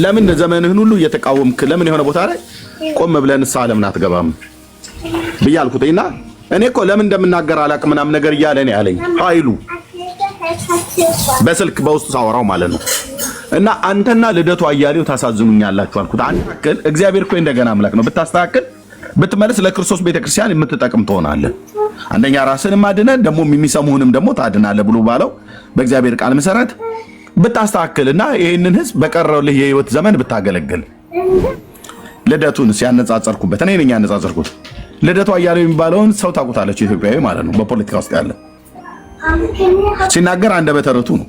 ለምን ዘመንህን ሁሉ እየተቃወምክ ለምን የሆነ ቦታ ላይ ቆም ብለን ሰዓለም አትገባም ብያልኩትና እኔ እኮ ለምን እንደምናገር አላቅም ምናምን ነገር እያለ ነው ያለኝ ኃይሉ በስልክ በውስጥ ሳወራው ማለት ነው። እና አንተና ልደቱ አያሌው ታሳዝኑኛላችሁ አልኩት። አንተከል እግዚአብሔር እኮ እንደገና አምላክ ነው። ብታስተካክል ብትመለስ ለክርስቶስ ቤተክርስቲያን የምትጠቅም ትሆናለህ። አንደኛ ራስህን ማድነ ደግሞ የሚሰሙህንም ደግሞ ታድናለህ ብሎ ባለው በእግዚአብሔር ቃል መሰረት ብታስተካክልና ይሄንን ህዝብ በቀረውልህ የህይወት ዘመን ብታገለግል ልደቱን ሲያነጻጸርኩበት እኔ ነኝ ያነጻጸርኩት። ልደቱ አያሌው የሚባለውን ሰው ታውቁታላችሁ፣ ኢትዮጵያዊ ማለት ነው፣ በፖለቲካ ውስጥ ያለ ሲናገር አንደበተ ርቱዕ ነው።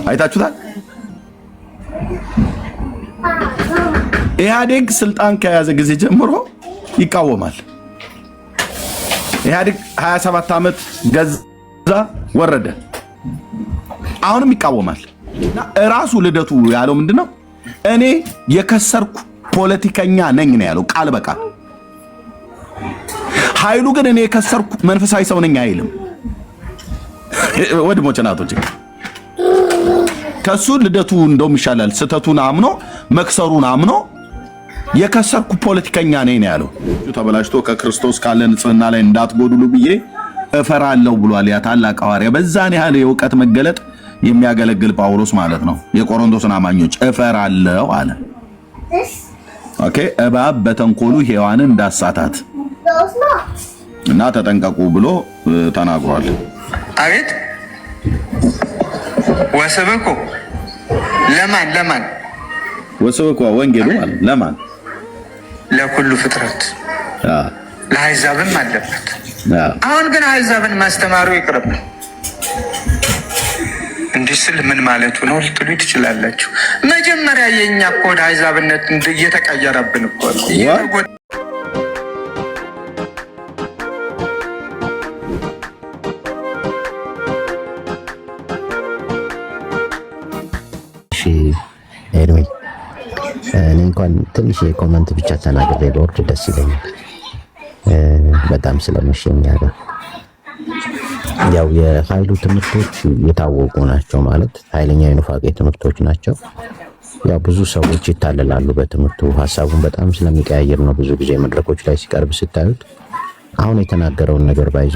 አይታችሁታል። ኢህአዴግ ስልጣን ከያዘ ጊዜ ጀምሮ ይቃወማል። ኢህአዴግ 27 ዓመት ገዛ ወረደ፣ አሁንም ይቃወማል። እና ራሱ ልደቱ ያለው ምንድነው? እኔ የከሰርኩ ፖለቲከኛ ነኝ ነው ያለው ቃል በቃል። ኃይሉ ግን እኔ የከሰርኩ መንፈሳዊ ሰው ነኝ አይልም። ወድሞች ናቶች ከሱ ልደቱ እንደውም ይሻላል። ስተቱን አምኖ መክሰሩን አምኖ የከሰርኩ ፖለቲከኛ ነኝ ነው ያለው። ተበላሽቶ ከክርስቶስ ካለ ንጽህና ላይ እንዳትጎድሉ ብዬ እፈራለሁ ብሏል ያ ታላቅ ሐዋርያ። በዛን ያህል የእውቀት መገለጥ የሚያገለግል ጳውሎስ ማለት ነው። የቆሮንቶስን አማኞች እፈራለሁ አለ። ኦኬ እባብ በተንኮሉ ሔዋንን እንዳሳታት እና ተጠንቀቁ ብሎ ተናግሯል። አቤት ወሰበኩ ለማን ወሰበኩ ወንጌሉ ማለት ለማን? ለኩሉ ፍጥረት ለአሕዛብም አለበት። አሁን ግን አሕዛብን ማስተማሩ ይቅርብ። እንዲህ ስል ምን ማለቱ ነው ልትሉ ትችላላችሁ። መጀመሪያ የኛ እኮ ወደ አሕዛብነት እየተቀየረብን እኮ ነው። እኔ እንኳን ትንሽ የኮመንት ብቻ ተናግሬ በወርድ ደስ ይለኛል። በጣም ስለመሸኛለ ያው የኃይሉ ትምህርቶች የታወቁ ናቸው ማለት ኃይለኛ የኑፋቄ ትምህርቶች ናቸው። ያው ብዙ ሰዎች ይታለላሉ በትምህርቱ። ሐሳቡን በጣም ስለሚቀያየር ነው። ብዙ ጊዜ መድረኮች ላይ ሲቀርብ ስታዩት አሁን የተናገረውን ነገር ባይዞ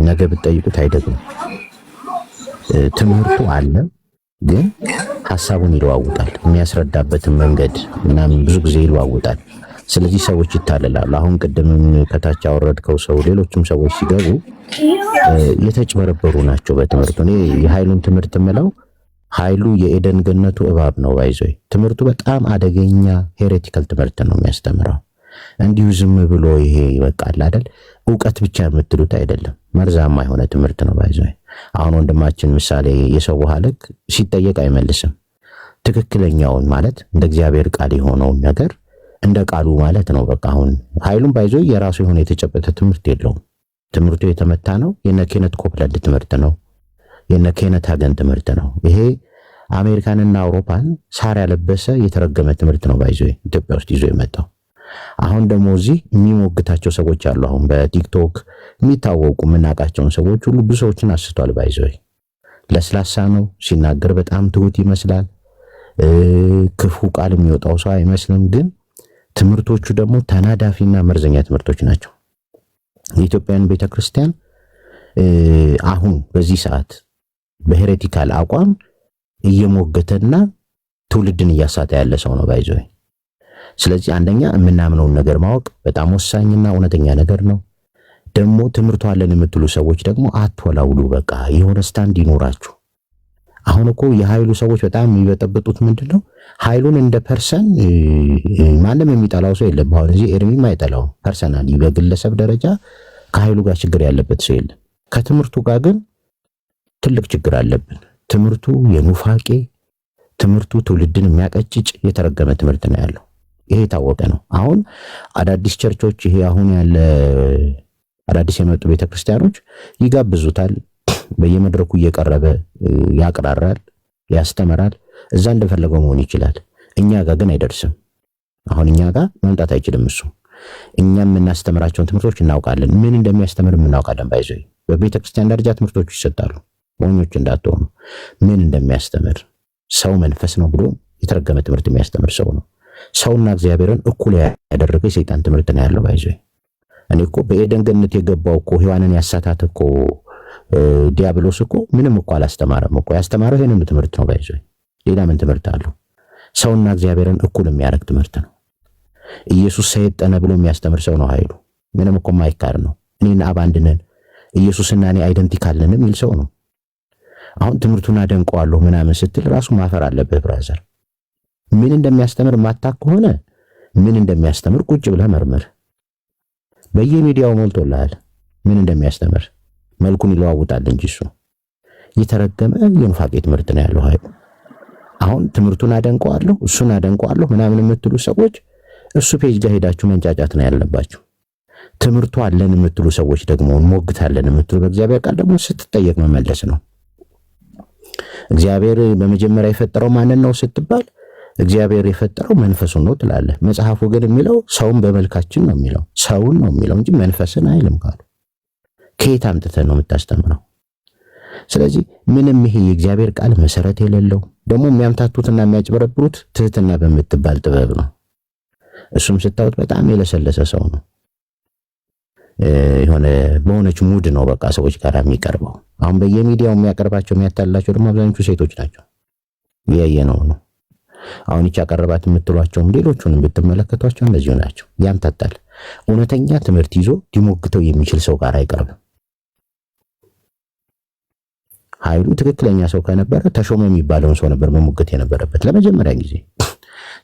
ነገ ብትጠይቁት አይደግም። ትምህርቱ አለ ግን ሐሳቡን ይለዋውጣል። የሚያስረዳበትን መንገድ ምናምን ብዙ ጊዜ ይለዋውጣል። ስለዚህ ሰዎች ይታለላሉ። አሁን ቅድምም ከታች አወረድከው ሰው ሌሎችም ሰዎች ሲገቡ የተጭበረበሩ ናቸው በትምህርቱ። እኔ የኃይሉን ትምህርት የምለው ኃይሉ የኤደን ገነቱ እባብ ነው። ባይዞይ ትምህርቱ በጣም አደገኛ ሄሬቲካል ትምህርት ነው የሚያስተምረው። እንዲሁ ዝም ብሎ ይሄ ይበቃል አይደል ዕውቀት ብቻ የምትሉት አይደለም፣ መርዛማ የሆነ ትምህርት ነው ባይዞይ። አሁን ወንድማችን ምሳሌ የሰው ሐለቅ ሲጠየቅ አይመልስም። ትክክለኛውን ማለት እንደ እግዚአብሔር ቃል የሆነውን ነገር እንደ ቃሉ ማለት ነው። በቃ አሁን ኃይሉን ባይዞይ የራሱ የሆነ የተጨበጠ ትምህርት የለውም። ትምህርቱ የተመታ ነው። የነኬነት ኮፕላንድ ትምህርት ነው። የነኬነት ሀገን ትምህርት ነው። ይሄ አሜሪካንና አውሮፓን ሳር ያለበሰ የተረገመ ትምህርት ነው ባይዞይ ኢትዮጵያ ውስጥ ይዞ የመጣው። አሁን ደግሞ እዚህ የሚሞግታቸው ሰዎች አሉ። አሁን በቲክቶክ የሚታወቁ የምናውቃቸውን ሰዎች ሁሉ ብዙ ሰዎችን አስቷል ባይዞይ። ለስላሳ ነው ሲናገር፣ በጣም ትሁት ይመስላል። ክፉ ቃል የሚወጣው ሰው አይመስልም። ግን ትምህርቶቹ ደግሞ ተናዳፊና መርዘኛ ትምህርቶች ናቸው። የኢትዮጵያን ቤተክርስቲያን አሁን በዚህ ሰዓት በሄሬቲካል አቋም እየሞገተና ትውልድን እያሳተ ያለ ሰው ነው ባይዞይ። ስለዚህ አንደኛ የምናምነውን ነገር ማወቅ በጣም ወሳኝና እውነተኛ ነገር ነው። ደግሞ ትምህርቱ አለን የምትሉ ሰዎች ደግሞ አትወላውሉ። በቃ የሆነ ስታንድ ይኖራችሁ። አሁን እኮ የኃይሉ ሰዎች በጣም የሚበጠብጡት ምንድነው? ኃይሉን እንደ ፐርሰን ማንም የሚጠላው ሰው የለም። አሁን እዚህ ኤርሚም አይጠላውም ፐርሰናሊ፣ በግለሰብ ደረጃ ከኃይሉ ጋር ችግር ያለበት ሰው የለም። ከትምህርቱ ጋር ግን ትልቅ ችግር አለብን። ትምህርቱ የኑፋቄ ትምህርቱ፣ ትውልድን የሚያቀጭጭ የተረገመ ትምህርት ነው ያለው። ይሄ የታወቀ ነው። አሁን አዳዲስ ቸርቾች ይሄ አሁን ያለ አዳዲስ የመጡ ቤተክርስቲያኖች ይጋብዙታል። በየመድረኩ እየቀረበ ያቅራራል፣ ያስተምራል። እዛ እንደፈለገው መሆን ይችላል። እኛ ጋር ግን አይደርስም። አሁን እኛ ጋር መምጣት አይችልም እሱ። እኛም የምናስተምራቸውን ትምህርቶች እናውቃለን፣ ምን እንደሚያስተምር እናውቃለን። ባይዘይ በቤተክርስቲያን ደረጃ ትምህርቶች ይሰጣሉ። ሞኞች እንዳትሆኑ ምን እንደሚያስተምር ሰው መንፈስ ነው ብሎ የተረገመ ትምህርት የሚያስተምር ሰው ነው። ሰውና እግዚአብሔርን እኩል ያደረገ የሰይጣን ትምህርት ነው ያለው። ባይዞ እኔ እኮ በኤደን ገነት የገባው እኮ ሔዋንን ያሳታት እኮ ዲያብሎስ እኮ ምንም እኮ አላስተማረም እኮ። ያስተማረው ይሄንን ትምህርት ነው። ባይዞ ሌላ ምን ትምህርት አለው? ሰውና እግዚአብሔርን እኩል የሚያደርግ ትምህርት ነው። ኢየሱስ ሰይጣን ብሎ የሚያስተምር ሰው ነው ኃይሉ። ምንም እኮ ማይካር ነው። እኔና አብ አንድ ነን፣ ኢየሱስና እኔ አይደንቲካል ነን የሚል ሰው ነው። አሁን ትምህርቱን አደንቀዋለሁ ምናምን ስትል ራሱ ማፈር አለብህ ብራዘር። ምን እንደሚያስተምር ማታክ ከሆነ ምን እንደሚያስተምር ቁጭ ብለህ መርምር። በየሚዲያው ሞልቶልሃል ምን እንደሚያስተምር። መልኩን ይለዋውጣል እንጂ እሱ የተረገመ የኑፋቄ ትምህርት ነው ያለው ኃይሉ። አሁን ትምህርቱን አደንቀዋለሁ እሱን አደንቀዋለሁ ምናምን የምትሉ ሰዎች እሱ ፔጅ ጋር ሄዳችሁ መንጫጫት ነው ያለባችሁ። ትምህርቱ አለን የምትሉ ሰዎች ደግሞ ሞግታለን የምትሉ በእግዚአብሔር ቃል ደግሞ ስትጠየቅ መመለስ ነው። እግዚአብሔር በመጀመሪያ የፈጠረው ማንን ነው ስትባል እግዚአብሔር የፈጠረው መንፈሱን ነው ትላለህ። መጽሐፉ ግን የሚለው ሰውን በመልካችን ነው የሚለው፣ ሰውን ነው የሚለው እንጂ መንፈስን አይልም ካሉ ከየት አምጥተህ ነው የምታስተምረው? ስለዚህ ምንም ይሄ የእግዚአብሔር ቃል መሰረት የሌለው ደግሞ የሚያምታቱትና የሚያጭበረብሩት ትህትና በምትባል ጥበብ ነው። እሱም ስታዩት በጣም የለሰለሰ ሰው ነው። የሆነ በሆነች ሙድ ነው በቃ ሰዎች ጋር የሚቀርበው። አሁን በየሚዲያው የሚያቀርባቸው የሚያታላቸው ደግሞ አብዛኞቹ ሴቶች ናቸው። ያየነው ነው። አሁን ይቻ ቀረባት የምትሏቸውም ሌሎቹንም ብትመለከቷቸው እንደዚሁ ናቸው። ያምታታል። እውነተኛ ትምህርት ይዞ ሊሞግተው የሚችል ሰው ጋር አይቀርብም። ኃይሉ ትክክለኛ ሰው ከነበረ ተሾመ የሚባለውን ሰው ነበር መሞገት የነበረበት ለመጀመሪያ ጊዜ።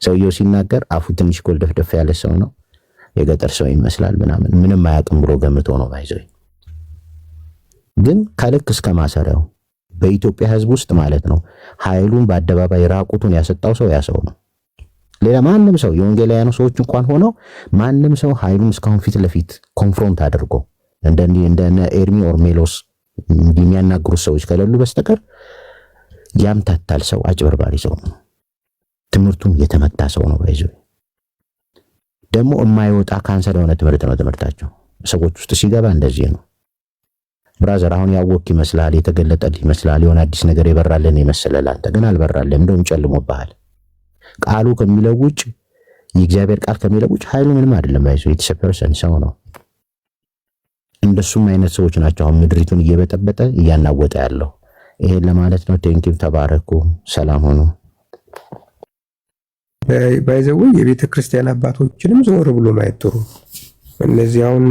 ሰውየው ሲናገር አፉ ትንሽ ኮልደፍደፍ ያለ ሰው ነው፣ የገጠር ሰው ይመስላል ምንም አያውቅም ብሎ ገምቶ ነው ባይዘው። ግን ከልክ እስከ ማሰሪያው በኢትዮጵያ ሕዝብ ውስጥ ማለት ነው ኃይሉን በአደባባይ ራቁቱን ያሰጣው ሰው ያ ሰው ነው። ሌላ ማንም ሰው የወንጌላውያኑ ሰዎች እንኳን ሆነው ማንም ሰው ኃይሉን እስካሁን ፊት ለፊት ኮንፍሮንት አድርጎ እንደነ ኤርሚ ኦር ሜሎስ የሚያናግሩ ሰዎች ከሌሉ በስተቀር ያምታታል ሰው፣ አጭበርባሪ ሰው ነው። ትምህርቱም የተመታ ሰው ነው ባይዘው። ደግሞ የማይወጣ ካንሰር የሆነ ትምህርት ነው ትምህርታቸው። ሰዎች ውስጥ ሲገባ እንደዚህ ነው። ብራዘር አሁን ያወቅ ይመስላል፣ የተገለጠልህ ይመስላል፣ የሆነ አዲስ ነገር የበራልን ይመስላል። አንተ ግን አልበራልህም፣ እንደውም ጨልሞብሃል። ቃሉ ከሚለው ውጭ የእግዚአብሔር ቃል ከሚለው ውጭ ኃይሉ ምንም አይደለም ባይዘው። የተሰፐረሰን ሰው ነው። እንደሱም አይነት ሰዎች ናቸው አሁን ምድሪቱን እየበጠበጠ እያናወጠ ያለው። ይሄን ለማለት ነው። ቴንኪው፣ ተባረኩ፣ ሰላም ሆኑ። ባይዘው የቤተ ክርስቲያን አባቶችንም ዞር ብሎ ማየት ጥሩ። እነዚህ አሁን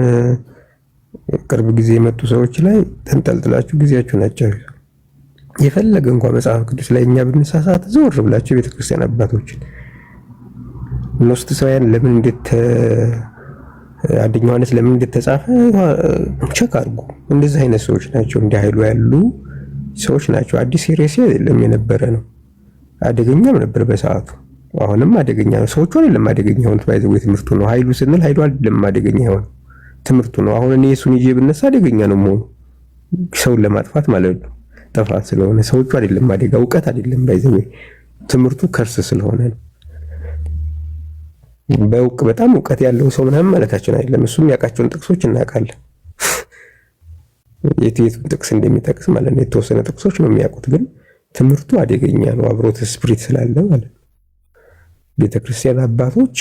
ቅርብ ጊዜ የመጡ ሰዎች ላይ ተንጠልጥላችሁ ጊዜያችሁን አጫው። የፈለገ እንኳን መጽሐፍ ቅዱስ ላይ እኛ ብንሳሳት ዞር ብላችሁ የቤተ ክርስቲያን አባቶችን ኖስጥሳውያን ለምን አንደኛ ዮሐንስ ለምን እንደተጻፈ ቸክ አድርጉ። እንደዚህ አይነት ሰዎች ናቸው፣ እንዲህ ኃይሉ ያሉ ሰዎች ናቸው። አዲስ ሄሬሲ አይደለም የነበረ ነው። አደገኛም ነበር በሰዓቱ። አሁንም አደገኛ ነው። ሰዎቹ አይደለም አደገኛ ሆኑት። ባይዘው ትምህርቱ ነው። ኃይሉ ስንል ኃይሉ አይደለም አደገኛ ሆነ፣ ትምህርቱ ነው። አሁን እኔ እሱን ይዤ ብነሳ አደገኛ ነው መሆኑ፣ ሰውን ለማጥፋት ማለት ነው። ጥፋት ስለሆነ ሰዎቹ አይደለም አደጋ፣ እውቀት አይደለም። ባይዘው ትምህርቱ ከርስ ስለሆነ ነው። በጣም እውቀት ያለው ሰው ምናምን ማለታችን አይደለም። እሱም ያውቃቸውን ጥቅሶች እናውቃለን። የትየቱን ጥቅስ እንደሚጠቅስ ማለት ነው። የተወሰነ ጥቅሶች ነው የሚያውቁት፣ ግን ትምህርቱ አደገኛ ነው። አብሮት ስፒሪት ስላለ ማለት ነው። ቤተክርስቲያን አባቶች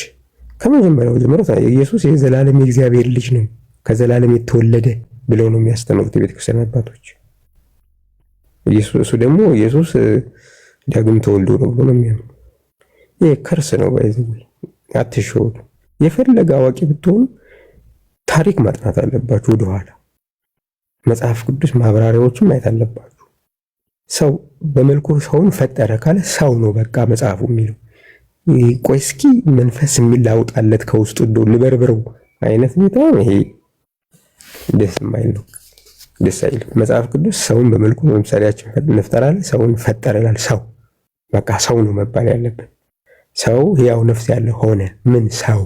ከመጀመሪያው ጀምሮ ኢየሱስ የዘላለም የእግዚአብሔር ልጅ ነው፣ ከዘላለም የተወለደ ብለው ነው የሚያስተምሩት የቤተክርስቲያን አባቶች። እሱ ደግሞ ኢየሱስ ዳግም ተወልዶ ነው ብሎ ነው የሚያምኑ። ይሄ ከርስ ነው ባይዘው። አትሾዱ። የፈለገ አዋቂ ብትሆኑ ታሪክ ማጥናት አለባችሁ። ወደኋላ መጽሐፍ ቅዱስ ማብራሪያዎችን ማየት አለባችሁ። ሰው በመልኩ ሰውን ፈጠረ ካለ ሰው ነው በቃ መጽሐፉ የሚለው። ቆይ እስኪ መንፈስ የሚላውጣለት ከውስጡ እንደው ልበርብረው አይነት ሁኔታ ይሄ ደስ የማይል ነው። ደስ አይልም። መጽሐፍ ቅዱስ ሰውን በመልኩ በምሳሌያችን እንፍጠራለ፣ ሰውን ፈጠረላል። ሰው በቃ ሰው ነው መባል ያለበት። ሰው ሕያው ነፍስ ያለ ሆነ። ምን ሰው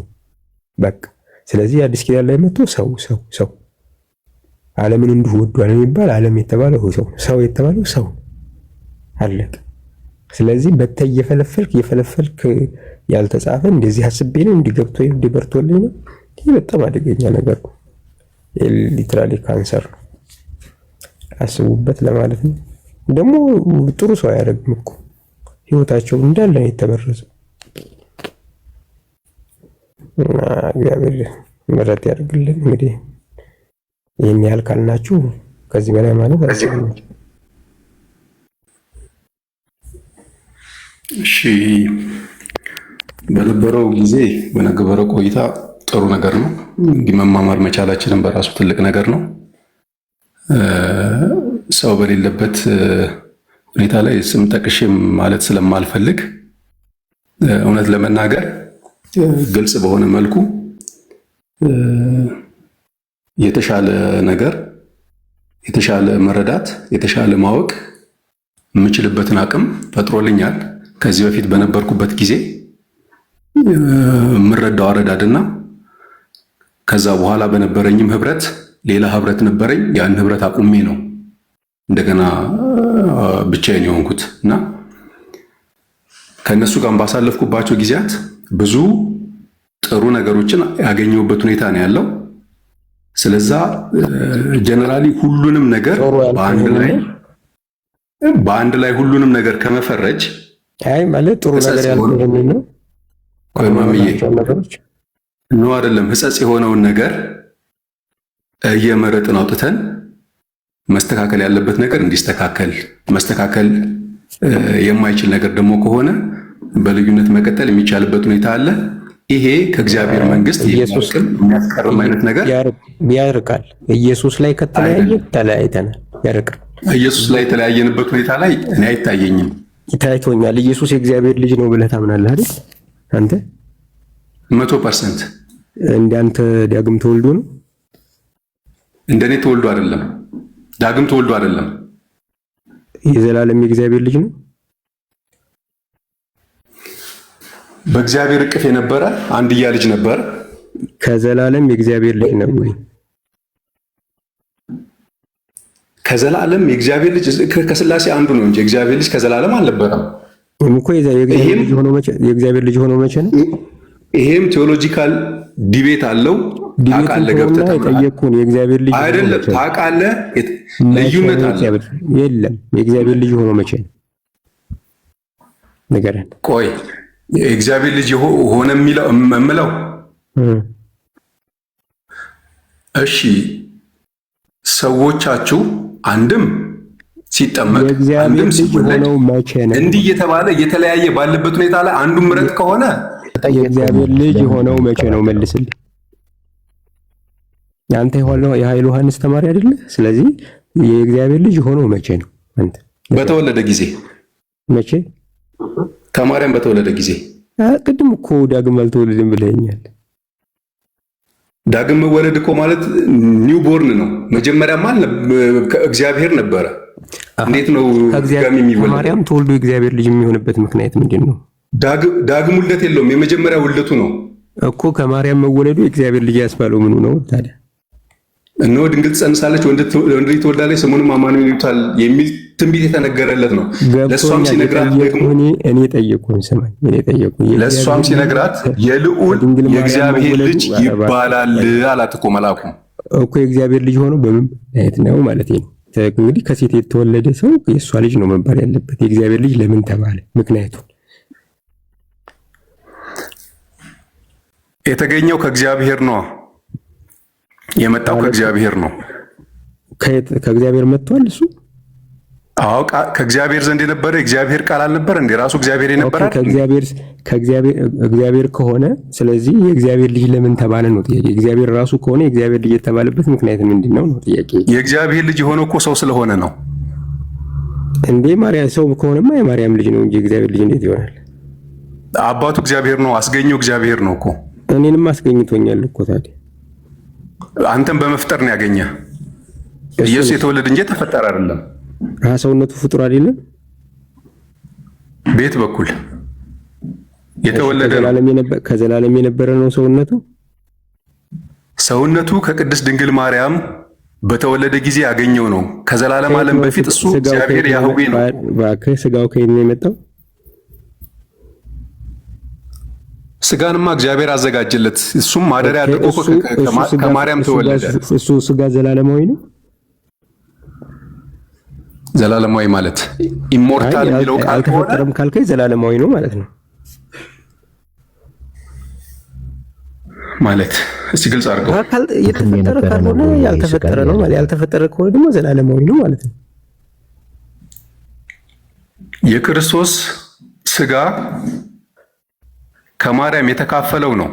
በቃ። ስለዚህ አዲስ ኪዳን ላይ መጥቶ ሰው ዓለምን እንዲሁ ወዷል የሚባል ዓለም የተባለው ሰው የተባለው ሰው አለቀ። ስለዚህ የፈለፈልክ ያልተጻፈ እንደዚህ አስቤ ነው እንዲገብቶ እንዲበርቶልኝ ነው። ይሄ በጣም አደገኛ ነገር ነው። ሊትራሊ ካንሰር ነው። አስቡበት ለማለት ነው። ደግሞ ጥሩ ሰው አያደርግም እኮ ህይወታቸው እንዳለ ነው የተበረዘው። እግዚአብሔር ምሕረት ያድርግልን። እንግዲህ ይህን ያህል ካልናችሁ ከዚህ በላይ ማለት አይቻልም። እሺ፣ በነበረው ጊዜ በነበረው ቆይታ ጥሩ ነገር ነው። እንዲህ መማማር መቻላችንን በራሱ ትልቅ ነገር ነው። ሰው በሌለበት ሁኔታ ላይ ስም ጠቅሼም ማለት ስለማልፈልግ እውነት ለመናገር ግልጽ በሆነ መልኩ የተሻለ ነገር፣ የተሻለ መረዳት፣ የተሻለ ማወቅ የምችልበትን አቅም ፈጥሮልኛል። ከዚህ በፊት በነበርኩበት ጊዜ የምረዳው አረዳድና ከዛ በኋላ በነበረኝም ህብረት ሌላ ህብረት ነበረኝ። ያን ህብረት አቁሜ ነው እንደገና ብቻዬን የሆንኩት እና ከእነሱ ጋር ባሳለፍኩባቸው ጊዜያት ብዙ ጥሩ ነገሮችን ያገኘሁበት ሁኔታ ነው ያለው። ስለዛ ጀነራሊ ሁሉንም ነገር በአንድ ላይ ሁሉንም ነገር ከመፈረጅ ማለት ጥሩ ነገር ያልሆነ ነው ቆይማምዬ ነው አይደለም። ህጸጽ የሆነውን ነገር እየመረጥን አውጥተን መስተካከል ያለበት ነገር እንዲስተካከል፣ መስተካከል የማይችል ነገር ደግሞ ከሆነ በልዩነት መቀጠል የሚቻልበት ሁኔታ አለ። ይሄ ከእግዚአብሔር መንግስት የሚያስቀርም አይነት ነገር ያርቃል። ኢየሱስ ላይ ከተለያየ ተለያይተናል፣ ያርቃል። ኢየሱስ ላይ የተለያየንበት ሁኔታ ላይ እኔ አይታየኝም። ታይቶኛል። ኢየሱስ የእግዚአብሔር ልጅ ነው ብለህ ታምናለህ አይደል? አንተ 100% እንዳንተ ዳግም ተወልዶ ነው? እንደኔ ተወልዶ አይደለም፣ ዳግም ተወልዶ አይደለም። የዘላለም የእግዚአብሔር ልጅ ነው። በእግዚአብሔር እቅፍ የነበረ አንድያ ልጅ ነበር። ከዘላለም የእግዚአብሔር ልጅ ነው ወይ? ከዘላለም የእግዚአብሔር ልጅ ከስላሴ አንዱ ነው እንጂ የእግዚአብሔር ልጅ ከዘላለም አልነበረም እኮ። የእግዚአብሔር ልጅ ሆኖ መቼ ነው? ይሄም ቴዎሎጂካል ዲቤት አለው። ታውቃለህ፣ ገብተህ ጠየቅኩን። የእግዚአብሔር ልጅ አይደለም፣ ታውቃለህ፣ ልዩነት አለ። የለም፣ የእግዚአብሔር ልጅ ሆኖ መቼ ነው? ንገረን። ቆይ የእግዚአብሔር ልጅ ሆነ የምለው እሺ፣ ሰዎቻችሁ አንድም ሲጠመቅ አንድም ሲወለድ እንዲህ እየተባለ እየተለያየ ባለበት ሁኔታ ላይ አንዱን ምረጥ ከሆነ የእግዚአብሔር ልጅ የሆነው መቼ ነው? መልስልኝ። አንተ የኃይል ዮሐንስ ተማሪ አይደለ? ስለዚህ የእግዚአብሔር ልጅ የሆነው መቼ ነው? አንተ በተወለደ ጊዜ። መቼ? ከማርያም በተወለደ ጊዜ። ቅድም እኮ ዳግም አልተወለድም ብለኸኛል። ዳግም መወለድ እኮ ማለት ኒው ቦርን ነው። መጀመሪያማ እግዚአብሔር ነበረ። እንዴት ነው ዳግም የሚወለድ? ከማርያም ተወልዶ የእግዚአብሔር ልጅ የሚሆንበት ምክንያት ምንድን ነው? ዳግም ውልደት የለውም። የመጀመሪያ ውልደቱ ነው እኮ። ከማርያም መወለዱ የእግዚአብሔር ልጅ ያስባለው ምኑ ነው ታዲያ? እነሆ ድንግል ትጸንሳለች፣ ወንድ ልጅ ትወልዳለች፣ ስሙንም አማኑኤል ይሉታል የሚል ትንቢት የተነገረለት ነው። ለእሷም ሲነግራት ደግሞ እኔ ጠየቁኝ፣ ስማኝ፣ እኔ ጠየቁኝ። ለእሷም ሲነግራት የልዑል የእግዚአብሔር ልጅ ይባላል አላት እኮ መልአኩ እኮ። የእግዚአብሔር ልጅ ሆኖ በምን አይነት ነው ማለት ነው? እንግዲህ ከሴት የተወለደ ሰው የእሷ ልጅ ነው መባል ያለበት። የእግዚአብሔር ልጅ ለምን ተባለ? ምክንያቱ የተገኘው ከእግዚአብሔር ነው። የመጣው ከእግዚአብሔር ነው። ከእግዚአብሔር መጥቷል እሱ። አዎ ከእግዚአብሔር ዘንድ የነበረ የእግዚአብሔር ቃል አልነበረ እንዴ? ራሱ እግዚአብሔር የነበረ ከእግዚአብሔር ከሆነ ስለዚህ የእግዚአብሔር ልጅ ለምን ተባለ ነው ጥያቄ። እግዚአብሔር ራሱ ከሆነ የእግዚአብሔር ልጅ የተባለበት ምክንያት ምንድነው ነው ጥያቄ። የእግዚአብሔር ልጅ የሆነው እኮ ሰው ስለሆነ ነው እንዴ? ማርያም ሰው ከሆነማ የማርያም ልጅ ነው እንጂ የእግዚአብሔር ልጅ እንዴት ይሆናል? አባቱ እግዚአብሔር ነው፣ አስገኘው እግዚአብሔር ነው እኮ። እኔንም አስገኝቶኛል እኮ። ታዲያ አንተም በመፍጠር ነው ያገኘ። ኢየሱስ የተወለደ እንጂ ተፈጠረ አይደለም። ሰውነቱ ፍጡር አይደለም። ቤት በኩል የተወለደ ነው። ከዘላለም የነበረ ነው ሰውነቱ። ሰውነቱ ከቅድስት ድንግል ማርያም በተወለደ ጊዜ ያገኘው ነው። ከዘላለም ዓለም በፊት እሱ እግዚአብሔር ያህዌ ነው። እባክህ ስጋው ከየት ነው የመጣው? ስጋንማ እግዚአብሔር አዘጋጀለት። እሱም ማደሪያ አድርጎ ከማርያም ተወለደ። እሱ ስጋ ዘላለማዊ ነው። ዘላለማዊ ማለት ኢሞርታል የሚለው ቃል አልተፈጠረም ካልከኝ ዘላለማዊ ነው ማለት ነው ማለት እስቲ ግልጽ አድርገው። የተፈጠረ ካልሆነ ያልተፈጠረ ነው ማለት ያልተፈጠረ ከሆነ ደግሞ ዘላለማዊ ነው ማለት ነው። የክርስቶስ ስጋ ከማርያም የተካፈለው ነው።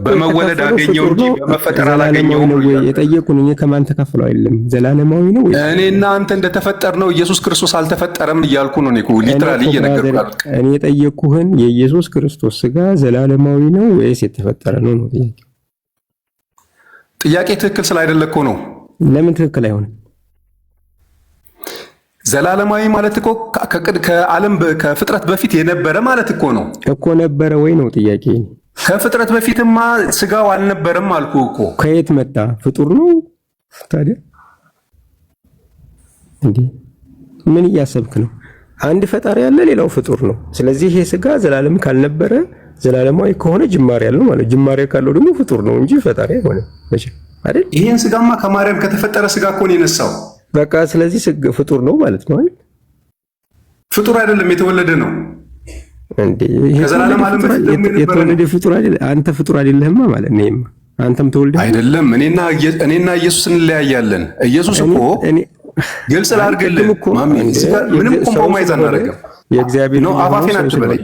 በመወለድ አገኘው እንጂ በመፈጠር አላገኘው ነው የጠየቁን። እኔ ከማን ተካፈለው አይደለም ዘላለማዊ ነው ወይ? እኔና አንተ እንደተፈጠር ነው ኢየሱስ ክርስቶስ አልተፈጠረም እያልኩ ነው። እኔ ሊትራሊ እየነገርኩህ። እኔ የጠየቁህን የኢየሱስ ክርስቶስ ስጋ ዘላለማዊ ነው ወይስ የተፈጠረ ነው ነው ጥያቄ። ጥያቄ ትክክል ስላይደለ እኮ ነው። ለምን ትክክል አይሆንም? ዘላለማዊ ማለት እኮ ከዓለም ከፍጥረት በፊት የነበረ ማለት እኮ ነው እኮ። ነበረ ወይ ነው ጥያቄ። ከፍጥረት በፊትማ ስጋው አልነበረም አልኩ እኮ። ከየት መጣ? ፍጡር ነው ታዲያ እንዴ? ምን እያሰብክ ነው? አንድ ፈጣሪ ያለ ሌላው ፍጡር ነው። ስለዚህ ይሄ ስጋ ዘላለም ካልነበረ ዘላለማዊ ከሆነ ጅማሬ ያለው ማለት ጅማሬ ካለው ደግሞ ፍጡር ነው እንጂ ፈጣሪ አይሆንም መቼ አይደል? ይሄን ስጋማ ከማርያም ከተፈጠረ ስጋ እኮ ነው የነሳው። በቃ ስለዚህ ፍጡር ነው ማለት ነው አይደል? ፍጡር አይደለም የተወለደ ነው እንዴ? ከዘላለም ዓለም በፊት የተወለደ ፍጡር አይደል? አንተ ፍጡር አይደለህማ ማለት ነው። አንተም ተወልደህ አይደለም። እኔና ኢየሱስ እንለያያለን። ኢየሱስ እኮ ግልጽ ላድርግልህ ማሚ፣ ምንም ኮምፕሮማይዝ አናደርግም። የእግዚአብሔር ነው። አፋፌን አትበለኝ፣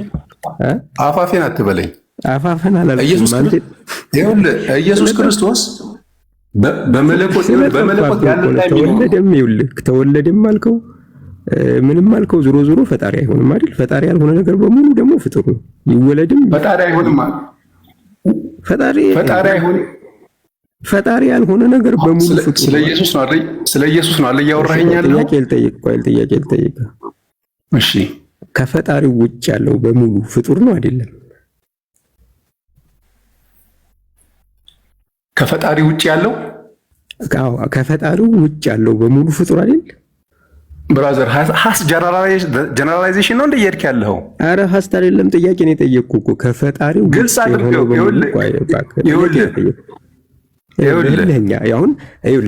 አፋፌን አትበለኝ። አፋፌን አላልኩም። ኢየሱስ ክርስቶስ በመለኮት ያለና ተወለደም አልከው ምንም አልከው፣ ዞሮ ዞሮ ፈጣሪ አይሆንም አይደል? ፈጣሪ ያልሆነ ነገር በሙሉ ደግሞ ፍጡር ነው። ይወለድም ፈጣሪ አይሆንም ማለት ፈጣሪ ያልሆነ ነገር በሙሉ ፍጡር። ስለ ኢየሱስ ነው አይደል እያወራኸኝ ያለው? ጥያቄ ልጠይቅ። እሺ፣ ከፈጣሪው ውጭ ያለው በሙሉ ፍጡር ነው አይደለም? ከፈጣሪ ውጭ ያለው ከፈጣሪው ውጭ ያለው በሙሉ ፍጡር አይደል? ብራዘር ሀስ ጀነራላይዜሽን ነው እንደየሄድክ ያለው። አረ ሀስ አይደለም፣ ጥያቄ ነው የጠየቅኩህ እኮ ከፈጣሪው ግልጽ አድርገው።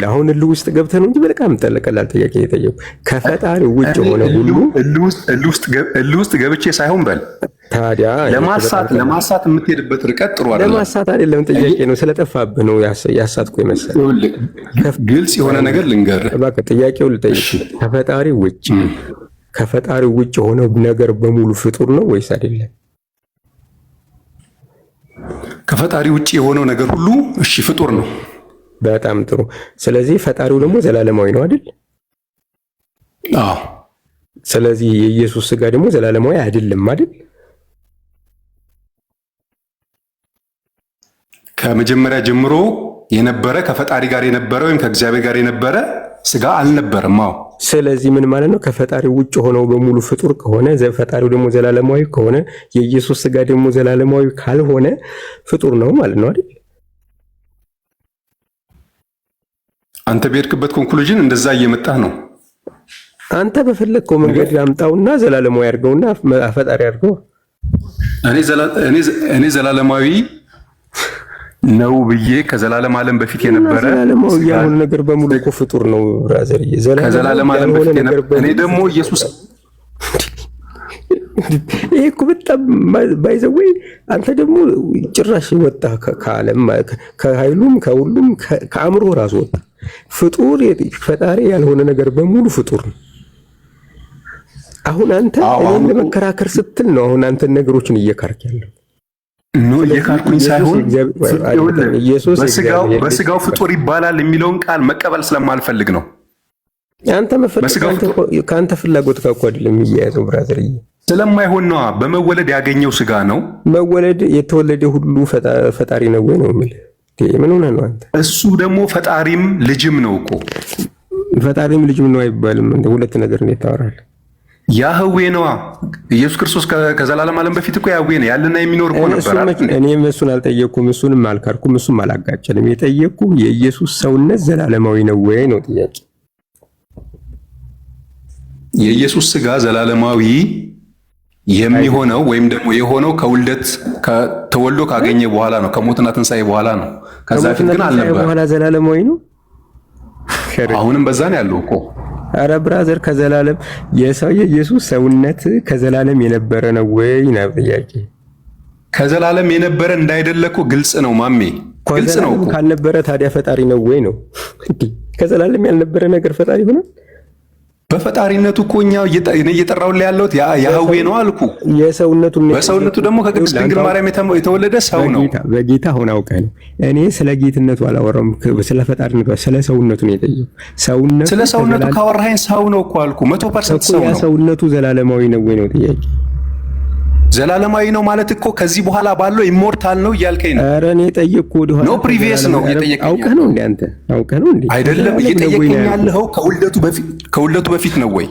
አሁን እልህ ውስጥ ገብተህ ነው እንጂ በጣም ቀላል ጥያቄ ነው የጠየቅኩህ። ከፈጣሪው ውጭ ሆነ ሁሉ እልህ ውስጥ ገብቼ ሳይሆን በል ታዲያ ለማሳት የምትሄድበት ርቀት ጥሩ አይደለም። ለማሳት አይደለም ጥያቄ ነው፣ ስለጠፋብህ ነው ያሳትኩ ይመስላል። ግልጽ የሆነ ነገር ልንገርህ። በቃ ጥያቄው ልጠይቅ። ከፈጣሪው ውጭ የሆነ ነገር በሙሉ ፍጡር ነው ወይስ አይደለም? ከፈጣሪ ውጭ የሆነው ነገር ሁሉ እሺ ፍጡር ነው። በጣም ጥሩ። ስለዚህ ፈጣሪው ደግሞ ዘላለማዊ ነው አይደል? አዎ። ስለዚህ የኢየሱስ ስጋ ደግሞ ዘላለማዊ አይደለም አይደል? ከመጀመሪያ ጀምሮ የነበረ ከፈጣሪ ጋር የነበረ ወይም ከእግዚአብሔር ጋር የነበረ ስጋ አልነበረም። አዎ። ስለዚህ ምን ማለት ነው? ከፈጣሪው ውጭ ሆነው በሙሉ ፍጡር ከሆነ ፈጣሪው ደግሞ ዘላለማዊ ከሆነ የኢየሱስ ስጋ ደግሞ ዘላለማዊ ካልሆነ ፍጡር ነው ማለት ነው አይደል? አንተ በሄድክበት ኮንክሉዥን እንደዛ እየመጣህ ነው። አንተ በፈለግከው መንገድ አምጣውና ዘላለማዊ አድርገውና ፈጣሪ አድርገው። እኔ ዘላለማዊ ነው ብዬ ከዘላለም ዓለም በፊት የነበረ ዘላለማዊ ያልሆነ ነገር በሙሉ እኮ ፍጡር ነው ብራዘር። ከዘላለም ዓለም በፊት የነበረ እኔ ደግሞ ኢየሱስ ይሄ እኮ በጣም ባይዘወይ አንተ ደግሞ ጭራሽ ወጣ ከዓለም ከኃይሉም ከሁሉም ከአእምሮ ራሱ ወጣ። ፍጡር ፈጣሪ ያልሆነ ነገር በሙሉ ፍጡር ነው። አሁን አንተ እኔን ለመከራከር ስትል ነው አሁን አንተ ነገሮችን እየካርክ ያለው። እየካርኩኝ ሳይሆን በስጋው ፍጡር ይባላል የሚለውን ቃል መቀበል ስለማልፈልግ ነው። አንተ ከአንተ ፍላጎት ጋር እኮ አይደለም የሚያያዘው ብራዘር። ስለማይሆን ነዋ። በመወለድ ያገኘው ስጋ ነው። መወለድ የተወለደ ሁሉ ፈጣሪ ነው ወይ ነው የምልህ? ምን ሆነህ ነው አንተ? እሱ ደግሞ ፈጣሪም ልጅም ነው እኮ። ፈጣሪም ልጅም ነው አይባልም። እንደ ሁለት ነገር ነው ታወራለህ። ያህዌ ነዋ። ኢየሱስ ክርስቶስ ከዘላለም ዓለም በፊት እኮ ያህዌ ነው ያለና የሚኖር እኮ ነበር። እኔም እሱን አልጠየቅኩም፣ እሱንም አልካርኩም፣ እሱም አላጋጨንም። የጠየቅኩህ የኢየሱስ ሰውነት ዘላለማዊ ነው ወይ ነው ጥያቄ። የኢየሱስ ስጋ ዘላለማዊ የሚሆነው ወይም ደግሞ የሆነው ከውልደት ተወልዶ ካገኘ በኋላ ነው፣ ከሞትና ትንሣኤ በኋላ ነው። ከዛ ፊት ግን አልነበረም። በኋላ ዘላለማዊ ነው። አሁንም በዛ ነው ያለው እኮ። አረ ብራዘር ከዘላለም የኢየሱስ ሰውነት ከዘላለም የነበረ ነው ወይ ነው ጥያቄ። ከዘላለም የነበረ እንዳይደለ እኮ ግልጽ ነው ማሜ፣ ግልጽ ነው እኮ። ካልነበረ ታዲያ ፈጣሪ ነው ወይ ነው? ከዘላለም ያልነበረ ነገር ፈጣሪ ሆነ? በፈጣሪነቱ እኮ እኛ እየጠራሁልህ ያለሁት ያህዌ ነው አልኩ። በሰውነቱ ደግሞ ከቅድስት ድንግል ማርያም የተወለደ ሰው ነው። በጌታ ሆነ አውቀህ ነው። እኔ ስለ ጌትነቱ አላወራም፣ ስለ ፈጣሪነቱ ስለ ሰውነቱ ነው የጠየቁት። ስለ ሰውነቱ ካወራኸኝ ሰው ነው እኮ አልኩ። 100% ሰው ነው። ሰውነቱ ዘላለማዊ ነው ወይ ነው ጥያቄ። ዘላለማዊ ነው ማለት እኮ ከዚህ በኋላ ባለው ኢሞርታል ነው እያልከኝ ነው። ኧረ እኔ ጠየቅኩህ ወደ ኋላ ነው ፕሪቪየስ ነው እየጠየቀኝ። አውቀህ ነው እንዴ አንተ? አውቀህ ነው እንዴ? አይደለም እየጠየቀኝ ያለኸው ከውልደቱ በፊት ነው ወይ?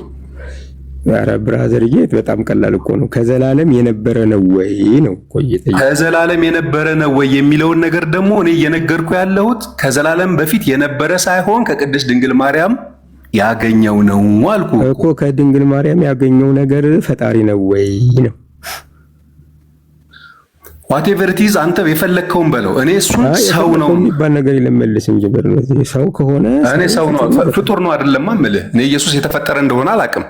ኧረ ብራዘርዬ በጣም ቀላል እኮ ነው። ከዘላለም የነበረ ነው ወይ ነው እኮ እየጠየቀኝ። ከዘላለም የነበረ ነው ወይ የሚለውን ነገር ደግሞ እኔ እየነገርኩ ያለሁት ከዘላለም በፊት የነበረ ሳይሆን ከቅድስት ድንግል ማርያም ያገኘው ነው አልኩ እኮ። ከድንግል ማርያም ያገኘው ነገር ፈጣሪ ነው ወይ ነው? ዋቴቨር ኢት ኢዝ አንተ የፈለግከውን በለው። እኔ እሱን ሰው ነው የሚባል ነገር ይለመልስ እንጂ ሰው ከሆነ እኔ ሰው ነው ፍጡር ነው አይደለም የምልህ። እኔ ኢየሱስ የተፈጠረ እንደሆነ አላውቅም።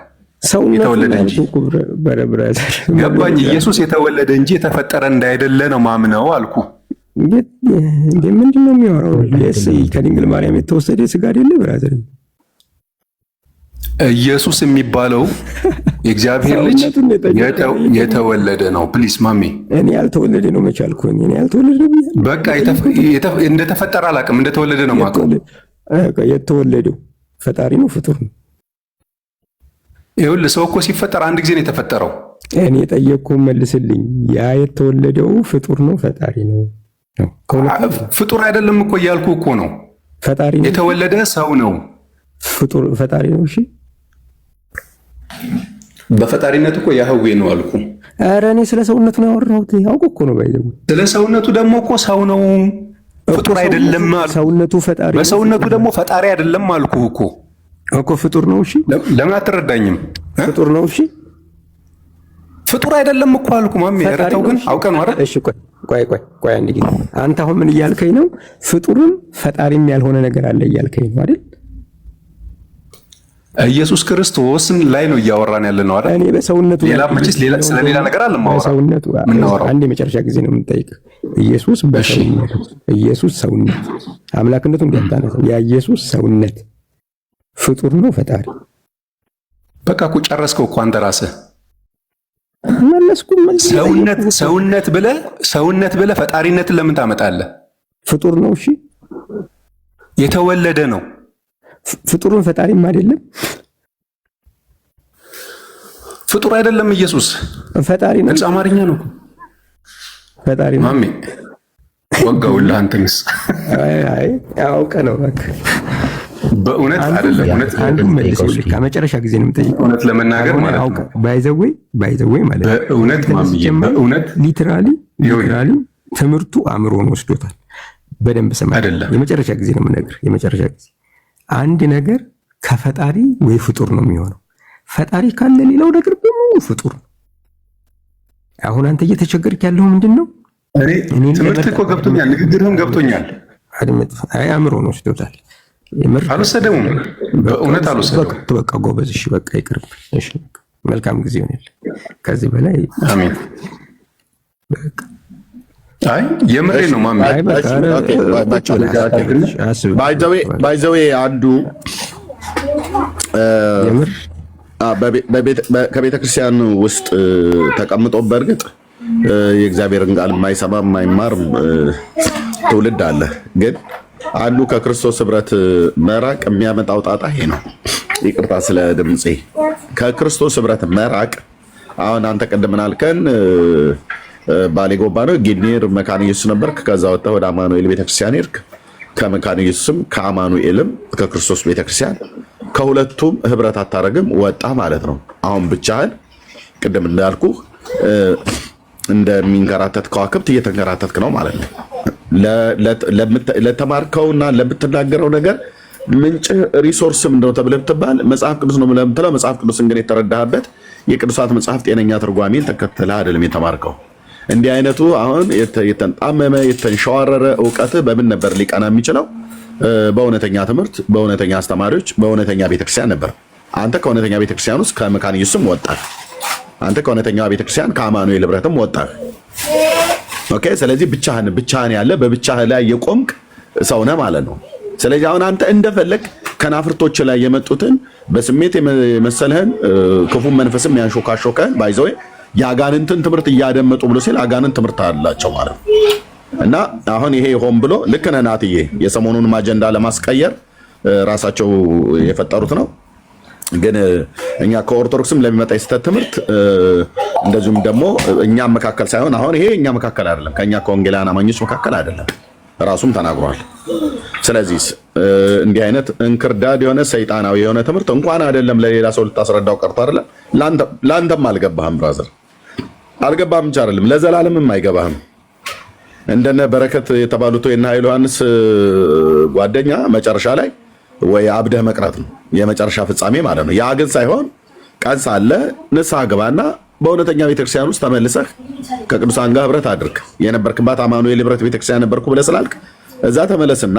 የተወለደ እንጂ ገባኝ። ኢየሱስ የተወለደ እንጂ የተፈጠረ እንዳይደለ ነው ማምነው አልኩ። እንዴ ምንድን ነው የሚያወራው? ከድንግል ማርያም የተወሰደ ስጋ አይደለ ብራዘር? ኢየሱስ የሚባለው የእግዚአብሔር ልጅ የተወለደ ነው። ፕሊስ ማሚ፣ እኔ ያልተወለደ ነው መቻልኩኝ። እኔ ያልተወለደ ነው በቃ እንደተፈጠረ አላውቅም። እንደተወለደ ነው የማውቀው። የተወለደው ፈጣሪ ነው ፍጡር ነው? ይኸውልህ ሰው እኮ ሲፈጠር አንድ ጊዜ ነው የተፈጠረው። እኔ ጠየቅኩህን መልስልኝ። ያ የተወለደው ፍጡር ነው ፈጣሪ ነው? ፍጡር አይደለም እኮ እያልኩ እኮ ነው። ፈጣሪ ነው። የተወለደ ሰው ነው ፍጡር ፈጣሪ ነው። እሺ በፈጣሪነቱ እኮ ያህዌ ነው አልኩ። ኧረ እኔ ስለ ሰውነቱ ነው ያወራሁት። አውቆ እኮ ነው ባይዘው። ስለ ሰውነቱ ደግሞ እኮ ሰው ነው ፍጡር አይደለም አልኩ። ሰውነቱ ፈጣሪ፣ በሰውነቱ ደግሞ ፈጣሪ አይደለም አልኩ እኮ ፍጡር ነው። እሺ ለምን አትረዳኝም? ፍጡር ነው። እሺ ፍጡር አይደለም እኮ አልኩ ማሜ። ኧረ ተው ግን አውቀህ ነው አይደል? እሺ ቆይ አንድ ጊዜ። አንተ አሁን ምን እያልከኝ ነው? ፍጡርም ፈጣሪም ያልሆነ ነገር አለ እያልከኝ ነው አይደል? ኢየሱስ ክርስቶስን ላይ ነው እያወራን ያለ ነው አይደል? እኔ በሰውነቱ ስለሌላ ነገር አለማወራ። በሰውነቱ አንድ የመጨረሻ ጊዜ ነው የምንጠይቅህ። ኢየሱስ ሰውነት አምላክነቱ እንዲያታነሰው ያ ኢየሱስ ሰውነት ፍጡር ነው ፈጣሪ? በቃ እኮ ጨረስከው እኮ አንተ ራስህ። መለስኩ። ሰውነት ብለህ ፈጣሪነትን ለምን ታመጣለህ? ፍጡር ነው። እሺ የተወለደ ነው። ፍጡሩን ፈጣሪም አይደለም። ፍጡር አይደለም። ኢየሱስ ፈጣሪ ነው። ግልጽ አማርኛ ነው። ፈጣሪ ነው ማሜ። ወጋውልህ አንተንስ። አይ አውቀህ ነው በቃ። በእውነት አይደለም። እውነት አንዱ መልሰውልህ ከመጨረሻ ጊዜ ነው የምጠይቀው። እውነት ለመናገር ማለት ነው። ባይዘዌ ማለት ነው። በእውነት ማሜ፣ በእውነት ሊትራሊ ትምህርቱ አእምሮን ወስዶታል። በደንብ ስማ። የመጨረሻ ጊዜ ነው የምነግርህ። የመጨረሻ ጊዜ አንድ ነገር ከፈጣሪ ወይ ፍጡር ነው የሚሆነው። ፈጣሪ ካለ ሌላው ነገር በሙሉ ፍጡር ነው። አሁን አንተ እየተቸገርክ ያለው ምንድን ነው? እኔ ትምህርት እኮ ገብቶኛል፣ ንግግርህም ገብቶኛል። አይ አእምሮን ወስዶታል። አልወሰደውም፣ በእውነት አልወሰደውም። በቃ ጎበዝ። እሺ በቃ ይቅርብ። እሺ መልካም ጊዜ ይሆናል። ከዚህ በላይ አሜን። በቃ አይ የምሬ ነው ማሚ። ባይዘዌ አንዱ ከቤተ ክርስቲያን ውስጥ ተቀምጦ በእርግጥ የእግዚአብሔርን ቃል የማይሰማ የማይማር ትውልድ አለ። ግን አንዱ ከክርስቶስ ሕብረት መራቅ የሚያመጣው ጣጣ ይሄ ነው። ይቅርታ ስለ ድምፄ። ከክርስቶስ ሕብረት መራቅ አሁን አንተ ቅድም ምን አልከን? ባሌ ጎባ ነው ጊኒር መካነ ኢየሱስ ነበርክ። ከዛ ወጣህ ወደ አማኑኤል ቤተክርስቲያን ሄድክ። ከመካነ ኢየሱስም ከአማኑኤልም ከክርስቶስ ቤተክርስቲያን ከሁለቱም ህብረት አታረግም፣ ወጣህ ማለት ነው። አሁን ብቻህን ቅድም እንዳልኩ እንደሚንከራተት ከዋክብት እየተንከራተትክ ነው ማለት ነው። ለተማርከውና ለምትናገረው ነገር ምንጭ ሪሶርስ ምንድን ነው ተብለህ ብትባል መጽሐፍ ቅዱስ ነው የምትለው። መጽሐፍ ቅዱስን ግን የተረዳህበት የቅዱሳት መጽሐፍ ጤነኛ ትርጓሜን ተከትለህ አይደለም የተማርከው። እንዲህ አይነቱ አሁን የተንጣመመ የተንሸዋረረ እውቀት በምን ነበር ሊቀና የሚችለው? በእውነተኛ ትምህርት፣ በእውነተኛ አስተማሪዎች፣ በእውነተኛ ቤተክርስቲያን ነበር። አንተ ከእውነተኛ ቤተክርስቲያን ውስጥ ከመካነ ኢየሱስም ወጣህ። አንተ ከእውነተኛው ቤተክርስቲያን ከአማኑኤል ህብረትም ወጣህ። ኦኬ። ስለዚህ ብቻህን ያለ በብቻህ ላይ የቆምክ ሰው ነህ ማለት ነው። ስለዚህ አሁን አንተ እንደፈለግ ከናፍርቶች ላይ የመጡትን በስሜት የመሰለህን ክፉ መንፈስም ያንሾካሾከህን ባይዘው የአጋንንትን ትምህርት እያደመጡ ብሎ ሲል አጋንንት ትምህርት አላቸው ማለት ነው። እና አሁን ይሄ ሆን ብሎ ልክ ነህ ናትዬ፣ የሰሞኑን አጀንዳ ለማስቀየር ራሳቸው የፈጠሩት ነው። ግን እኛ ከኦርቶዶክስም ለሚመጣ የስተት ትምህርት እንደዚሁም ደግሞ እኛ መካከል ሳይሆን አሁን ይሄ እኛ መካከል አይደለም፣ ከኛ ከወንጌላውያን አማኞች መካከል አይደለም፣ ራሱም ተናግሯል። ስለዚህ እንዲህ አይነት እንክርዳድ የሆነ ሰይጣናዊ የሆነ ትምህርት እንኳን አይደለም ለሌላ ሰው ልታስረዳው ቀርቶ አይደለም ለአንተም አልገባህም፣ ብራዘር አልገባህም ብቻ አይደለም ለዘላለምም አይገባህም። እንደነ በረከት የተባሉት የእነ ኃይለ ዮሐንስ ጓደኛ መጨረሻ ላይ ወይ አብደህ መቅረት ነው የመጨረሻ ፍጻሜ ማለት ነው። ያ ግን ሳይሆን ቀን ሳለ ንስሐ ግባና በእውነተኛ ቤተክርስቲያን ውስጥ ተመልሰህ ከቅዱሳን ጋር ህብረት አድርግ። የነበርክባት አማኑኤል ህብረት ቤተክርስቲያን ነበርኩ ብለህ ስላልክ እዛ ተመለስና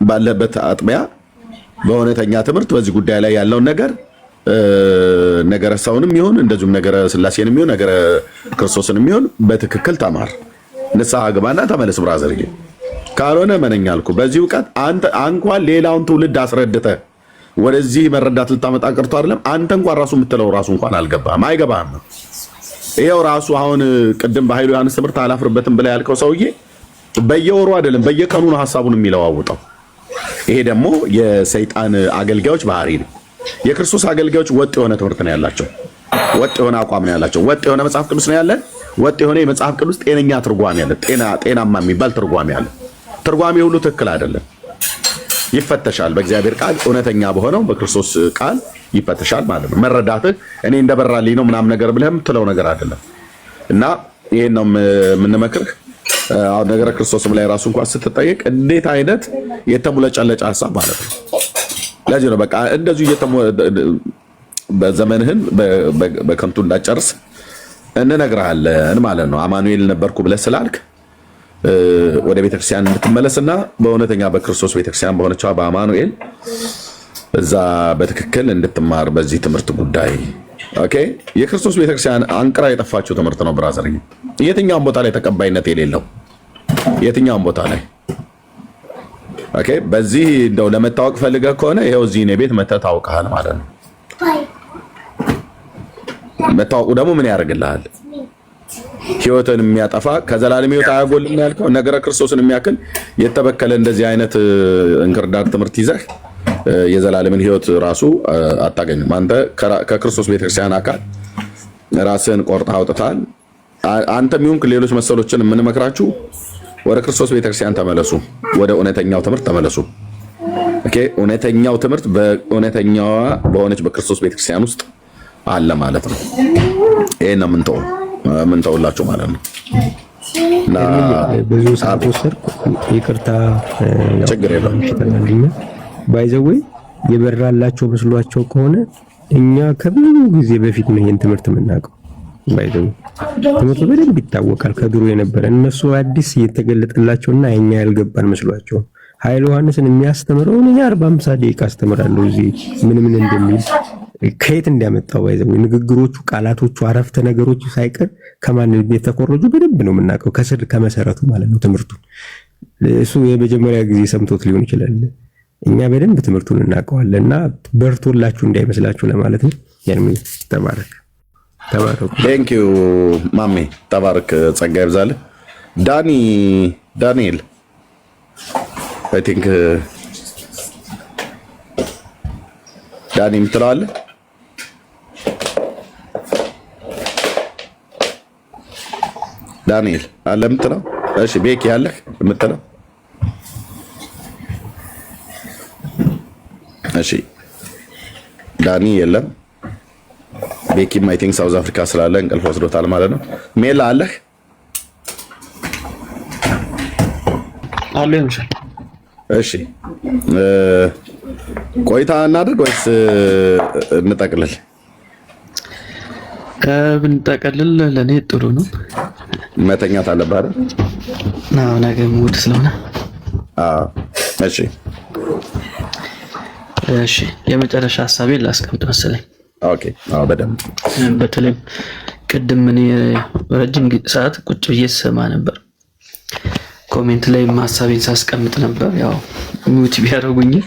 ባለበት አጥቢያ በእውነተኛ ትምህርት በዚህ ጉዳይ ላይ ያለውን ነገረ ሰውንም ይሁን እንደዚሁም ነገረ ስላሴንም ይሁን ነገረ ክርስቶስንም ይሁን በትክክል ተማር። ንስሐ ግባና ተመለስ ብራዘር። ካልሆነ መነኛ አልኩ በዚህ ዕውቀት አንተ እንኳን ሌላውን ትውልድ አስረድተህ ወደዚህ መረዳት ልታመጣ ቀርቶ አይደለም አንተ እንኳን ራሱ የምትለው ራሱ እንኳን አልገባህም፣ አይገባህም። ይሄው ራሱ አሁን ቅድም በኃይሉ ዮሐንስ ትምህርት አላፍርበትም ብለህ ያልከው ሰውዬ በየወሩ አይደለም በየቀኑ ነው ሐሳቡን የሚለዋውጠው። ይሄ ደግሞ የሰይጣን አገልጋዮች ባህሪ ነው። የክርስቶስ አገልጋዮች ወጥ የሆነ ትምህርት ነው ያላቸው፣ ወጥ የሆነ አቋም ነው ያላቸው፣ ወጥ የሆነ መጽሐፍ ቅዱስ ነው ያለ፣ ወጥ የሆነ የመጽሐፍ ቅዱስ ጤነኛ ትርጓሜ ያለ፣ ጤናማ የሚባል ትርጓሜ ያለ። ትርጓሜ ሁሉ ትክክል አይደለም፣ ይፈተሻል። በእግዚአብሔር ቃል እውነተኛ በሆነው በክርስቶስ ቃል ይፈተሻል ማለት ነው። መረዳትህ እኔ እንደበራልኝ ነው ምናምን ነገር ብለህ የምትለው ነገር አይደለም። እና ይሄን ነው የምንመክርህ። አሁን ነገረ ክርስቶስም ላይ ራሱ እንኳን ስትጠየቅ እንዴት አይነት የተሙለጨለጨ ሐሳብ ማለት ነው። ለዚህ ነው በቃ እንደዚሁ በዘመንህን በከንቱ እንዳጨርስ እንነግርሃለን ማለት ነው። አማኑኤል ነበርኩ ብለህ ስላልክ ወደ ቤተክርስቲያን እንድትመለስና በእውነተኛ በክርስቶስ ቤተክርስቲያን በሆነችው በአማኑኤል እዛ በትክክል እንድትማር በዚህ ትምህርት ጉዳይ። ኦኬ። የክርስቶስ ቤተክርስቲያን አንቅራ የጠፋችው ትምህርት ነው ብራዘር። የትኛውም ቦታ ላይ ተቀባይነት የሌለው የትኛውም ቦታ ላይ ኦኬ። በዚህ እንደው ለመታወቅ ፈልገህ ከሆነ ይሄው እዚህ እኔ ቤት መተህ ታውቀሃል ማለት ነው። መታወቁ ደግሞ ምን ያደርግልሃል? ህይወትን የሚያጠፋ ከዘላለም ህይወት አያጎልም ያልከው ነገረ ክርስቶስን የሚያክል የተበከለ እንደዚህ አይነት እንክርዳድ ትምህርት ይዘህ የዘላለምን ህይወት ራሱ አታገኝም። አንተ ከክርስቶስ ቤተክርስቲያን አካል ራስን ቆርጠህ አውጥተሃል። አንተም ይሁን ሌሎች መሰሎችን የምንመክራችሁ ወደ ክርስቶስ ቤተክርስቲያን ተመለሱ፣ ወደ እውነተኛው ትምህርት ተመለሱ። ኦኬ። እውነተኛው ትምህርት በእውነተኛዋ በሆነች በክርስቶስ ቤተክርስቲያን ውስጥ አለ ማለት ነው። ይሄን ነው ምንተውላችሁ ማለት ነው። እና ብዙ ሰዓት ወሰድኩ፣ ይቅርታ። ችግር የለውም። ባይዘዌ የበራላቸው መስሏቸው ከሆነ እኛ ከብዙ ጊዜ በፊት ነው ይሄን ትምህርት የምናውቀው። ባይዘዌ ትምህርቱ በደንብ ይታወቃል ከድሮ የነበረ። እነሱ አዲስ እየተገለጠላቸውና እኛ ያልገባን መስሏቸው ኃይለ ዮሐንስን የሚያስተምረው እኔ 40-50 ደቂቃ አስተምራለሁ እዚህ ምን እንደሚል ከየት እንዲያመጣው ባይዘው ንግግሮቹ፣ ቃላቶቹ፣ አረፍተ ነገሮቹ ሳይቀር ከማን የተኮረጁ በደንብ ነው የምናውቀው ከስር ከመሰረቱ ማለት ነው። ትምህርቱ እሱ የመጀመሪያ ጊዜ ሰምቶት ሊሆን ይችላል። እኛ በደንብ ትምህርቱን እናውቀዋለን እና በርቶላችሁ እንዳይመስላችሁ ለማለት ነው። ያን ተባረክ። ቴንክ ዩ ማሜ፣ ተባረክ። ጸጋ ይብዛልህ። ዳንኤል አይ ቲንክ ዳኒ የምትለው አለ? ዳንኤል አለ የምትለው? እሺ ቤኪ አለህ የምትለው? እሺ ዳኒ የለም። ቤኪም አይ ቲንክ ሳውዝ አፍሪካ ስላለ እንቅልፍ ወስዶታል ማለት ነው። ሜላ አለህ? አለ ይመስል። እሺ ቆይታ እናድርግ ወይስ እንጠቅልል? ብንጠቀልል ለኔ ጥሩ ነው። መተኛት አለብህ አይደል? ነገ ሙድ ስለሆነ። እሺ እሺ የመጨረሻ ሐሳቤን ላስቀምጥ መሰለኝ። ኦኬ አዎ በደንብ በተለይ ቅድም እኔ ረጅም ሰዓት ቁጭ ብዬ ስሰማ ነበር። ኮሜንት ላይ ሐሳቤን ሳስቀምጥ ነበር። ያው ሚውት ቢያደርጉኝም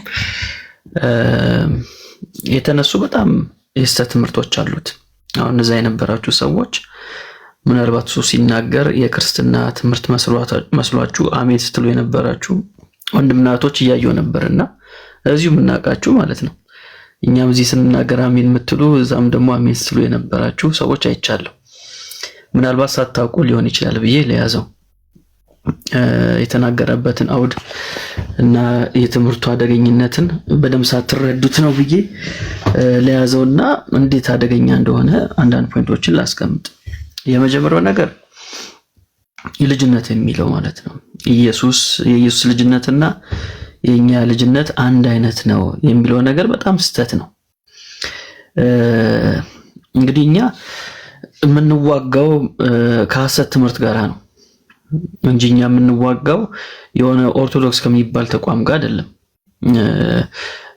የተነሱ በጣም የስተት ትምህርቶች አሉት። አሁን እዛ የነበራችሁ ሰዎች ምናልባት እሱ ሲናገር የክርስትና ትምህርት መስሏችሁ አሜን ስትሉ የነበራችሁ ወንድምናቶች እያየሁ ነበርና እዚሁ የምናውቃችሁ ማለት ነው። እኛም እዚህ ስንናገር አሜን የምትሉ እዛም ደግሞ አሜን ስትሉ የነበራችሁ ሰዎች አይቻለሁ። ምናልባት ሳታውቁ ሊሆን ይችላል ብዬ ለያዘው የተናገረበትን አውድ እና የትምህርቱ አደገኝነትን በደምብ ሳትረዱት ነው ብዬ ለያዘውና እንዴት አደገኛ እንደሆነ አንዳንድ ፖይንቶችን ላስቀምጥ። የመጀመሪያው ነገር የልጅነት የሚለው ማለት ነው። የኢየሱስ ልጅነትና የኛ ልጅነት አንድ አይነት ነው የሚለው ነገር በጣም ስህተት ነው። እንግዲህ እኛ የምንዋጋው ከሐሰት ትምህርት ጋር ነው እንጂ እኛ የምንዋጋው የሆነ ኦርቶዶክስ ከሚባል ተቋም ጋር አይደለም።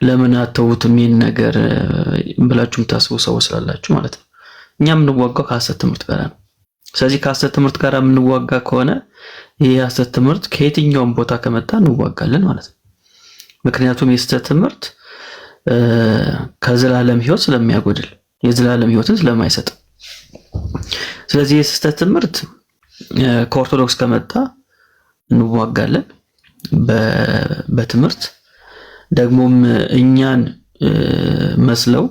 ለምን አተውትም ይሄን ነገር ብላችሁ የምታስቡ ሰዎች ስላላችሁ ማለት ነው። እኛ የምንዋጋው ከሐሰት ትምህርት ጋር ነው። ስለዚህ ከሐሰት ትምህርት ጋር የምንዋጋ ከሆነ ይሄ ሐሰት ትምህርት ከየትኛውም ቦታ ከመጣ እንዋጋለን ማለት ነው። ምክንያቱም የሐሰት ትምህርት ከዘላለም ሕይወት ስለሚያጎድል የዘላለም ሕይወትን ስለማይሰጥ፣ ስለዚህ የሐሰት ትምህርት ከኦርቶዶክስ ከመጣ እንዋጋለን በትምህርት ደግሞም እኛን መስለው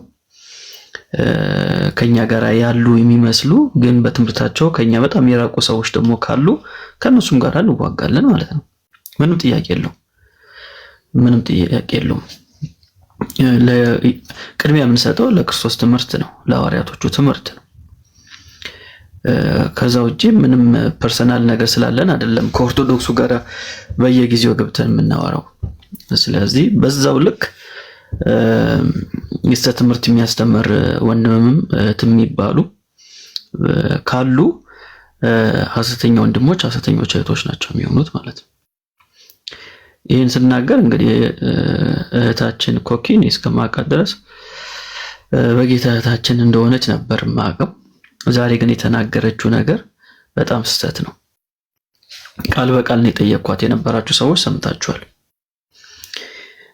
ከኛ ጋር ያሉ የሚመስሉ ግን በትምህርታቸው ከኛ በጣም የራቁ ሰዎች ደግሞ ካሉ ከነሱም ጋር እንዋጋለን ማለት ነው። ምንም ጥያቄ የለውም። ቅድሚያ የምንሰጠው ለክርስቶስ ትምህርት ነው፣ ለሐዋርያቶቹ ትምህርት ነው። ከዛ ውጪ ምንም ፐርሰናል ነገር ስላለን አይደለም ከኦርቶዶክሱ ጋር በየጊዜው ገብተን የምናወራው። ስለዚህ በዛው ልክ የሐሰት ትምህርት የሚያስተምር ወንድምም እህትም የሚባሉ ካሉ ሐሰተኛ ወንድሞች ሐሰተኞች እህቶች ናቸው የሚሆኑት ማለት ነው። ይህን ስናገር እንግዲህ እህታችን ኮኪን እስከማውቃት ድረስ በጌታ እህታችን እንደሆነች ነበር የማውቀው። ዛሬ ግን የተናገረችው ነገር በጣም ስህተት ነው። ቃል በቃል ነው የጠየኳት። የነበራችሁ ሰዎች ሰምታችኋል።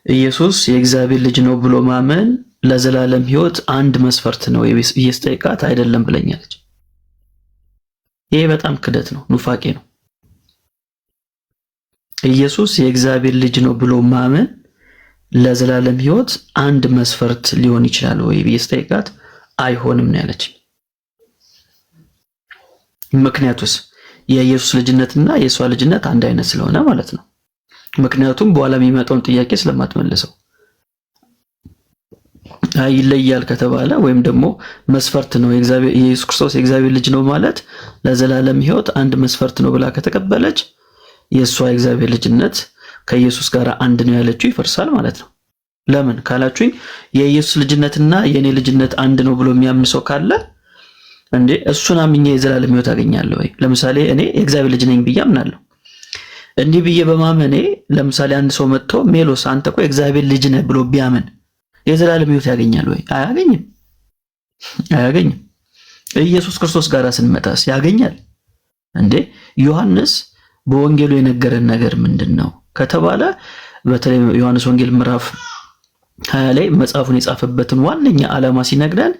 ኢየሱስ የእግዚአብሔር ልጅ ነው ብሎ ማመን ለዘላለም ሕይወት አንድ መስፈርት ነው እየስጠይቃት አይደለም ብለኛለች። ይሄ በጣም ክደት ነው፣ ኑፋቄ ነው። ኢየሱስ የእግዚአብሔር ልጅ ነው ብሎ ማመን ለዘላለም ሕይወት አንድ መስፈርት ሊሆን ይችላል ወይ እየስጠይቃት አይሆንም ነው ያለች። ምክንያቱስ የኢየሱስ ልጅነትና የሷ ልጅነት አንድ አይነት ስለሆነ ማለት ነው። ምክንያቱም በኋላ የሚመጣውን ጥያቄ ስለማትመልሰው ይለያል ከተባለ ወይም ደግሞ መስፈርት ነው የኢየሱስ ክርስቶስ የእግዚአብሔር ልጅ ነው ማለት ለዘላለም ሕይወት አንድ መስፈርት ነው ብላ ከተቀበለች የሷ የእግዚአብሔር ልጅነት ከኢየሱስ ጋር አንድ ነው ያለችው ይፈርሳል ማለት ነው። ለምን ካላችሁኝ የኢየሱስ ልጅነትና የኔ ልጅነት አንድ ነው ብሎ የሚያምን ሰው ካለ እንዴ እሱን አምኜ የዘላለም ሕይወት አገኛለሁ ወይ? ለምሳሌ እኔ የእግዚአብሔር ልጅ ነኝ ብዬ አምናለሁ። እንዲህ ብዬ በማመኔ ለምሳሌ አንድ ሰው መጥቶ ሜሎስ አንተ እኮ የእግዚአብሔር ልጅ ነህ ብሎ ቢያምን የዘላለም ሕይወት ያገኛል ወይ? አያገኝም። ኢየሱስ ክርስቶስ ጋር ስንመጣስ ያገኛል እንዴ? ዮሐንስ በወንጌሉ የነገረን ነገር ምንድነው ከተባለ በተለይ ዮሐንስ ወንጌል ምዕራፍ 20 ላይ መጽሐፉን የጻፈበትን ዋነኛ ዓላማ ሲነግረን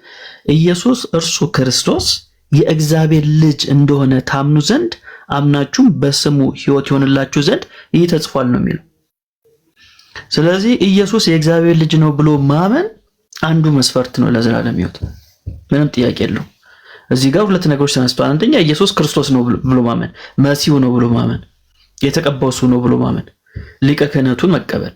ኢየሱስ እርሱ ክርስቶስ የእግዚአብሔር ልጅ እንደሆነ ታምኑ ዘንድ አምናችሁም በስሙ ሕይወት ይሆንላችሁ ዘንድ ይህ ተጽፏል ነው የሚለው። ስለዚህ ኢየሱስ የእግዚአብሔር ልጅ ነው ብሎ ማመን አንዱ መስፈርት ነው ለዘላለም ሕይወት፣ ምንም ጥያቄ የለውም። እዚህ ጋር ሁለት ነገሮች ተነስተዋል። አንደኛ ኢየሱስ ክርስቶስ ነው ብሎ ማመን፣ መሲሁ ነው ብሎ ማመን፣ የተቀባው እሱ ነው ብሎ ማመን፣ ሊቀ ክህነቱን መቀበል፣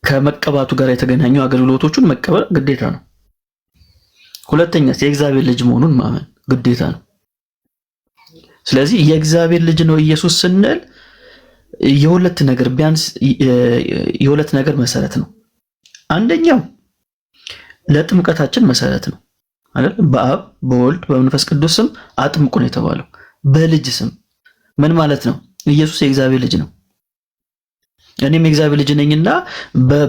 ከመቀባቱ ጋር የተገናኙ አገልግሎቶቹን መቀበል ግዴታ ነው። ሁለተኛ የእግዚአብሔር ልጅ መሆኑን ማመን ግዴታ ነው። ስለዚህ የእግዚአብሔር ልጅ ነው ኢየሱስ ስንል የሁለት ነገር ቢያንስ የሁለት ነገር መሰረት ነው። አንደኛው ለጥምቀታችን መሰረት ነው አይደል? በአብ በወልድ በመንፈስ ቅዱስ ስም አጥምቁ ነው የተባለው። በልጅ ስም ምን ማለት ነው? ኢየሱስ የእግዚአብሔር ልጅ ነው። እኔም የእግዚአብሔር ልጅ ነኝና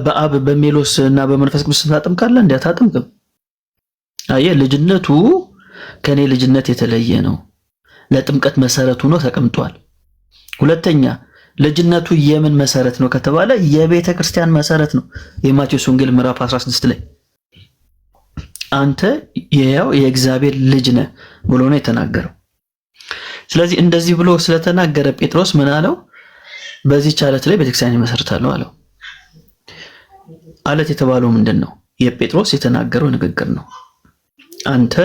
በአብ በሜሎስ እና በመንፈስ ቅዱስ ታጠምቃለህ እንዴ? አታጠምቅም። አየህ፣ ልጅነቱ ከኔ ልጅነት የተለየ ነው። ለጥምቀት መሰረቱ ነው ተቀምጧል። ሁለተኛ ልጅነቱ የምን መሰረት ነው ከተባለ የቤተ ክርስቲያን መሰረት ነው። የማቴዎስ ወንጌል ምዕራፍ 16 ላይ አንተ የያው የእግዚአብሔር ልጅ ነህ ብሎ ነው የተናገረው። ስለዚህ እንደዚህ ብሎ ስለተናገረ ጴጥሮስ ምን አለው? በዚህ ዓለት ላይ ቤተክርስቲያን ይመሰርታለሁ አለው። ዓለት የተባለው ምንድነው? የጴጥሮስ የተናገረው ንግግር ነው። አንተ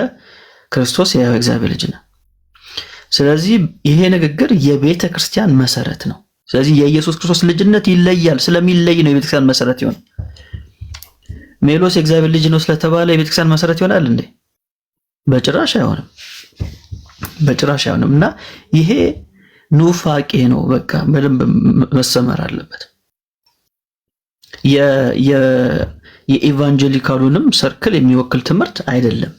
ክርስቶስ የያው እግዚአብሔር ልጅ ነህ። ስለዚህ ይሄ ንግግር የቤተ ክርስቲያን መሰረት ነው። ስለዚህ የኢየሱስ ክርስቶስ ልጅነት ይለያል። ስለሚለይ ነው የቤተ ክርስቲያን መሰረት ይሆን። ሜሎስ የእግዚአብሔር ልጅ ነው ስለተባለ የቤተ ክርስቲያን መሰረት ይሆናል እንዴ? በጭራሽ አይሆንም። በጭራሽ አይሆንም። እና ይሄ ኑፋቄ ነው። በቃ በደንብ መሰመር አለበት። የኢቫንጀሊካሉንም ሰርክል የሚወክል ትምህርት አይደለም።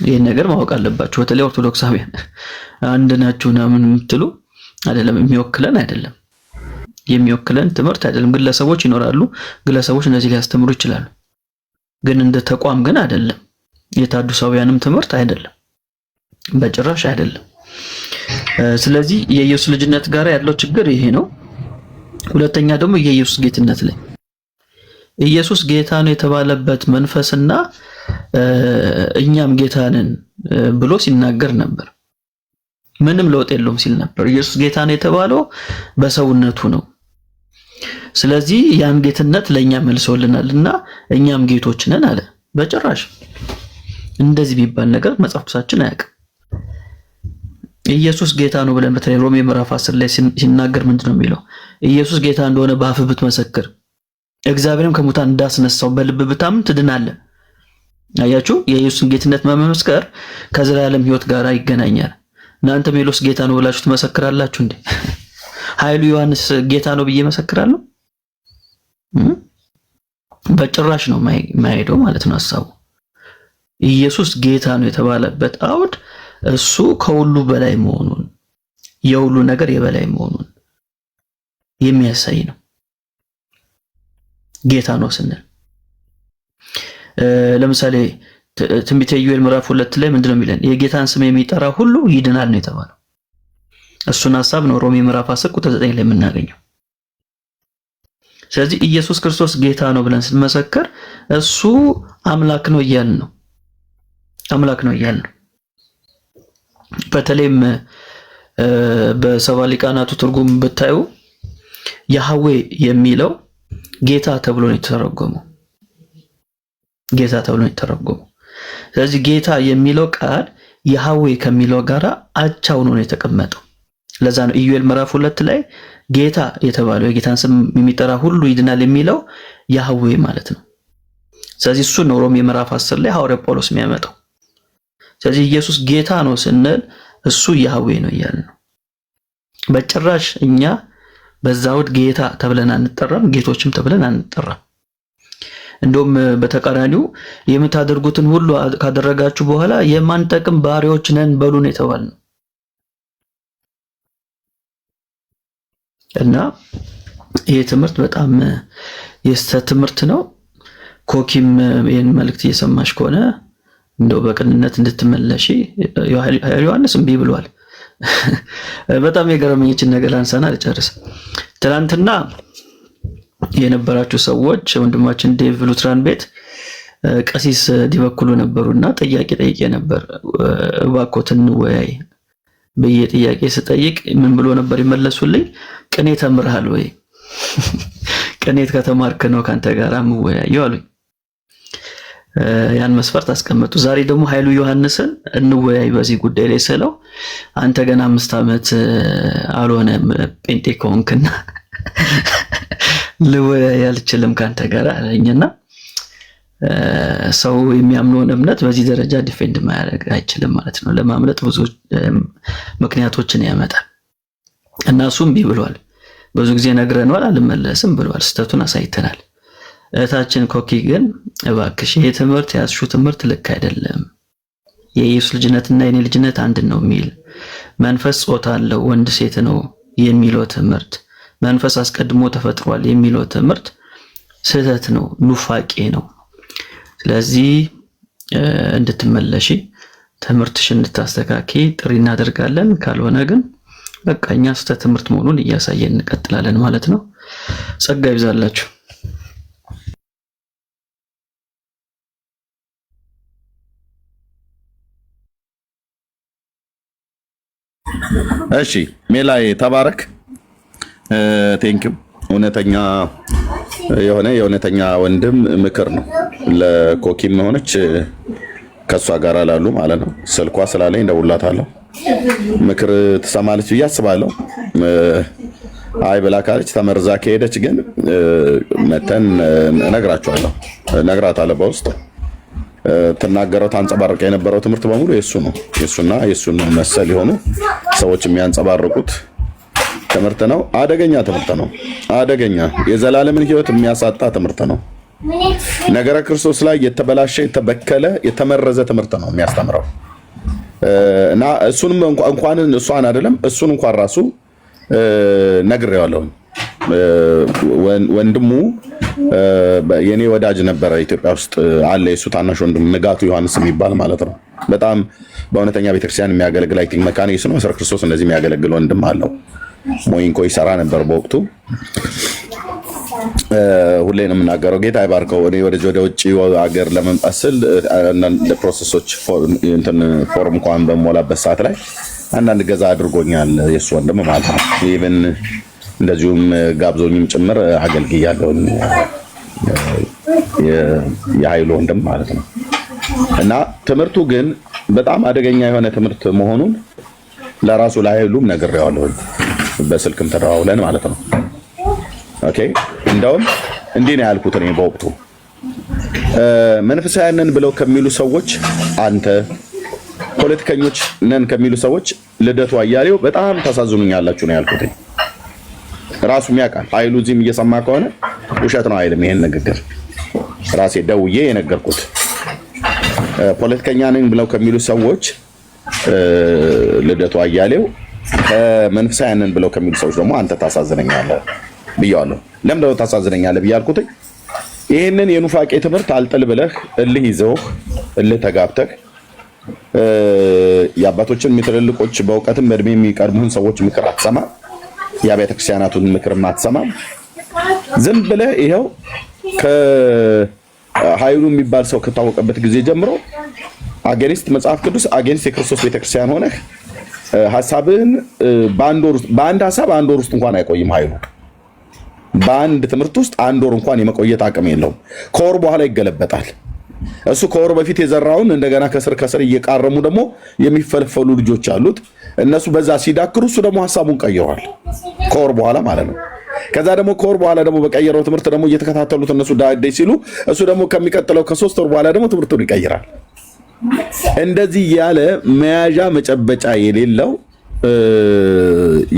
ይሄን ነገር ማወቅ አለባችሁ። በተለይ ኦርቶዶክሳውያን አንድ ናችሁና ምን የምትሉ አይደለም። የሚወክለን አይደለም። የሚወክለን ትምህርት አይደለም። ግለሰቦች ይኖራሉ። ግለሰቦች እነዚህ ሊያስተምሩ ይችላሉ። ግን እንደ ተቋም ግን አይደለም። የታዱሳውያንም ትምህርት አይደለም። በጭራሽ አይደለም። ስለዚህ የኢየሱስ ልጅነት ጋር ያለው ችግር ይሄ ነው። ሁለተኛ ደግሞ የኢየሱስ ጌትነት ላይ ኢየሱስ ጌታ ነው የተባለበት መንፈስና እኛም ጌታ ነን ብሎ ሲናገር ነበር። ምንም ለውጥ የለውም ሲል ነበር። ኢየሱስ ጌታ ነው የተባለው በሰውነቱ ነው። ስለዚህ ያን ጌትነት ለኛ መልሶልናልና እኛም ጌቶች ነን አለ። በጭራሽ እንደዚህ ቢባል ነገር መጽሐፍ ቅዱሳችን አያውቅም። ኢየሱስ ጌታ ነው ብለን በተለይ ሮሜ ምዕራፍ 10 ላይ ሲናገር ምንድነው የሚለው? ኢየሱስ ጌታ እንደሆነ በአፍህ ብትመሰክር እግዚአብሔርም ከሙታን እንዳስነሳው በልብ ብታምን ትድናለህ። አያችሁ፣ የኢየሱስን ጌትነት መመስከር ከዘላለም ሕይወት ጋር ይገናኛል። እናንተ ሜሎስ ጌታ ነው ብላችሁ ትመሰክራላችሁ እንዴ? ኃይሉ ዮሐንስ ጌታ ነው ብዬ መሰክራለሁ? በጭራሽ ነው የማይሄደው ማለት ነው ሐሳቡ። ኢየሱስ ጌታ ነው የተባለበት አውድ እሱ ከሁሉ በላይ መሆኑን የሁሉ ነገር የበላይ መሆኑን የሚያሳይ ነው። ጌታ ነው ስንል ለምሳሌ ትንቢተ ኢዩኤል ምዕራፍ 2 ላይ ምንድነው የሚለን? የጌታን ስም የሚጠራ ሁሉ ይድናል ነው የተባለው። እሱን ሐሳብ ነው ሮሜ ምዕራፍ 10 ቁጥር 9 ላይ የምናገኘው። ስለዚህ ኢየሱስ ክርስቶስ ጌታ ነው ብለን ስንመሰክር እሱ አምላክ ነው እያልን ነው። አምላክ ነው እያልን ነው። በተለይም በሰባ ሊቃናቱ ትርጉም ብታዩ ያህዌ የሚለው ጌታ ተብሎ ነው የተረጎመው። ጌታ ተብሎ ነው የተረጎመው። ስለዚህ ጌታ የሚለው ቃል ያህዌ ከሚለው ጋራ አቻ ሆኖ ነው የተቀመጠው። ለዛ ነው ኢዩኤል ምዕራፍ 2 ላይ ጌታ የተባለው የጌታን ስም የሚጠራ ሁሉ ይድናል የሚለው ያህዌ ማለት ነው። ስለዚህ እሱ ነው ሮሜ ምዕራፍ 10 ላይ ሐዋርያ ጳውሎስ የሚያመጣው። ስለዚህ ኢየሱስ ጌታ ነው ስንል እሱ ያህዌ ነው እያልን ነው። በጭራሽ እኛ በዛውድ ጌታ ተብለን አንጠራም፣ ጌቶችም ተብለን አንጠራም። እንደውም በተቃራኒው የምታደርጉትን ሁሉ ካደረጋችሁ በኋላ የማንጠቅም ባሪያዎች ነን በሉን የተባልነው እና ይሄ ትምህርት በጣም የስተት ትምህርት ነው። ኮኪም ይሄን መልእክት እየሰማሽ ከሆነ እንደው በቅንነት እንድትመለሺ ዮሐንስ እምቢ ብሏል። በጣም የገረመኝችን ነገር አንሳና ልጨርስ። ትናንትና የነበራችሁ ሰዎች ወንድማችን ዴቭ ሉትራን ቤት ቀሲስ ዲበኩሉ ነበሩና ጥያቄ ጠይቄ ነበር። እባክዎትን እንወያይ ብዬ ጥያቄ ስጠይቅ ምን ብሎ ነበር ይመለሱልኝ? ቅኔ ተምርሃል ወይ? ቅኔት ከተማርክ ነው ካንተ ጋር የምወያየው አሉኝ። ያን መስፈርት አስቀመጡ። ዛሬ ደግሞ ኃይሉ ዮሐንስን እንወያይ በዚህ ጉዳይ ላይ ስለው አንተ ገና 5 ዓመት አልሆነም ጴንጤ ከሆንክና ልወያይ አልችልም ካንተ ጋር አለኝና ሰው የሚያምነውን እምነት በዚህ ደረጃ ዲፌንድ ማድረግ አይችልም ማለት ነው። ለማምለጥ ብዙ ምክንያቶችን ያመጣል እና እሱም ቢብሏል። ብዙ ጊዜ ነግረነዋል፣ አልመለስም ብሏል። ስተቱን አሳይተናል። እህታችን ኮኪ ግን እባክሽ ይሄ ትምህርት ያዝሽው ትምህርት ልክ አይደለም፣ የኢየሱስ ልጅነትና የኔ ልጅነት አንድ ነው የሚል መንፈስ ጾታ አለው ወንድ ሴት ነው የሚለው ትምህርት መንፈስ አስቀድሞ ተፈጥሯል የሚለው ትምህርት ስህተት ነው፣ ኑፋቄ ነው። ስለዚህ እንድትመለሺ ትምህርትሽን እንድታስተካኪ ጥሪ እናደርጋለን። ካልሆነ ግን በቃ እኛ ስህተት ትምህርት መሆኑን እያሳየን እንቀጥላለን ማለት ነው። ጸጋ ይብዛላችሁ። እሺ ሜላይ ተባረክ። ቴንኪው። እውነተኛ የእውነተኛ ወንድም ምክር ነው። ለኮኪም ሆነች ከሷ ጋር ላሉ ማለት ነው። ስልኳ ስላለኝ ደውላታለሁ። ምክር ትሰማለች ብዬ አስባለሁ። አይ ብላ ካለች ተመርዛ ከሄደች ግን መተን እነግራታለሁ በውስጥ ትናገረው ታንጸባርቀ የነበረው ትምህርት በሙሉ የሱ ነው። የሱና የሱን መሰል የሆኑ ሰዎች የሚያንጸባርቁት ትምህርት ነው። አደገኛ ትምህርት ነው። አደገኛ የዘላለምን ሕይወት የሚያሳጣ ትምህርት ነው። ነገረ ክርስቶስ ላይ የተበላሸ የተበከለ የተመረዘ ትምህርት ነው የሚያስተምረው እና እሱንም እንኳን እሷን አይደለም እሱን እንኳን ራሱ ነግሬዋለሁ። ወንድሙ የኔ ወዳጅ ነበረ ኢትዮጵያ ውስጥ አለ። የሱ ታናሽ ወንድም ንጋቱ ዮሐንስ የሚባል ማለት ነው። በጣም በእውነተኛ ቤተክርስቲያን የሚያገለግል አይ ቲንክ መካኒስ ነው። ስለ ክርስቶስ እንደዚህ የሚያገለግል ወንድም አለው። ሞይንኮ ይሰራ ነበር በወቅቱ። ሁሌ ነው የምናገረው፣ ጌታ ይባርከው። እኔ ወደ ውጭ ሀገር ለመምጣት ስል አንዳንድ ፕሮሰሶች ፎርም እንኳን በሞላበት ሰዓት ላይ አንዳንድ ገዛ አድርጎኛል የሱ ወንድም ማለት ነው። ኢቭን እንደዚሁም ጋብዞኝም ጭምር አገልግያለሁ የኃይሉ ወንድም ማለት ነው። እና ትምህርቱ ግን በጣም አደገኛ የሆነ ትምህርት መሆኑን ለራሱ ለኃይሉም ነግሬዋለሁ፣ በስልክም ተደዋውለን ማለት ነው። ኦኬ እንደውም እንዲህ ነው ያልኩት እኔ በወቅቱ መንፈሳውያን ነን ብለው ከሚሉ ሰዎች አንተ ፖለቲከኞች ነን ከሚሉ ሰዎች ልደቱ አያሌው በጣም ታሳዝኑኛላችሁ ነው ያልኩት። ራሱም ያውቃል ኃይሉ እዚህም እየሰማ ከሆነ ውሸት ነው አይልም ይሄን ንግግር ራሴ ደውዬ የነገርኩት። ፖለቲከኛ ነን ብለው ከሚሉ ሰዎች ልደቱ አያሌው ከመንፈሳውያን ነን ብለው ከሚሉ ሰዎች ደግሞ አንተ ታሳዝነኛለህ ብያለሁ። ለምን ነው ታሳዝነኛለህ ብያልኩት? ይሄንን የኑፋቄ ትምህርት አልጥል ብለህ እልህ ይዘው እልህ ተጋብተህ የአባቶችን ትልልቆች በእውቀትም በእድሜ የሚቀርሙህን ሰዎች ምክር አትሰማ፣ የአብያተ ክርስቲያናቱን ምክር አትሰማ። ዝም ብለህ ይኸው ከኃይሉ የሚባል ሰው ከታወቀበት ጊዜ ጀምሮ አጌንስት መጽሐፍ ቅዱስ አጌንስት የክርስቶስ ቤተክርስቲያን ሆነህ ሐሳብህን በአንድ ሐሳብ አንድ ወር ውስጥ እንኳን አይቆይም ኃይሉ። በአንድ ትምህርት ውስጥ አንድ ወር እንኳን የመቆየት አቅም የለውም። ከወር በኋላ ይገለበጣል። እሱ ከወር በፊት የዘራውን እንደገና ከስር እየቃረሙ ደግሞ የሚፈልፈሉ ልጆች አሉት። እነሱ በዛ ሲዳክሩ እሱ ደግሞ ሐሳቡን ቀይሯል ከወር በኋላ ማለት ነው። ከዛ ደግሞ ከወር በኋላ ደግሞ በቀየረው ትምህርት ደግሞ እየተከታተሉት እነሱ ዳዴ ሲሉ እሱ ደግሞ ከሚቀጥለው ከ3 ወር በኋላ ደግሞ ትምህርቱን ይቀይራል። እንደዚህ ያለ መያዣ መጨበጫ የሌለው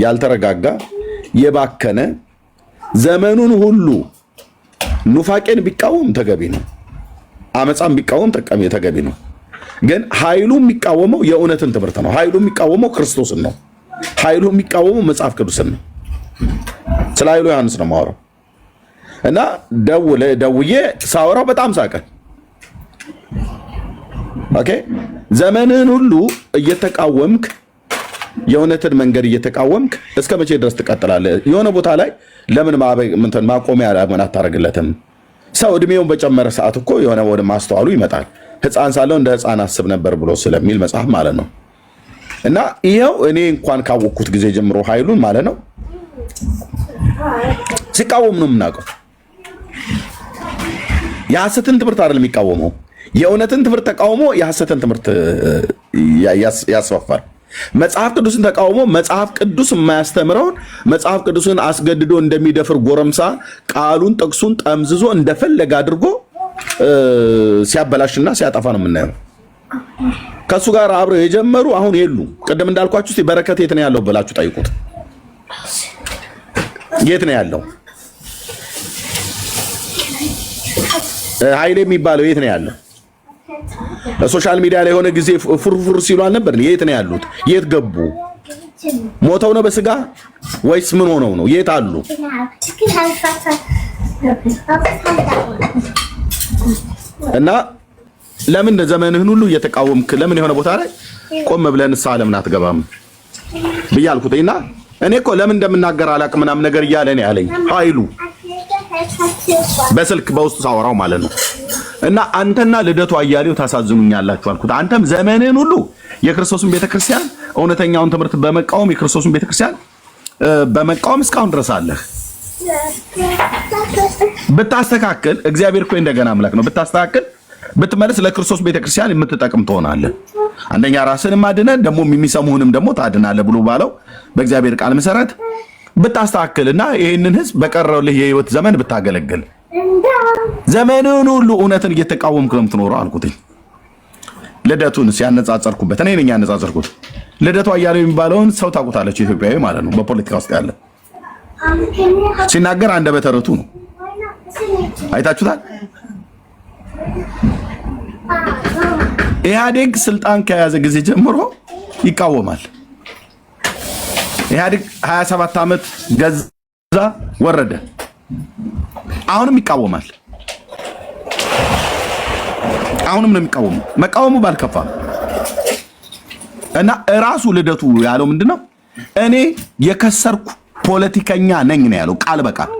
ያልተረጋጋ የባከነ ዘመኑን ሁሉ ኑፋቄን ቢቃወም ተገቢ ነው። አመፃም ቢቃወም ተገቢ ነው። ግን ኃይሉ የሚቃወመው የእውነትን ትምህርት ነው። ኃይሉ የሚቃወመው ክርስቶስን ነው። ኃይሉ የሚቃወመው መጽሐፍ ቅዱስን ነው። ስለ ኃይሉ ዮሐንስ ነው የማወራው እና ደውዬ ሳወራው በጣም ሳቀን። ኦኬ ዘመንህን ሁሉ እየተቃወምክ የእውነትን መንገድ እየተቃወምክ እስከ መቼ ድረስ ትቀጥላለህ? የሆነ ቦታ ላይ ለምን ማቆሚያ ለምን አታደርግለትም? ሰው እድሜውን በጨመረ ሰዓት እኮ የሆነ ወደ ማስተዋሉ ይመጣል። ሕፃን ሳለው እንደ ሕፃን አስብ ነበር ብሎ ስለሚል መጽሐፍ ማለት ነው። እና ይኸው እኔ እንኳን ካወቅኩት ጊዜ ጀምሮ ኃይሉን ማለት ነው ሲቃወም ነው የምናውቀው። የሐሰትን ትምህርት አይደለም የሚቃወመው፣ የእውነትን ትምህርት ተቃውሞ የሐሰትን ትምህርት ያስፋፋል። መጽሐፍ ቅዱስን ተቃውሞ መጽሐፍ ቅዱስ የማያስተምረውን መጽሐፍ ቅዱስን አስገድዶ እንደሚደፍር ጎረምሳ ቃሉን ጥቅሱን ጠምዝዞ እንደፈለገ አድርጎ ሲያበላሽና ሲያጠፋ ነው የምናየው። ከሱ ጋር አብረው የጀመሩ አሁን የሉ። ቅድም እንዳልኳችሁ እስቲ በረከት የት ነው ያለው ብላችሁ ጠይቁት። የት ነው ያለው? ኃይሌ የሚባለው የት ነው ያለው? ሶሻል ሚዲያ ላይ የሆነ ጊዜ ፉርፉር ሲሉ አልነበር? የት ነው ያሉት? የት ገቡ? ሞተው ነው በስጋ ወይስ ምን ሆነው ነው? የት አሉ? እና ለምን ዘመንህን ሁሉ እየተቃወምክ ለምን የሆነ ቦታ ላይ ቆም ብለን ንስሐ ለምን አትገባም ብያልኩትና እኔ እኮ ለምን እንደምናገር አላውቅም ምናምን ነገር እያለ ነው ያለኝ ኃይሉ በስልክ በውስጥ ሳወራው ማለት ነው። እና አንተና ልደቱ አያሌው ታሳዝኑኛላችሁ አልኩት። አንተም ዘመንህን ሁሉ የክርስቶስን ቤተክርስቲያን እውነተኛውን ትምህርት በመቃወም የክርስቶስን ቤተክርስቲያን በመቃወም እስካሁን ድረስ አለህ። ብታስተካክል እግዚአብሔር እኮ እንደገና አምላክ ነው። ብታስተካክል ብትመለስ ለክርስቶስ ቤተክርስቲያን የምትጠቅም ትሆናለህ። አንደኛ ራስህንም አድነህ ደግሞ የሚሰሙህንም ደግሞ ታድናለህ ብሎ ባለው በእግዚአብሔር ቃል መሰረት ብታስተካክልና ይህንን ህዝብ በቀረውልህ የህይወት ዘመን ብታገለግል ዘመኑን ሁሉ እውነትን እየተቃወምክ ነው የምትኖረው አልኩት። ልደቱን ሲያነጻጸርኩበት እኔ ነኝ ያነጻጸርኩት። ልደቱ አያሌው የሚባለውን ሰው ታውቁታለች፣ ኢትዮጵያዊ ማለት ነው፣ በፖለቲካ ውስጥ ያለ ሲናገር አንደበተ ርቱዕ ነው። አይታችሁታል። ኢህአዴግ ስልጣን ከያዘ ጊዜ ጀምሮ ይቃወማል። ኢህአዴግ 27 ዓመት ገዛ ወረደ፣ አሁንም ይቃወማል። አሁንም ነው የሚቃወሙ። መቃወሙ ባልከፋ እና ራሱ ልደቱ ያለው ምንድነው? እኔ የከሰርኩ ፖለቲከኛ ነኝ ነው ያለው ቃል በቃል።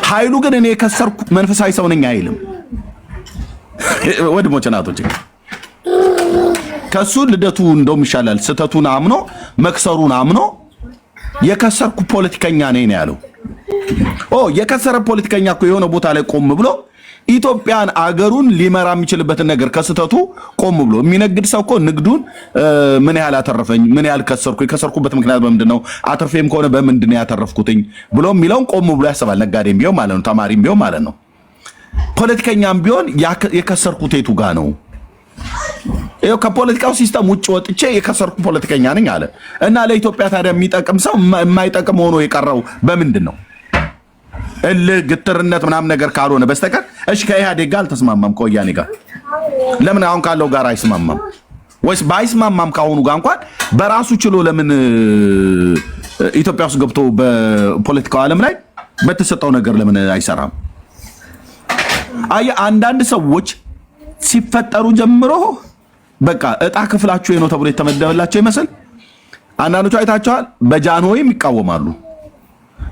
ኃይሉ ግን እኔ የከሰርኩ መንፈሳዊ ሰው ነኝ አይልም። ወድሞች ናቶች ከሱ ልደቱ እንደውም ይሻላል። ስተቱን አምኖ መክሰሩን አምኖ የከሰርኩ ፖለቲከኛ ነኝ ነው ያለው። የከሰረ ፖለቲከኛ እኮ የሆነ ቦታ ላይ ቆም ብሎ ኢትዮጵያን አገሩን ሊመራ የሚችልበትን ነገር ከስተቱ ቆም ብሎ የሚነግድ ሰው እኮ ንግዱን ምን ያህል አተረፈኝ፣ ምን ያህል ከሰርኩ፣ የከሰርኩበት ምክንያት በምንድነው፣ አተርፌም ከሆነ በምንድነው ያተረፍኩትኝ ብሎ የሚለውን ቆም ብሎ ያስባል። ነጋዴም ቢሆን ማለት ነው፣ ተማሪም ቢሆን ማለት ነው፣ ፖለቲከኛም ቢሆን የከሰርኩት የቱ ጋር ነው? ይኸው ከፖለቲካው ሲስተም ውጭ ወጥቼ የከሰርኩ ፖለቲከኛ ነኝ አለ እና ለኢትዮጵያ ታዲያ የሚጠቅም ሰው የማይጠቅም ሆኖ የቀረው በምንድን ነው? እልህ ግትርነት ምናምን ነገር ካልሆነ በስተቀር እሺ፣ ከኢህአዴግ ጋር አልተስማማም፣ ከወያኔ ጋር ለምን አሁን ካለው ጋር አይስማማም? ወይስ ባይስማማም ካሁኑ ጋር እንኳን በራሱ ችሎ ለምን ኢትዮጵያ ውስጥ ገብቶ በፖለቲካው ዓለም ላይ በተሰጠው ነገር ለምን አይሰራም? አንዳንድ ሰዎች ሲፈጠሩ ጀምሮ በቃ እጣ ክፍላችሁ ነው ተብሎ የተመደበላቸው ይመስል አንዳንዶቹ አይታቸዋል። በጃንሆይም ይቃወማሉ፣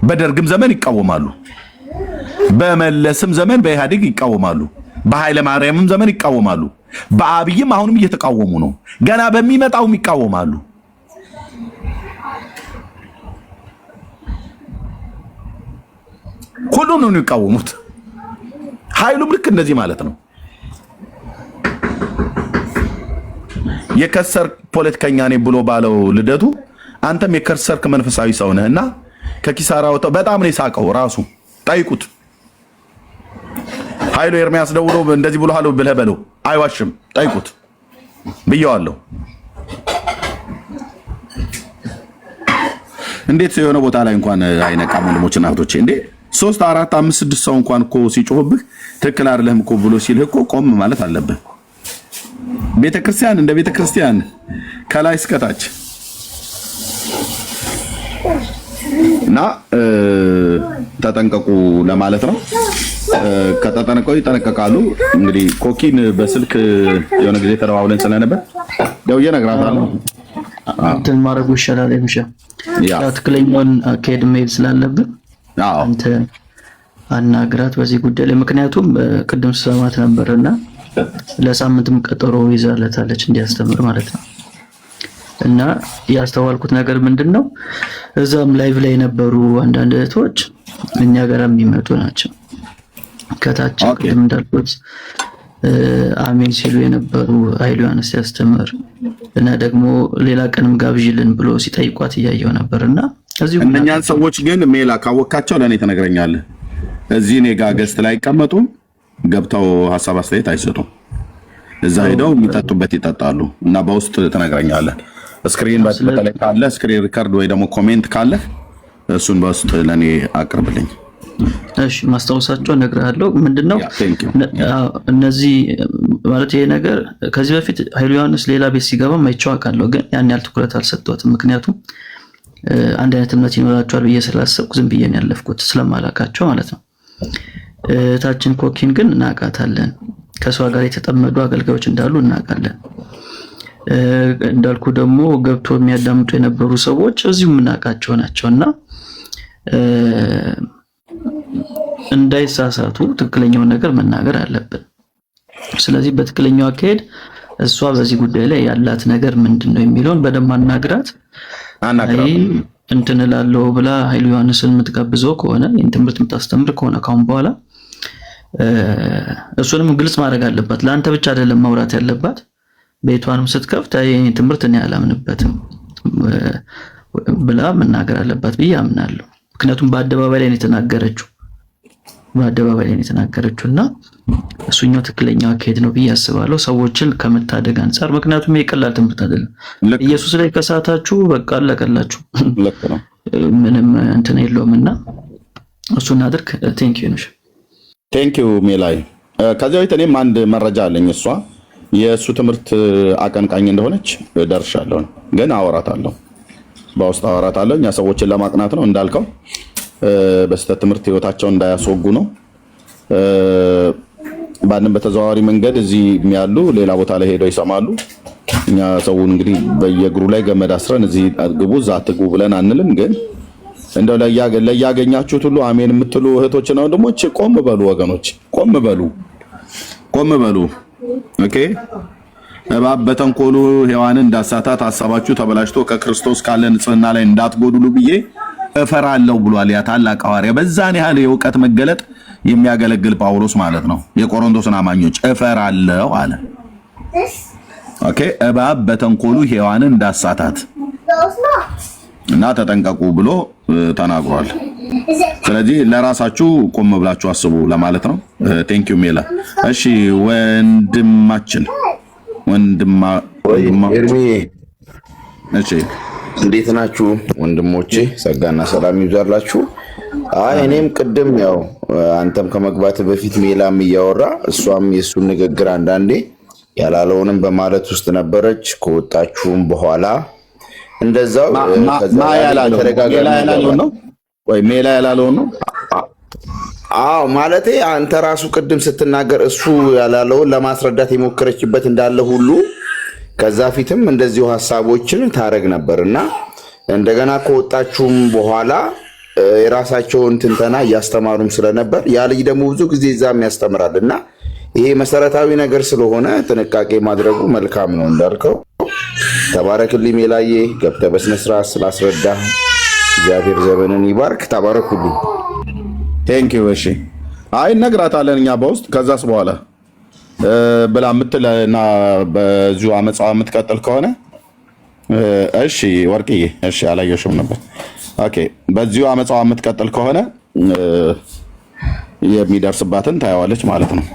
በደርግም ዘመን ይቃወማሉ፣ በመለስም ዘመን በኢህአዴግ ይቃወማሉ፣ በኃይለ ማርያምም ዘመን ይቃወማሉ፣ በአብይም አሁንም እየተቃወሙ ነው፣ ገና በሚመጣውም ይቃወማሉ። ሁሉንም ነው የሚቃወሙት። ኃይሉም ልክ እንደዚህ ማለት ነው። የከሰርክ ፖለቲከኛ ነኝ ብሎ ባለው ልደቱ አንተም የከሰርክ መንፈሳዊ ሰው ነህና ከኪሳራው በጣም ነው የሳቀው። ራሱ ጠይቁት። ኃይሉ ኤርሚያስ ደውሎ እንደዚህ ብሎ አለው ብለህ በለው፣ አይዋሽም፣ ጠይቁት ብየዋለሁ። እንዴት የሆነ ቦታ ላይ እንኳን አይነቃም? ወንድሞችና እህቶቼ እንዴ 3 4 5 6 ሰው እንኳን እኮ ሲጮህብህ ትክክል አይደለም እኮ ብሎ ሲልህ እኮ ቆም ማለት አለብህ። ቤተክርስቲያን እንደ ቤተክርስቲያን ከላይ እስከታች እና ተጠንቀቁ ለማለት ነው። ከተጠነቀቁ ይጠነቀቃሉ። እንግዲህ ኮኪን በስልክ የሆነ ጊዜ ተደዋውለን ስለነበር ደውዬ እነግራታለሁ። እንትን ማድረጉ ይሻላል። ትክክለኛውን አካሄድ መሄድ ስላለብን አንተ አናግራት በዚህ ጉዳይ ላይ። ምክንያቱም ቅድም ሰማት ነበርና ለሳምንትም ቀጠሮ ይዛለታለች እንዲያስተምር ማለት ነው። እና ያስተዋልኩት ነገር ምንድነው፣ እዛም ላይቭ ላይ የነበሩ አንዳንድ እህቶች እኛ ጋር የሚመጡ ናቸው። ከታች ቅድም እንዳልኩት አሜን ሲሉ የነበሩ ኃይሉ ዮሐንስ ሲያስተምር እና ደግሞ ሌላ ቀንም ጋብዥልን ብሎ ሲጠይቋት እያየው ነበርና እነኛን ሰዎች ግን ሜላ ካወካቸው ለእኔ ተነግረኛለህ። እዚህ እኔ ጋር ገስት ላይ አይቀመጡም፣ ገብተው ሀሳብ አስተያየት አይሰጡም። እዛ ሄደው የሚጠጡበት ይጠጣሉ እና በውስጥ ተነግረኛለህ። ስክሪን በተለይ ካለ ስክሪን ሪከርድ ወይ ደግሞ ኮሜንት ካለ እሱን በውስጥ ለእኔ አቅርብልኝ። እሺ ማስታወሳቸው እነግርሃለሁ። ምንድነው እነዚህ ማለት ይሄ ነገር ከዚህ በፊት ኃይሉ ዮሐንስ ሌላ ቤት ሲገባ አይቼው አውቃለሁ፣ ግን ያን ያህል ትኩረት አልሰጠሁትም። ምክንያቱም አንድ አይነት እምነት ይኖራቸዋል ብዬ ስላሰብኩ ዝም ብዬ ነው ያለፍኩት ስለማላውቃቸው ማለት ነው። ታችን ኮኪን ግን እናውቃታለን። ከሷ ጋር የተጠመዱ አገልጋዮች እንዳሉ እናውቃለን። እንዳልኩ ደግሞ ገብቶ የሚያዳምጡ የነበሩ ሰዎች እዚሁ የምናውቃቸው ናቸውና እንዳይሳሳቱ ትክክለኛውን ነገር መናገር አለብን። ስለዚህ በትክክለኛው አካሄድ እሷ በዚህ ጉዳይ ላይ ያላት ነገር ምንድነው የሚለውን በደንብ አናግራት። አይ እንትን እላለሁ ብላ ኃይሉ ዮሐንስን የምትጋብዘው ከሆነ ይህን ትምህርት የምታስተምር ከሆነ ካሁን በኋላ እሱንም ግልጽ ማድረግ አለባት። ለአንተ ብቻ አይደለም ማውራት ያለባት። ቤቷንም ስትከፍት ይህን ትምህርት እኔ አላምንበትም ብላ መናገር አለባት ብዬ አምናለሁ። ምክንያቱም በአደባባይ ላይ ነው የተናገረችውና እሱኛው ትክክለኛው አካሄድ ነው ብዬ አስባለሁ፣ ሰዎችን ከመታደግ አንፃር። ምክንያቱም የቀላል ትምህርት አይደለም። ኢየሱስ ላይ ከሳታችሁ በቃ አለቀላችሁ፣ ምንም እንትን የለውምና እሱን አድርግ። ቴንክ ዩ ሜላይ። ከዚያ በፊት እኔም አንድ መረጃ አለኝ። እሷ የእሱ ትምህርት አቀንቃኝ እንደሆነች ደርሻለሁ፣ ግን አወራታለሁ፣ በውስጥ አወራታለሁ። እኛ ሰዎችን ለማቅናት ነው እንዳልከው፣ በስተት ትምህርት ህይወታቸውን እንዳያስወጉ ነው። ባንም በተዘዋዋሪ መንገድ እዚህ ያሉ ሌላ ቦታ ላይ ሄደው ይሰማሉ። እኛ ሰውን እንግዲህ በየእግሩ ላይ ገመድ አስረን እዚህ አትግቡ እዛ አትግቡ ብለን አንልም። ግን እንደው ለያገኛችሁት ሁሉ አሜን የምትሉ እህቶችና ወንድሞች ቆም በሉ ወገኖች፣ ቆም በሉ። ኦኬ። እባብ በተንኮሉ ሔዋንን እንዳሳታት ሐሳባችሁ ተበላሽቶ ከክርስቶስ ካለ ንጽህና ላይ እንዳትጎድሉ ብዬ እፈራለሁ ብሏል ያ ታላቅ ሐዋርያ። በዛን ያህል የእውቀት መገለጥ የሚያገለግል ጳውሎስ ማለት ነው። የቆሮንቶስን አማኞች እፈራለሁ አለ። ኦኬ። እባብ በተንኮሉ ሔዋንን እንዳሳታት እና ተጠንቀቁ ብሎ ተናግሯል። ስለዚህ ለራሳችሁ ቆም ብላችሁ አስቡ ለማለት ነው። ቴንክ ዩ ሜላ። እሺ ወንድማችን እሺ እንዴት ናችሁ ወንድሞቼ? ጸጋና ሰላም ይብዛላችሁ። እኔም ቅድም ያው አንተም ከመግባት በፊት ሜላም እያወራ እሷም የሱን ንግግር አንዳንዴ ያላለውንም በማለት ውስጥ ነበረች። ከወጣችሁም በኋላ እንደዛው ሜላ ያላለውን ነው። አዎ ማለቴ አንተ ራሱ ቅድም ስትናገር እሱ ያላለውን ለማስረዳት የሞከረችበት እንዳለ ሁሉ ከዛ ፊትም እንደዚሁ ሐሳቦችን ታረግ ነበርና እንደገና ከወጣችሁም በኋላ የራሳቸውን ትንተና እያስተማሩም ስለነበር ያ ልጅ ደግሞ ብዙ ጊዜ እዛም ያስተምራልና ይሄ መሰረታዊ ነገር ስለሆነ ጥንቃቄ ማድረጉ መልካም ነው። እንዳልከው ተባረክልኝ ሜላዬ፣ ገብተህ በስነ ስርዓት ስላስረዳ እግዚአብሔር ዘመንን ይባርክ። ተባረኩልኝ። ቴንክ ዩ። እሺ አይ እነግራታለን እኛ በውስጥ ከዛስ በኋላ ብላ የምትልና በዚሁ አመፃ የምትቀጥል ከሆነ እሺ ወርቅዬ፣ እሺ አላየሽም ነበር። ኦኬ በዚሁ አመፃ የምትቀጥል ከሆነ የሚደርስባትን ታየዋለች ማለት ነው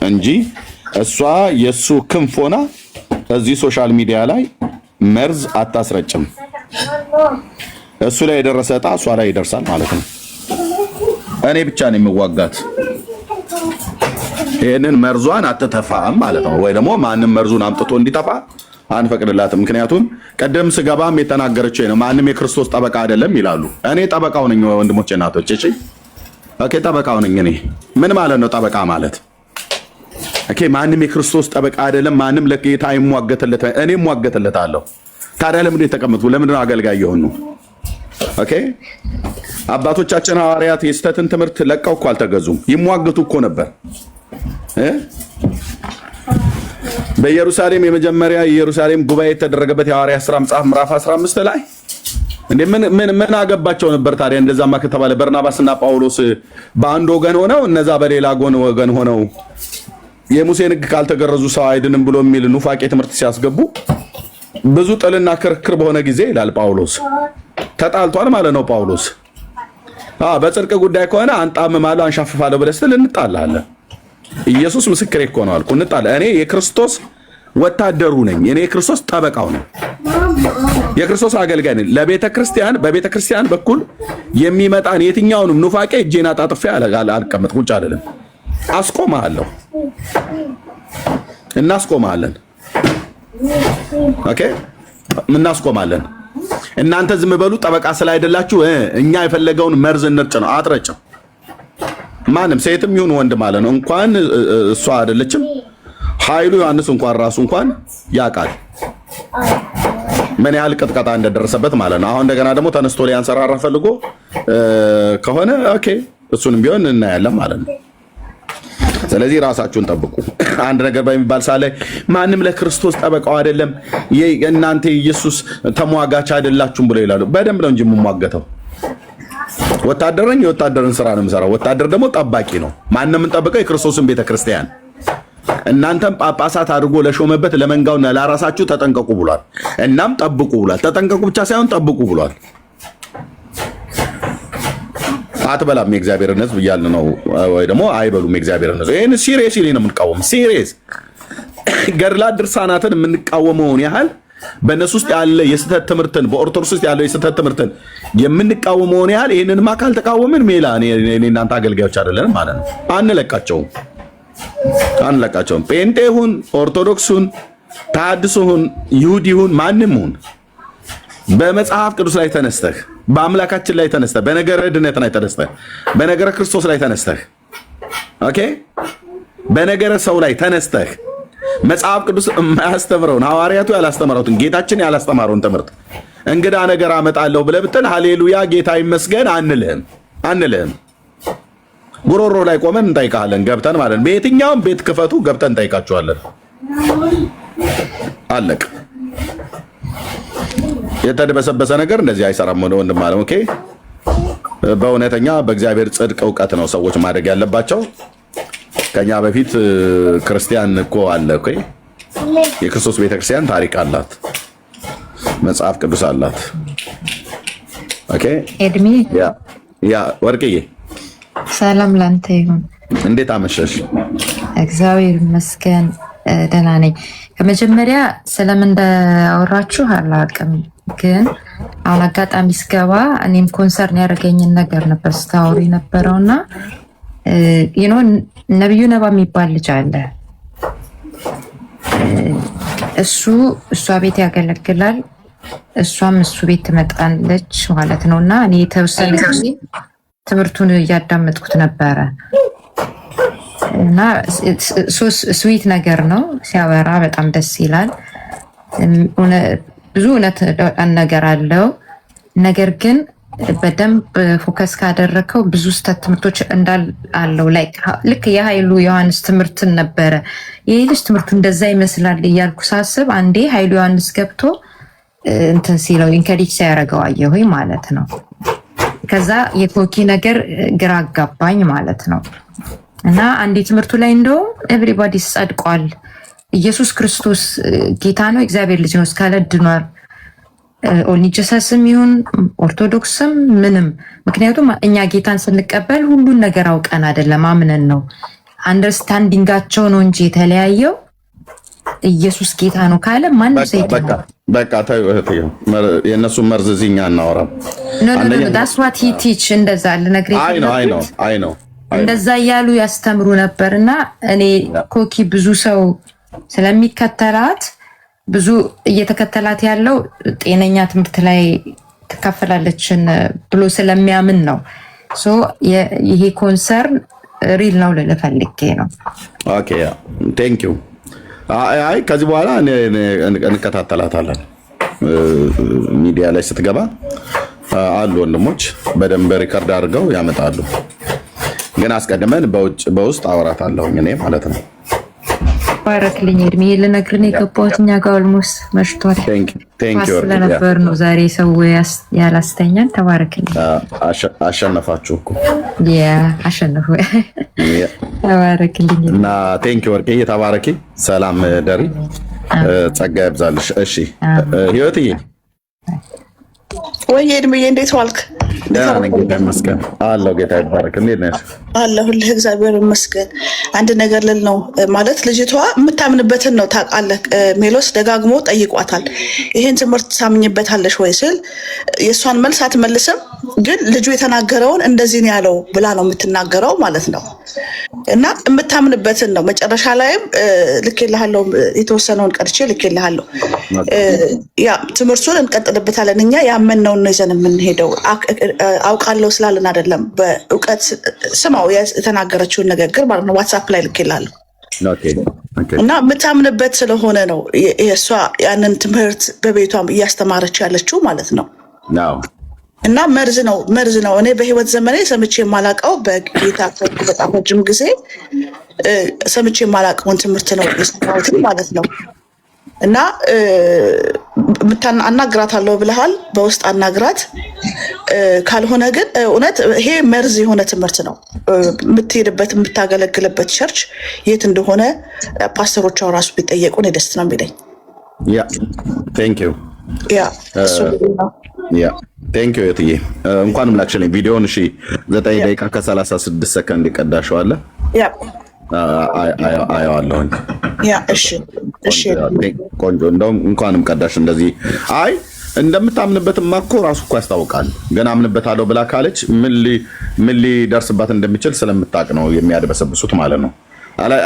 እንጂ እሷ የሱ ክንፍ ሆና እዚህ ሶሻል ሚዲያ ላይ መርዝ አታስረጭም። እሱ ላይ የደረሰ ዕጣ እሷ ላይ ይደርሳል ማለት ነው። እኔ ብቻ ነው የምዋጋት። ይሄንን መርዟን አትተፋም ማለት ነው። ወይ ደግሞ ማንም መርዙን አምጥቶ እንዲተፋ አንፈቅድላትም። ምክንያቱም ቀደም ስገባም የተናገረችው ነው፣ ማንም የክርስቶስ ጠበቃ አይደለም ይላሉ። እኔ ጠበቃው ነኝ ወንድሞቼ እናቶች። እሺ ኦኬ፣ ጠበቃው ነኝ እኔ። ምን ማለት ነው ጠበቃ ማለት? ኦኬ ማንም የክርስቶስ ጠበቃ አይደለም፣ ማንም ለጌታ ይሟገትለት፣ እኔ እሟገትለታለሁ። ታዲያ ለምንድን የተቀመጡ? ለምንድን ነው አገልጋይ የሆኑ? ኦኬ አባቶቻችን ሐዋርያት የስተትን ትምህርት ለቀው እኮ አልተገዙም፣ ይሟገቱ እኮ ነበር። በኢየሩሳሌም የመጀመሪያ የኢየሩሳሌም ጉባኤ የተደረገበት የሐዋርያት ሥራ መጽሐፍ ምዕራፍ 15 ላይ እንዴ ምን አገባቸው ነበር ታዲያ? እንደዛማ ከተባለ በርናባስና ጳውሎስ በአንድ ወገን ሆነው እነዛ በሌላ ወገን ሆነው የሙሴን ሕግ ካልተገረዙ ሰው አይድንም ብሎ የሚል ኑፋቄ ትምህርት ሲያስገቡ ብዙ ጥልና ክርክር በሆነ ጊዜ ይላል ጳውሎስ ተጣልቷል ማለት ነው። ጳውሎስ በጽድቅ ጉዳይ ከሆነ አንጣምማለሁ አንሻፍፋለሁ ብለህ ስትል እንጣላለን። ኢየሱስ ምስክሬ እኮ ነው አልኩ። እንጣላ። እኔ የክርስቶስ ወታደሩ ነኝ፣ እኔ የክርስቶስ ጠበቃው ነኝ። የክርስቶስ አገልጋይ ነኝ። ለቤተ ክርስቲያን በቤተ ክርስቲያን በኩል የሚመጣን የትኛውንም ኑፋቄ እጄን አጣጥፌ አልቀመጥ ቁጭ አይደለም። አስቆማለሁ፣ እናስቆማለን። ኦኬ እናስቆማለን። እናንተ ዝም በሉ ጠበቃ ስላይደላችሁ እኛ የፈለገውን መርዝ እንርጭ ነው። አጥረጭም ማንም ሴትም ይሁን ወንድ ማለት ነው። እንኳን እሷ አይደለችም ኃይሉ ዮሐንስ እንኳን ራሱ እንኳን ያውቃል ምን ያህል ቅጥቀጣ እንደደረሰበት ማለት ነው። አሁን እንደገና ደግሞ ተነስቶ ሊያንሰራራ ፈልጎ ከሆነ ኦኬ እሱንም ቢሆን እናያለን ማለት ነው። ስለዚህ ራሳችሁን ጠብቁ። አንድ ነገር በሚባል ሳለ ማንም ለክርስቶስ ጠበቃው አይደለም፣ እናንተ ኢየሱስ ተሟጋች አይደላችሁም ብለው ይላሉ። በደንብ ነው እንጂ የምሟገተው። ወታደር ነኝ፣ የወታደርን ስራ ነው የምሰራው። ወታደር ደግሞ ጠባቂ ነው። ማንም የምንጠብቀው የክርስቶስን ቤተክርስቲያን። እናንተም ጳጳሳት አድርጎ ለሾመበት ለመንጋውና ለራሳችሁ ተጠንቀቁ ብሏል። እናም ጠብቁ ብሏል። ተጠንቀቁ ብቻ ሳይሆን ጠብቁ ብሏል። አትበላም የእግዚአብሔርን ሕዝብ እያልን ነው ወይ ደግሞ አይበሉም የእግዚአብሔርን ሕዝብ። ይሄን ሲሪየስ ነው የምንቃወም። ሲሪየስ ገድላት ድርሳናትን የምንቃወመውን ያህል በእነሱ ውስጥ ያለ የስህተት ትምህርትን በኦርቶዶክስ ውስጥ ያለው የስህተት ትምህርትን የምንቃወመውን ያህል ይህንንማ ካልተቃወምን ሜላ እኔ እናንተ አገልጋዮች አይደለንም ማለት ነው። አንለቃቸውም። ጴንጤ ሁን፣ ኦርቶዶክስ ሁን፣ ተሐድሶ ሁን፣ ይሁዲ ሁን፣ ማንም ሁን በመጽሐፍ ቅዱስ ላይ ተነስተህ በአምላካችን ላይ ተነስተህ በነገረ ድነት ላይ ተነስተህ በነገረ ክርስቶስ ላይ ተነስተህ ኦኬ በነገረ ሰው ላይ ተነስተህ መጽሐፍ ቅዱስ የማያስተምረውን ሐዋርያቱ ያላስተማሩትን ጌታችን ያላስተማረውን ትምህርት እንግዳ ነገር አመጣለሁ ብለህ ብትል ሃሌሉያ ጌታ ይመስገን አንልህም። ጉሮሮ ላይ ቆመን እንጠይቃለን ገብተን ማለት ነው። በየትኛውም ቤት ክፈቱ ገብተን እንጠይቃቸዋለን። አለቅ የተደበሰበሰ ነገር እንደዚህ አይሰራም። ወንድም ማለት ኦኬ። በእውነተኛ በእግዚአብሔር ጽድቅ እውቀት ነው ሰዎች ማድረግ ያለባቸው። ከኛ በፊት ክርስቲያን እኮ አለ እኮ። የክርስቶስ ቤተክርስቲያን ታሪክ አላት፣ መጽሐፍ ቅዱስ አላት። ኦኬ ኤድሚ ያ ወርቅዬ ሰላም ላንተ ይሁን። እንዴት አመሸሽ? እግዚአብሔር ይመስገን ደህና ነኝ። ከመጀመሪያ ስለምን እንዳወራችሁ አላውቅም፣ ግን አሁን አጋጣሚ ስገባ እኔም ኮንሰርን ያደረገኝን ነገር ነበር ስታወሩ የነበረውና ነብዩ ነባ የሚባል ልጅ አለ። እሷ ቤት ያገለግላል፣ እሷም እሱ ቤት ትመጣለች ማለት ነው። እና እኔ የተወሰነ ጊዜ ትምህርቱን እያዳመጥኩት ነበረ እና ስዊት ነገር ነው ሲያወራ፣ በጣም ደስ ይላል። ብዙ እውነት ነገር አለው። ነገር ግን በደንብ ፎከስ ካደረከው ብዙ ስህተት ትምህርቶች እንዳለው ልክ የኃይሉ ዮሐንስ ትምህርትን ነበረ። ይህ ልጅ ትምህርቱ እንደዛ ይመስላል እያልኩ ሳስብ አንዴ ኃይሉ ዮሐንስ ገብቶ እንትን ሲለው ኢንከሪጅ ሲያደርገው አየሁኝ ማለት ነው። ከዛ የኮኪ ነገር ግራ አጋባኝ ማለት ነው። እና አንዴ ትምህርቱ ላይ እንደውም ኤቭሪባዲ ጸድቋል፣ ኢየሱስ ክርስቶስ ጌታ ነው፣ እግዚአብሔር ልጅ ነው እስካለ ድኗል። ኦኒጀሰስም ይሁን ኦርቶዶክስም ምንም። ምክንያቱም እኛ ጌታን ስንቀበል ሁሉን ነገር አውቀን አይደለም አምነን ነው። አንደርስታንዲንጋቸው ነው እንጂ የተለያየው። ኢየሱስ ጌታ ነው ካለ ማንም ሰው ይተናል። በቃ ታዩ የነሱ መርዝ እዚህኛ እናወራም። that's what he teach እንደዛ ልነግርህ አይ ነው እንደዛ እያሉ ያስተምሩ ነበርና እኔ ኮኪ ብዙ ሰው ስለሚከተላት ብዙ እየተከተላት ያለው ጤነኛ ትምህርት ላይ ትካፈላለችን ብሎ ስለሚያምን ነው። ይሄ ኮንሰርን ሪል ነው ልፈልጌ ነው። ኦኬ ቴንክ ዩ። አይ ከዚህ በኋላ እንከታተላታለን። ሚዲያ ላይ ስትገባ አሉ ወንድሞች በደንብ ሪከርድ አድርገው ያመጣሉ። ግን አስቀድመን በውስጥ አወራታለሁ እኔ ማለት ነው። ባረክልኝ እድሜ ልነግርህ ነው የገባሁት። እኛ ጋር ኦልሞስት መሽቷል። ስለነበር ነው ዛሬ ሰው ያላስተኛን። ተባረክልኝ። አሸነፋችሁ እኮ አሸነፉ። ተባረክልኝ እና ቴንኪው ወርቄ፣ ተባረኪ። ሰላም ደሪ፣ ጸጋ ያብዛልሽ። እሺ ህይወትዬ፣ ወይ እድሜዬ እንዴት ዋልክ? ጌታ ይመስገን አለው። ጌታ ይባረክ። እንዴት ነሽ? አለሁልህ እግዚአብሔር ይመስገን። አንድ ነገር ልል ነው ማለት ልጅቷ የምታምንበትን ነው ታውቃለህ። ሜሎስ ደጋግሞ ጠይቋታል። ይሄን ትምህርት ታምኝበታለሽ ወይ ስል የእሷን መልስ አትመልስም፣ ግን ልጁ የተናገረውን እንደዚህ ነው ያለው ብላ ነው የምትናገረው ማለት ነው። እና የምታምንበትን ነው። መጨረሻ ላይም ልኬልሃለሁ፣ የተወሰነውን ቀርቼ ልኬልሃለሁ። ያ ትምህርቱን እንቀጥልበታለን። እኛ ያመንነውን ነው ይዘን የምንሄደው። አውቃለሁ ስላለን አይደለም። በእውቀት ስማው የተናገረችውን ንግግር ማለት ነው። ዋትሳፕ ላይ ልኬልሃለሁ። እና የምታምንበት ስለሆነ ነው የእሷ ያንን ትምህርት በቤቷም እያስተማረች ያለችው ማለት ነው። እና መርዝ ነው። እኔ በህይወት ዘመኔ ሰምቼ የማላውቀው በጌታ በጣም ረጅም ጊዜ ሰምቼ የማላውቀውን ትምህርት ነው የሰማሁት ማለት ነው። እና አናግራታለሁ ብለሃል፣ በውስጥ አናግራት። ካልሆነ ግን እውነት ይሄ መርዝ የሆነ ትምህርት ነው። የምትሄድበት የምታገለግልበት ቸርች የት እንደሆነ ፓስተሮቿ ራሱ ቢጠየቁ እኔ ደስ ነው የሚለኝ። ቴንክ ዩ የትዬ እንኳንም ላክሽልኝ ቪዲዮን። እሺ 9 ደቂቃ ከ36 ሰከንድ ይቀዳሸዋል። አየዋለሁኝ። ቆንጆ። እንደውም እንኳንም ቀዳሽ እንደዚህ። አይ እንደምታምንበትማ እኮ ራሱ እኮ ያስታውቃል። ገና አምንበታለሁ ብላ ካለች ምን ሊደርስባት እንደሚችል ስለምታውቅ ነው የሚያድበሰብሱት ማለት ነው።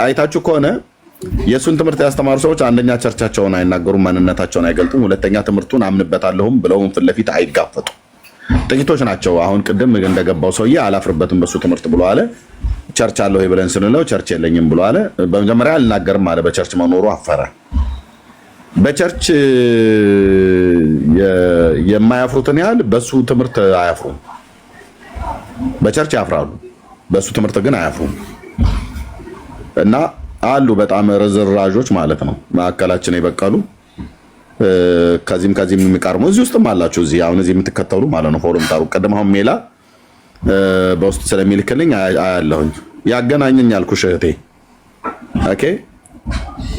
አይታችሁ ከሆነ የእሱን ትምህርት ያስተማሩ ሰዎች አንደኛ ቸርቻቸውን አይናገሩም፣ ማንነታቸውን አይገልጡም። ሁለተኛ ትምህርቱን አምንበታለሁም ብለውም ፊት ለፊት አይጋፈጡም። ጥቂቶች ናቸው። አሁን ቅድም እንደገባው ሰውዬ አላፍርበትም በሱ ትምህርት ብሎ አለ። ቸርች አለው ብለን ስንለው ቸርች የለኝም ብሎ አለ። በመጀመሪያ አልናገርም አለ። በቸርች መኖሩ አፈረ። በቸርች የማያፍሩትን ያህል በሱ ትምህርት አያፍሩም። በቸርች ያፍራሉ፣ በሱ ትምህርት ግን አያፍሩም። እና አሉ በጣም ርዝራዦች ማለት ነው ማዕከላችን የበቀሉ ከዚህም የሚቀርሙ እዚህ ውስጥም አላችሁ። እዚህ አሁን እዚህ የምትከተሉ ማለት ነው። ፎሎም ታሩ ቀደም አሁን ሜላ በውስጥ ስለሚልክልኝ አያለሁኝ። ያገናኘኝ አልኩሽ እህቴ። ኦኬ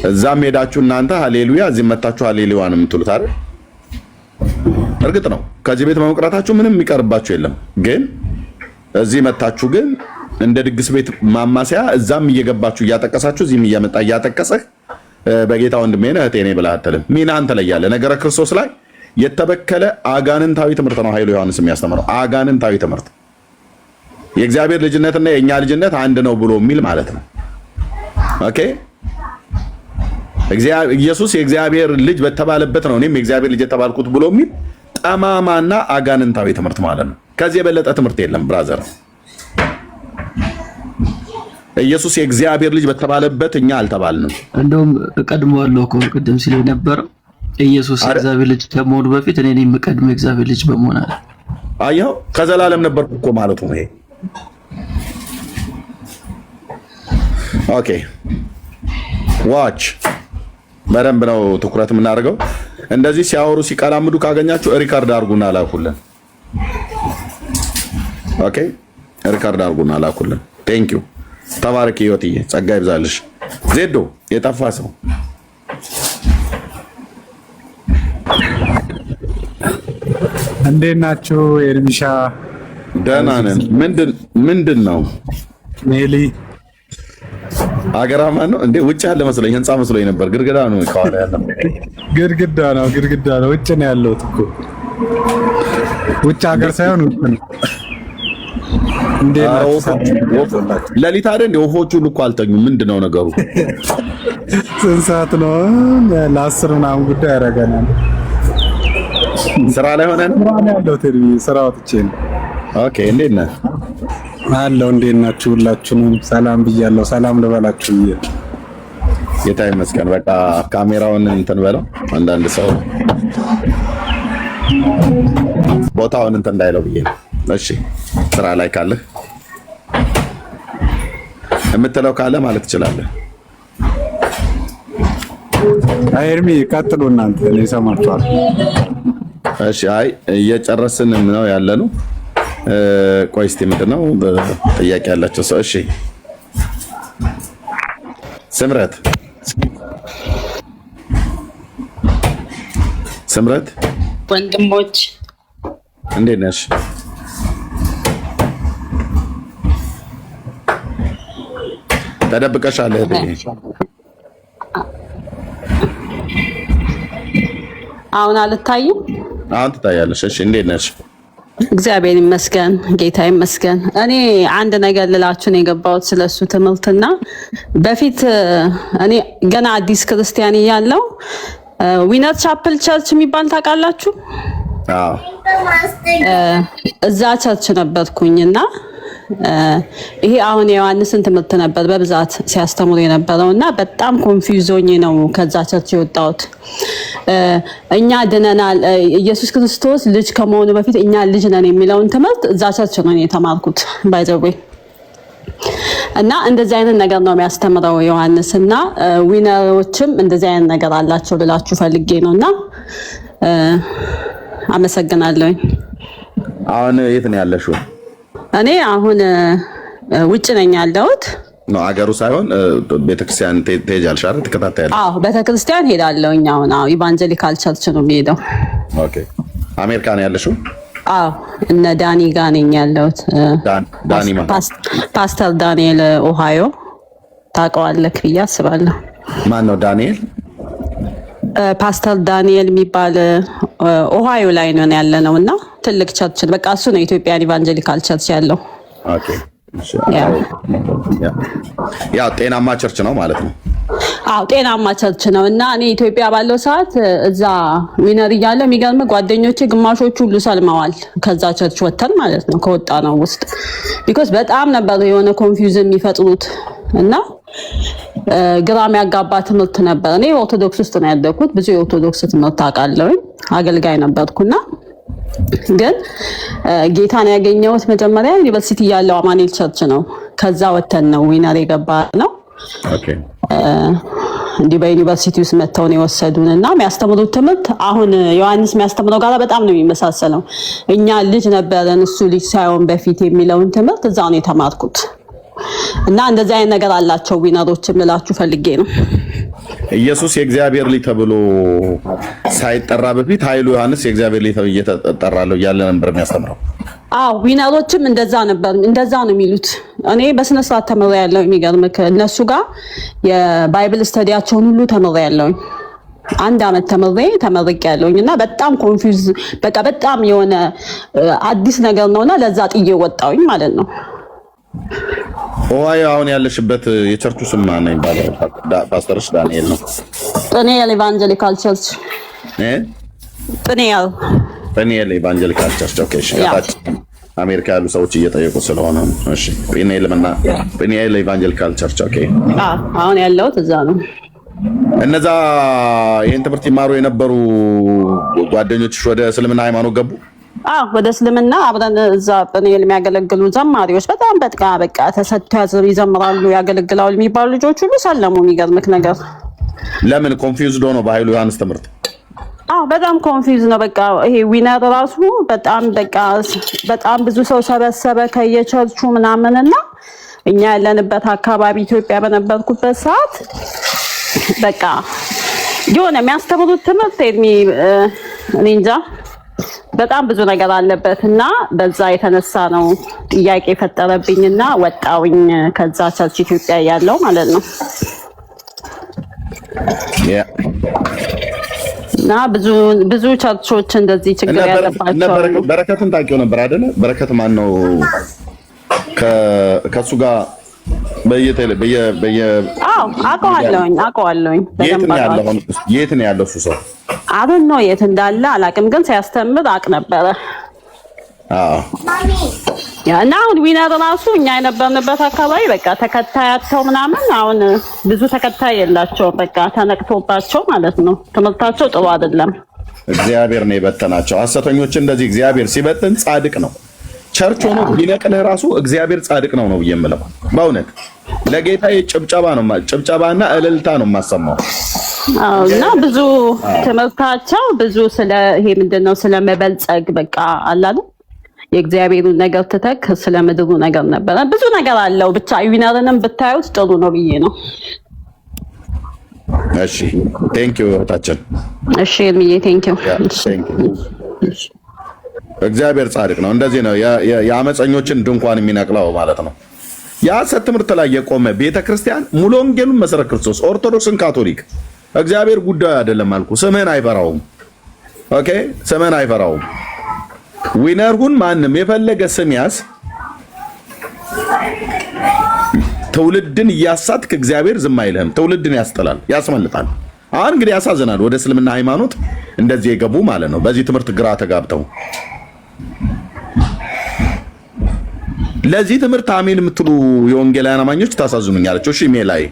እዛም ሄዳችሁ እናንተ ሃሌሉያ፣ እዚህ መታችሁ ሃሌሉያ ነው የምትሉት አይደል? እርግጥ ነው ከዚህ ቤት በመቅረታችሁ ምንም የሚቀርባችሁ የለም። ግን እዚህ መታችሁ ግን እንደ ድግስ ቤት ማማሰያ እዛም እየገባችሁ እያጠቀሳችሁ እዚህም እያመጣ እያጠቀሰህ በጌታ ወንድሜ ነህ እህቴ ነህ ብለህ አትልም። ሚናህን ትለያለህ። ነገረ ክርስቶስ ላይ የተበከለ አጋንንታዊ ትምህርት ነው ኃይሉ ዮሐንስ የሚያስተምረው። አጋንንታዊ ትምህርት የእግዚአብሔር ልጅነትና የእኛ ልጅነት አንድ ነው ብሎ የሚል ማለት ነው። ኦኬ ኢየሱስ የእግዚአብሔር ልጅ በተባለበት ነው እኔም የእግዚአብሔር ልጅ የተባልኩት ብሎ የሚል ጠማማና አጋንንታዊ ትምህርት ማለት ነው። ከዚህ የበለጠ ትምህርት የለም ብራዘር። ኢየሱስ የእግዚአብሔር ልጅ በተባለበት እኛ አልተባልንም። እንደውም ቀድሞዋለሁ እኮ ቅድም ሲል የነበረው ኢየሱስ የእግዚአብሔር ልጅ ከመሆኑ በፊት እኔ ነኝ የምቀድመው የእግዚአብሔር ልጅ በመሆን አለ። አየኸው፣ ከዘላለም ነበርኩ እኮ ማለቱ ነው ይሄ። ኦኬ ዋች በደንብ ነው ትኩረት የምናደርገው። እንደዚህ ሲያወሩ ሲቀላምዱ ካገኛችሁ ሪካርድ አድርጉና ላኩልን። ኦኬ ሪካርድ አድርጉና ላኩልን። ቴንክ ዩ ተባረክ ህይወትዬ፣ ጸጋ ይብዛልሽ። ዜዶ የጠፋ ሰው እንዴት ናችሁ? ኤርሚሻ ደህና ነን። ምንድን ነው ሜሊ አገራማ ነው እንዴ? ውጭ ያለ መስሎኝ ህንጻ መስሎኝ ነበር። ግድግዳ ነው ከኋላ ያለው። ግድግዳ ነው። ውጭ ነው ያለሁት እኮ ውጭ ሀገር ሳይሆን ውጭ ነው። ሌሊት አይደል እንዴ? ወፎቹ ሁሉ እኮ አልተኙም። ምንድነው ነገሩ? ስንት ሰዓት ነው? ለ10 ምናምን ጉዳይ ያደርገናል። ስራ ላይ ሆነን ስራ ወጥቼ ነው። ኦኬ እንዴት ነህ? አለው። እንዴት ናችሁ? ሁላችሁንም ሰላም ብያለሁ። ሰላም ልበላችሁ ብዬ ጌታ ይመስገን። በቃ ካሜራውን እንትን በለው። አንዳንድ ሰው ቦታውን እንትን እንዳይለው ብዬ ነው። እሺ ስራ ላይ ካለህ የምትለው ካለ ማለት ትችላለህ። ኤርሚ ቀጥሉ እናንተ፣ እኔ እሰማችኋለሁ። እሺ አይ እየጨረስን ነው ያለነው። ቆይ እስቲ ምንድነው ጥያቄ ያላቸው ሰው? እሺ ስምረት ወንድሞች እንዴት ነሽ? ተደብቀሻል እህቴ። አሁን አልታይም? አሁን ትታያለሽ። እሺ እንዴት ነሽ? እግዚአብሔር ይመስገን፣ ጌታ ይመስገን። እኔ አንድ ነገር ልላችሁ ነው የገባሁት ስለሱ ትምህርትና በፊት እኔ ገና አዲስ ክርስቲያን እያለሁ ዊነር ቻፕል ቸርች የሚባል ታውቃላችሁ? አዎ። እዛ ቸርች ነበርኩኝና ይሄ አሁን የዮሐንስን ትምህርት ነበር በብዛት ሲያስተምሩ የነበረው እና በጣም ኮንፊውዝ ሆኜ ነው ከዛ ቸርች የወጣሁት። እኛ ድነናል፣ ኢየሱስ ክርስቶስ ልጅ ከመሆኑ በፊት እኛ ልጅ ነን የሚለውን ትምህርት እዛ ቸርች ነው የተማርኩት ባይ ዘ ዌይ። እና እንደዚህ አይነት ነገር ነው የሚያስተምረው ዮሐንስ እና ዊነሮችም እንደዚህ አይነት ነገር አላቸው ልላችሁ ፈልጌ ነውና አመሰግናለሁ። አሁን የት ነው ያለሽው? እኔ አሁን ውጭ ነኝ ያለሁት። ነው አገሩ ሳይሆን ቤተክርስቲያን ትሄጃለሽ አይደል? ትከታተያለሽ? አዎ ቤተክርስቲያን ሄዳለሁኝ። አሁን ኢቫንጀሊካል ቸርች ነው የምሄደው። ኦኬ። አሜሪካ ነው ያለሽው? አዎ እነ ዳኒ ጋር ነኝ ያለሁት። ዳኒ ማለት ፓስተር ዳንኤል ኦሃዮ ታውቀዋለህ ብዬ አስባለሁ። ማን ነው ዳንኤል? ፓስተር ዳንኤል የሚባል ኦሃዮ ላይ ነው ያለነው እና ትልቅ ቸርች በቃ እሱ ነው ኢትዮጵያን ኢቫንጀሊካል ቸርች ያለው። ኦኬ። ያው ጤናማ ቸርች ነው ማለት ነው። አዎ ጤናማ ቸርች ነው እና እኔ ኢትዮጵያ ባለው ሰዓት እዛ ዊነር እያለ የሚገርም ጓደኞቼ ግማሾቹ ሁሉ ሰልመዋል ከዛ ቸርች ወተን ማለት ነው ከወጣ ነው ውስጥ ቢኮዝ በጣም ነበር የሆነ ኮንፊውዝ የሚፈጥሩት እና ግራም ያጋባ ትምህርት ነበር። እኔ ኦርቶዶክስ ውስጥ ነው ያደኩት። ብዙ የኦርቶዶክስ ትምህርት አውቃለሁኝ። አገልጋይ ነበርኩና ግን ጌታን ያገኘሁት መጀመሪያ ዩኒቨርሲቲ ያለው አማኑኤል ቸርች ነው። ከዛ ወተን ነው ዊነር የገባ ነው። ኦኬ። እንዲህ በዩኒቨርሲቲ ውስጥ መተው ነው የወሰዱን እና የሚያስተምሩት ትምህርት አሁን ዮሐንስ የሚያስተምረው ጋር በጣም ነው የሚመሳሰለው። እኛ ልጅ ነበረን እሱ ልጅ ሳይሆን በፊት የሚለውን ትምህርት እዛው ነው የተማርኩት እና እንደዚህ አይነት ነገር አላቸው ዊነሮችም ልላችሁ ፈልጌ ነው። ኢየሱስ የእግዚአብሔር ልጅ ተብሎ ሳይጠራ በፊት ኃይሉ ዮሐንስ የእግዚአብሔር ልጅ ተብሎ እየተጠራለሁ እያለ ነበር የሚያስተምረው። አዎ ዊነሮችም እንደዛ ነበር፣ እንደዛ ነው የሚሉት። እኔ በስነ ስርዓት ተምሬያለሁ። የሚገርምህ እነሱ ጋር የባይብል ስተዲያቸውን ሁሉ ተምሬያለሁ። 1 ዓመት ተመርቄያለሁኝ እና በጣም ኮንፊውዝ በቃ በጣም የሆነ አዲስ ነገር ነውና ለዛ ጥዬ ወጣሁኝ ማለት ነው። ኦሃዮ አሁን ያለሽበት የቸርቹ ስም ማን ነው ይባላል? ፓስተርሽ ዳንኤል ነው። ጥኔል ኢቫንጀሊካል ቸርች ጥኔል ኢቫንጀሊካል ቸርች። ኦኬ። እሺ። አሜሪካ ያሉ ሰዎች እየጠየቁ ስለሆነ እሺ። ጥኔል ኢቫንጀሊካል ቸርች። ኦኬ። አሁን ያለሁት እዛ ነው። እነዛ ይሄን ትምህርት ይማሩ የነበሩ ጓደኞችሽ ወደ እስልምና ሃይማኖት ገቡ? ወደ እስልምና አብረን እዛ ጵኒኤል የሚያገለግሉ ዘማሪዎች በጣም በቃ ተሰጥተው ይዘምራሉ ያገለግላሉ የሚባሉ ልጆች ሁሉ ሰለሙ። የሚገርምክ ነገር ለምን ኮንፊውዝድ ሆኖ በኃይሉ ዮሐንስ ትምህርት? በጣም ኮንፊውዝ ነው። በቃ ይሄ ዊነር ራሱ በጣም ብዙ ሰው ሰበሰበ ከየቸርቹ ምናምንና እኛ ያለንበት አካባቢ ኢትዮጵያ በነበርኩበት ሰዓት በቃ የሆነ የሚያስተምሩት ትምህርት እኔ እንጃ በጣም ብዙ ነገር አለበት እና በዛ የተነሳ ነው ጥያቄ የፈጠረብኝና ወጣውኝ ከዛ ቸርች ኢትዮጵያ ያለው ማለት ነው። እና ብዙ ቸርቾች እንደዚህ ችግር ያለባቸው። በረከትን ታውቂው ነበር አይደለ? በረከት ማን ነው? ከሱ ጋር አውቀዋለሁኝ። የት ነው ያለው እሱ ሰው? አሁን ነው የት እንዳለ አላውቅም፣ ግን ሲያስተምር አውቅ ነበረ። እና አሁን ዊነር ራሱ እኛ የነበርንበት አካባቢ በቃ ተከታያቸው ምናምን አሁን ብዙ ተከታይ የላቸውም። በቃ ተነቅቶባቸው ማለት ነው። ትምህርታቸው ጥሩ አይደለም። እግዚአብሔር ነው የበተናቸው ሐሰተኞችን። እንደዚህ እግዚአብሔር ሲበትን ጻድቅ ነው። ቸርች ሆኖ ቢነቅልህ ራሱ እግዚአብሔር ጻድቅ ነው ብዬ የምለው በእውነት ለጌታዬ ጭብጨባና እልልታ ነው የማሰማው። እና ብዙ ትምህርታቸው ብዙ ስለ ይሄ ምንድነው ስለመበልጸግ በቃ አላለ የእግዚአብሔሩን ነገር ትተክ ስለ ምድሩ ነገር ነበር። ብዙ ነገር አለው። ብቻ ዊነርንም ብታዩት ጥሩ ነው ብዬ ነው። እሺ ቴንክ ዩ እህታችን። እሺ እምዬ ቴንክ ዩ። እግዚአብሔር ጻድቅ ነው። እንደዚህ ነው የአመፀኞችን ድንኳን የሚነቅለው ማለት ነው። የሐሰት ትምህርት ላይ የቆመ ቤተክርስቲያን ሙሉ ወንጌሉን መሰረት ክርስቶስ ኦርቶዶክስን ካቶሊክ እግዚአብሔር ጉዳዩ አይደለም አልኩ። ስምህን አይፈራውም። ኦኬ ስምህን አይፈራውም። ዊነር ሁን ማንም የፈለገ ስም ያዝ። ትውልድን እያሳትክ እግዚአብሔር ዝም አይልህም። ትውልድን ያስጥላል፣ ያስመልጣል። አሁን እንግዲህ ያሳዝናል። ወደ እስልምና ሃይማኖት እንደዚህ የገቡ ማለት ነው። በዚህ ትምህርት ግራ ተጋብተው ለዚህ ትምህርት አሜን የምትሉ የወንጌላውያን አማኞች ታሳዝኑኛላችሁ። እሺ ሜላይ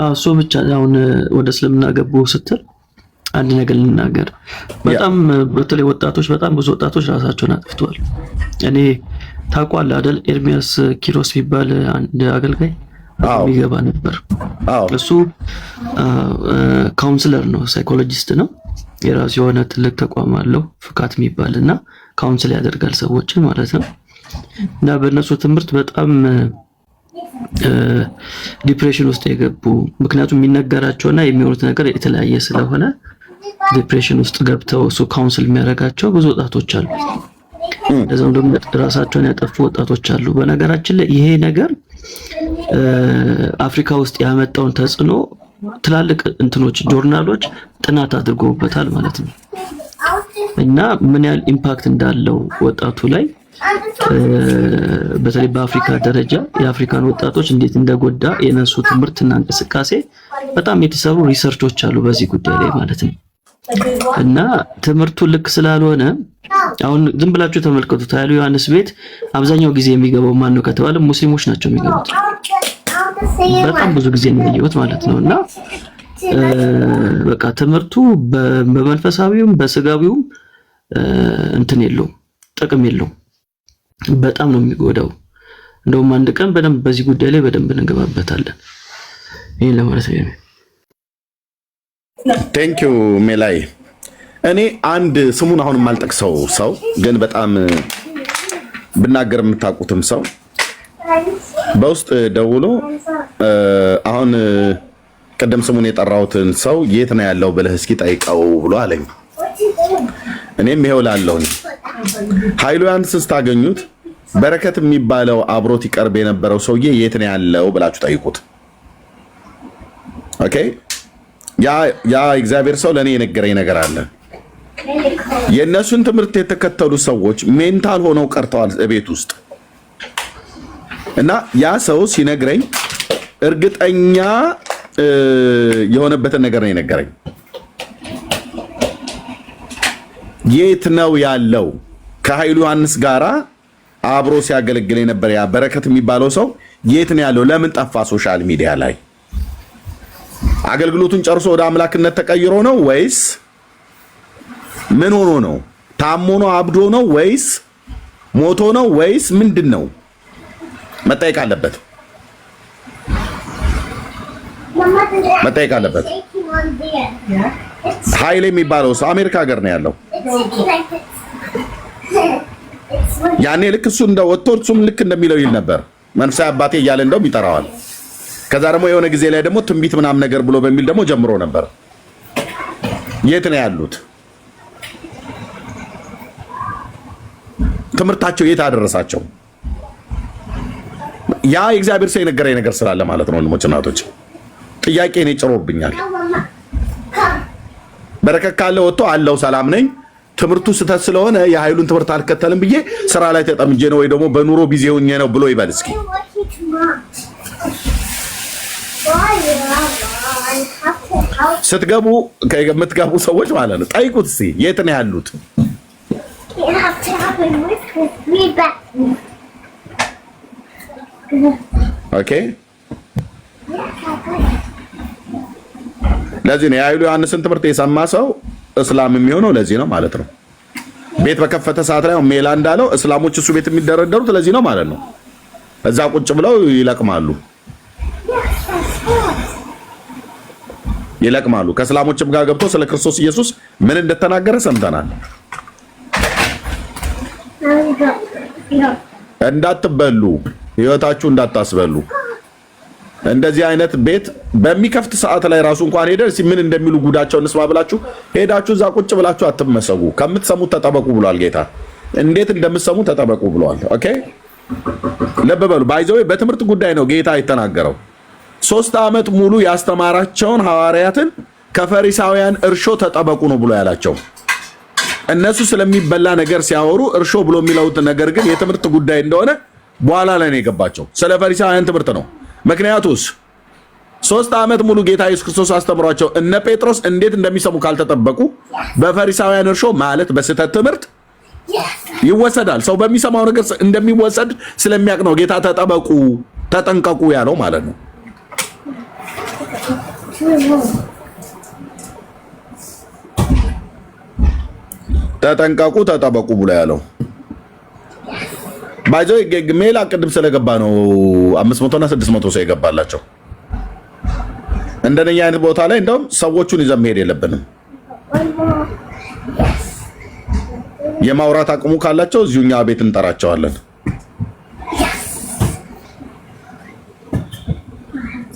እሱ ብቻ አሁን ወደ እስልምና ገቡ ስትል አንድ ነገር ልናገር። በጣም በተለይ ወጣቶች በጣም ብዙ ወጣቶች ራሳቸውን አጥፍተዋል። እኔ ታውቃለህ አይደል ኤርሚያስ ኪሮስ የሚባል አንድ አገልጋይ ይገባ ነበር። እሱ ካውንስለር ነው፣ ሳይኮሎጂስት ነው። የራሱ የሆነ ትልቅ ተቋም አለው ፍካት የሚባልና ካውንስል ያደርጋል ሰዎችን ማለት ነው። እና በእነሱ ትምህርት በጣም ዲፕሬሽን ውስጥ የገቡ ምክንያቱም የሚነገራቸውና የሚሆኑት ነገር የተለያየ ስለሆነ ዲፕሬሽን ውስጥ ገብተው እሱ ካውንስል የሚያደርጋቸው ብዙ ወጣቶች አሉ። ለዛም ደግሞ ራሳቸውን ያጠፉ ወጣቶች አሉ። በነገራችን ላይ ይሄ ነገር አፍሪካ ውስጥ ያመጣውን ተጽዕኖ ትላልቅ እንትኖች ጆርናሎች ጥናት አድርገውበታል ማለት ነው። እና ምን ያህል ኢምፓክት እንዳለው ወጣቱ ላይ በተለይ በአፍሪካ ደረጃ የአፍሪካን ወጣቶች እንዴት እንደጎዳ የነሱ ትምህርትና እንቅስቃሴ በጣም የተሰሩ ሪሰርቾች አሉ በዚህ ጉዳይ ላይ ማለት ነው። እና ትምህርቱ ልክ ስላልሆነ አሁን ዝም ብላችሁ ተመልከቱት። ኃይሉ ዮሐንስ ቤት አብዛኛው ጊዜ የሚገባው ማን ነው ከተባለ ሙስሊሞች ናቸው የሚገቡት። በጣም ብዙ ጊዜ ነው የሚገቡት ማለት ነው። እና በቃ ትምህርቱ በመንፈሳዊውም በስጋዊውም እንትን የለውም፣ ጥቅም የለውም። በጣም ነው የሚጎዳው። እንደውም አንድ ቀን በደንብ በዚህ ጉዳይ ላይ በደንብ እንገባበታለን። ይሄን ለማለት ነው። ቴንክ ዩ ሜላይ። እኔ አንድ ስሙን አሁን የማልጠቅሰው ሰው ግን በጣም ብናገር የምታውቁትም ሰው በውስጥ ደውሎ አሁን ቀደም ስሙን የጠራሁትን ሰው የት ነው ያለው ብለህ እስኪ ጠይቀው ብሎ አለኝ። እኔም ይሄው ላለሁኝ ኃይሉ ዮሐንስን ስታገኙት በረከት የሚባለው አብሮት ይቀርብ የነበረው ሰውዬ የት ነው ያለው ብላችሁ ጠይቁት። ኦኬ ያ እግዚአብሔር ሰው ለኔ የነገረኝ ነገር አለ። የእነሱን ትምህርት የተከተሉ ሰዎች ሜንታል ሆነው ቀርተዋል ቤት ውስጥ። እና ያ ሰው ሲነግረኝ እርግጠኛ የሆነበትን ነገር ነው የነገረኝ። የት ነው ያለው? ከኃይሉ ዮሐንስ ጋራ አብሮ ሲያገለግል የነበረ ያ በረከት የሚባለው ሰው የት ነው ያለው? ለምን ጠፋ? ሶሻል ሚዲያ ላይ አገልግሎቱን ጨርሶ ወደ አምላክነት ተቀይሮ ነው ወይስ ምን ሆኖ ነው? ታሞ ነው? አብዶ ነው? ወይስ ሞቶ ነው? ወይስ ምንድን ነው? መጠየቅ አለበት፣ መጠየቅ አለበት። ኃይሌ የሚባለው ሰው አሜሪካ ሀገር ነው ያለው። ያኔ ልክ እሱ እንደወጥቶ እሱም ልክ እንደሚለው ይል ነበር። መንፈሳዊ አባቴ እያለ እንደውም ይጠራዋል። ከዛ ደግሞ የሆነ ጊዜ ላይ ደግሞ ትንቢት ምናምን ነገር ብሎ በሚል ደግሞ ጀምሮ ነበር። የት ነው ያሉት? ትምህርታቸው የት አደረሳቸው? ያ የእግዚአብሔር ሰው የነገረኝ ነገር ስላለ ማለት ነው። ወንድሞች እናቶች፣ ጥያቄ እኔ ጭሮብኛል። በረከት ካለ ወጥቶ አለው ሰላም ነኝ ትምህርቱ ስህተት ስለሆነ የኃይሉን ትምህርት አልከተልም ብዬ ስራ ላይ ተጠምጄ ነው ወይ ደግሞ በኑሮ ቢዚ ሆኜ ነው ብሎ ይበል እስኪ። ስትገቡ የምትገቡ ሰዎች ማለት ነው ጠይቁት እስኪ የት ነው ያሉት? ኦኬ ለዚህ ነው የኃይሉ ዮሐንስን ትምህርት የሰማ ሰው እስላም የሚሆነው ለዚህ ነው ማለት ነው። ቤት በከፈተ ሰዓት ላይ ሜላ እንዳለው እስላሞች እሱ ቤት የሚደረደሩት ለዚህ ነው ማለት ነው። እዛ ቁጭ ብለው ይለቅማሉ። ከእስላሞችም ጋር ገብቶ ስለ ክርስቶስ ኢየሱስ ምን እንደተናገረ ሰምተናል። እንዳትበሉ፣ ህይወታችሁ እንዳታስበሉ። እንደዚህ አይነት ቤት በሚከፍት ሰዓት ላይ ራሱ እንኳን ሄደን ምን እንደሚሉ ጉዳቸው እንስማ ብላችሁ ሄዳችሁ እዛ ቁጭ ብላችሁ አትመሰጉ። ከምትሰሙት ተጠበቁ ብሏል ጌታ። እንዴት እንደምትሰሙ ተጠበቁ ብሏል። ኦኬ ልብ በሉ ባይዘው በትምህርት ጉዳይ ነው ጌታ የተናገረው። 3 ዓመት ሙሉ ያስተማራቸውን ሐዋርያትን ከፈሪሳውያን እርሾ ተጠበቁ ነው ብሎ ያላቸው። እነሱ ስለሚበላ ነገር ሲያወሩ እርሾ ብሎ የሚለው ነገር ግን የትምህርት ጉዳይ እንደሆነ በኋላ ላይ ነው የገባቸው። ስለ ፈሪሳውያን ትምህርት ነው። ምክንያቱስ 3 ዓመት ሙሉ ጌታ ኢየሱስ ክርስቶስ አስተምሯቸው እነ ጴጥሮስ እንዴት እንደሚሰሙ ካልተጠበቁ በፈሪሳውያን እርሾ ማለት በስህተት ትምህርት ይወሰዳል። ሰው በሚሰማው ነገር እንደሚወሰድ ስለሚያውቅ ነው ጌታ ተጠበቁ፣ ተጠንቀቁ ያለው ማለት ነው። ተጠንቀቁ፣ ተጠበቁ ብሎ ያለው ባይዘው ሜላ ቅድም ስለገባ ነው 500 እና 600 ሰው የገባላቸው። እንደነኛ አይነት ቦታ ላይ እንደውም ሰዎቹን ይዘን መሄድ የለብንም። የማውራት አቅሙ ካላቸው እዚሁኛ ቤት እንጠራቸዋለን።